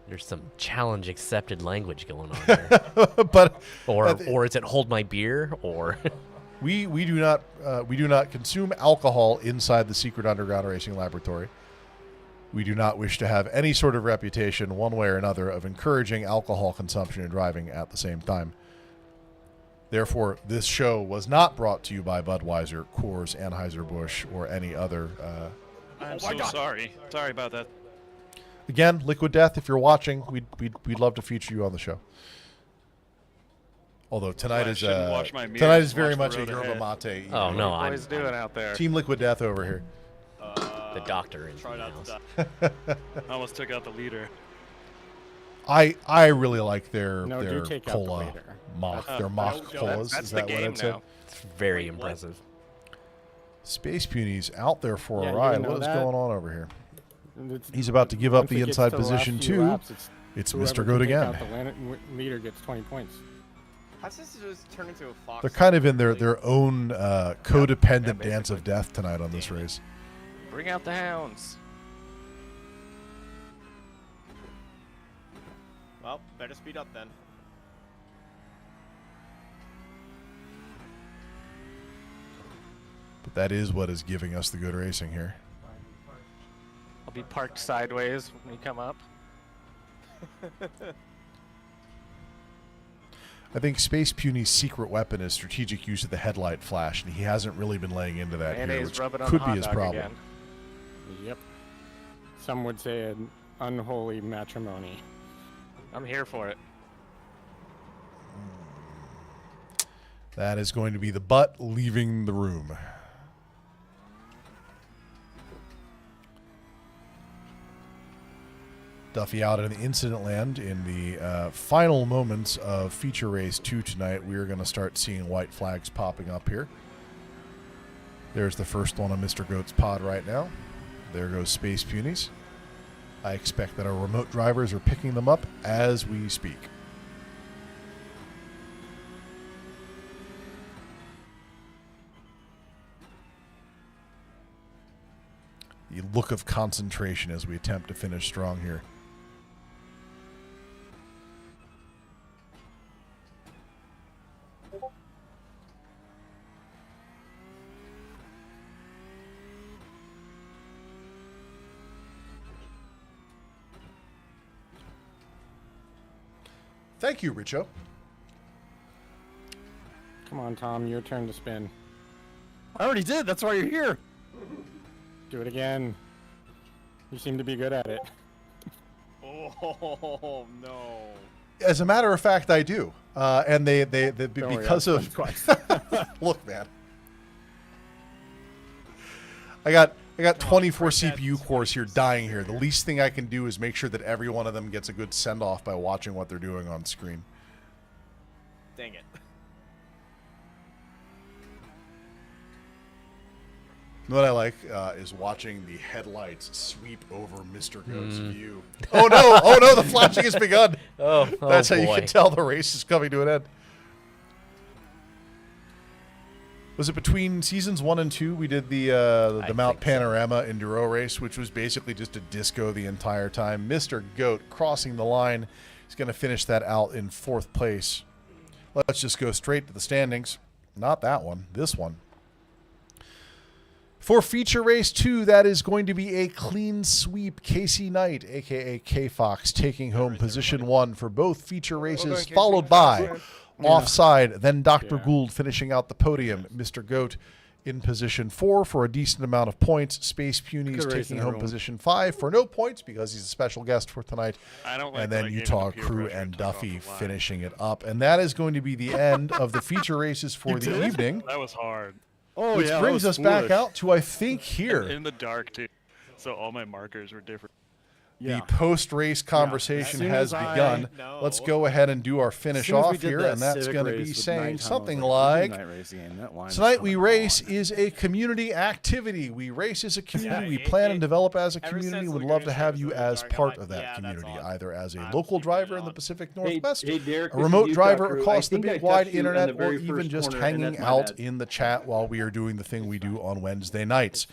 There's some challenge accepted language going on there. But or is it hold my beer or we do not consume alcohol inside the secret underground racing laboratory. We do not wish to have any sort of reputation one way or another of encouraging alcohol consumption and driving at the same time. Therefore, this show was not brought to you by Budweiser, Coors, Anheuser-Busch, or any other. I'm so sorry. Sorry about that. Again, Liquid Death, if you're watching, we'd love to feature you on the show. Although tonight is very much a yerba mate. Oh no, what are you boys doing out there? Team Liquid Death over here. The doctor in the house. I almost took out the leader. I really like their take out the cola leader. mock their mock colas. That's Is the that game what I'd say? now. It's very impressive. Space Puny's out there for Yeah, a you ride. didn't know What is that? going on over here? It's- He's about to give up once the it gets inside to the last position few too. laps, It's whoever Mr. can Goat take again. out the leader gets 20 points. How's this just turn into a fox? They're kind of in their own codependent dance of death tonight on this race. Bring out the hounds. Well, better speed up then. But that is what is giving us the good racing here. I'll be parked sideways when you come up. I think Space Puny's secret weapon is strategic use of the headlight flash, and he hasn't really been laying into that here, Mayonnaise which rubbing on could the be hot his dog problem. again. Yep. Some would say an unholy matrimony. I'm here for it. That is going to be the butt leaving the room. Duffy out in the incident land in the final moments of Feature Race 2 tonight. We are going to start seeing white flags popping up here. There's the first one on Mr. Goat's pod right now. There goes Space Punies. I expect that our remote drivers are picking them up as we speak. The look of concentration as we attempt to finish strong here. Thank you, Richo. Come on, Tom, your turn to spin. I already did. That's why you're here. Do it again. You seem to be good at it. Oh no! As a matter of fact, I do, and they Don't worry, because I'll of spin twice. look, man. I got 24 CPU cores here dying here. The least thing I can do is make sure that every one of them gets a good send off by watching what they're doing on screen. Dang it! What I like is watching the headlights sweep over Mr. Goat's view. Oh no! Oh no! The flashing has begun. That's how you boy. can tell the race is coming to an end. Was it between seasons 1 and 2 we did the Mount Panorama Enduro race, which was basically just a disco the entire time? Mr. Goat crossing the line. He's going to finish that out in 4th place. Let's just go straight to the standings. Not that one. This one. For Feature Race 2, that is going to be a clean sweep. Kasey Knight, a.k.a. K-Fox, taking home position 1 for both feature races, followed by Offside, then Dr. Gould finishing out the podium. Mr. Goat in position 4 for a decent amount of points. Space Punies taking home position 5 for no points because he's a special guest for tonight. I don't like and that then I gave Utah him the peer Crew pressure and took off Duffy the line. finishing it up. And that is going to be the end of the feature races for the evening. That was hard. Oh, Which yeah, that brings was us back foolish. out to, I think, here. In the dark too, so all my markers were different. Yeah. The post-race conversation has begun. Let's go ahead and do our finish off here, and that's going to be saying something like, tonight we race is a community activity. We race as a community. We plan and develop as a community. Would love to have you as part of that community, either as a local driver in the Pacific Northwest, a remote driver across the big wide internet, or even just hanging out in the chat while we are doing the thing we do on Wednesday nights.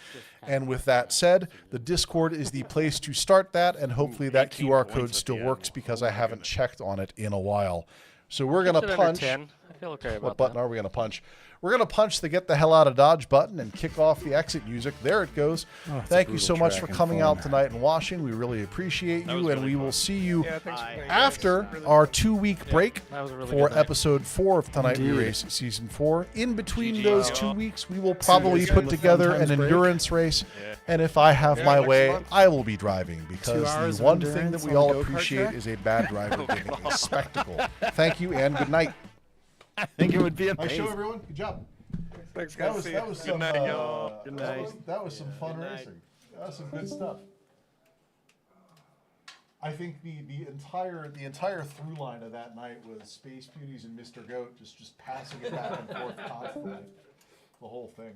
And with that said, the Discord is the place to start that, and hopefully that QR code still works because I haven't checked on it in a while. So we're going to punch. I feel okay about What button are we going to punch? We're going to punch the get the hell out of Dodge button and kick off the exit music. There it goes. Thank you so much for coming out tonight and watching. We really appreciate you, and we will see you after our 2-week break for episode 4 of Tonight We Race Season 4. In between those 2 weeks, we will probably put together an endurance race, and if I have my way, I will be driving, because the one thing that we all appreciate is a bad driver giving a spectacle. Thank you, and good night. I think it would be amazing. Nice show, everyone. Good job. Thanks, That guys. was some. Good night, y'all. Good night. That was some fun racing. That was some good stuff. I think the entire through line of that night was Space Beauties and Mr. Goat just passing it back and forth constantly. The whole thing.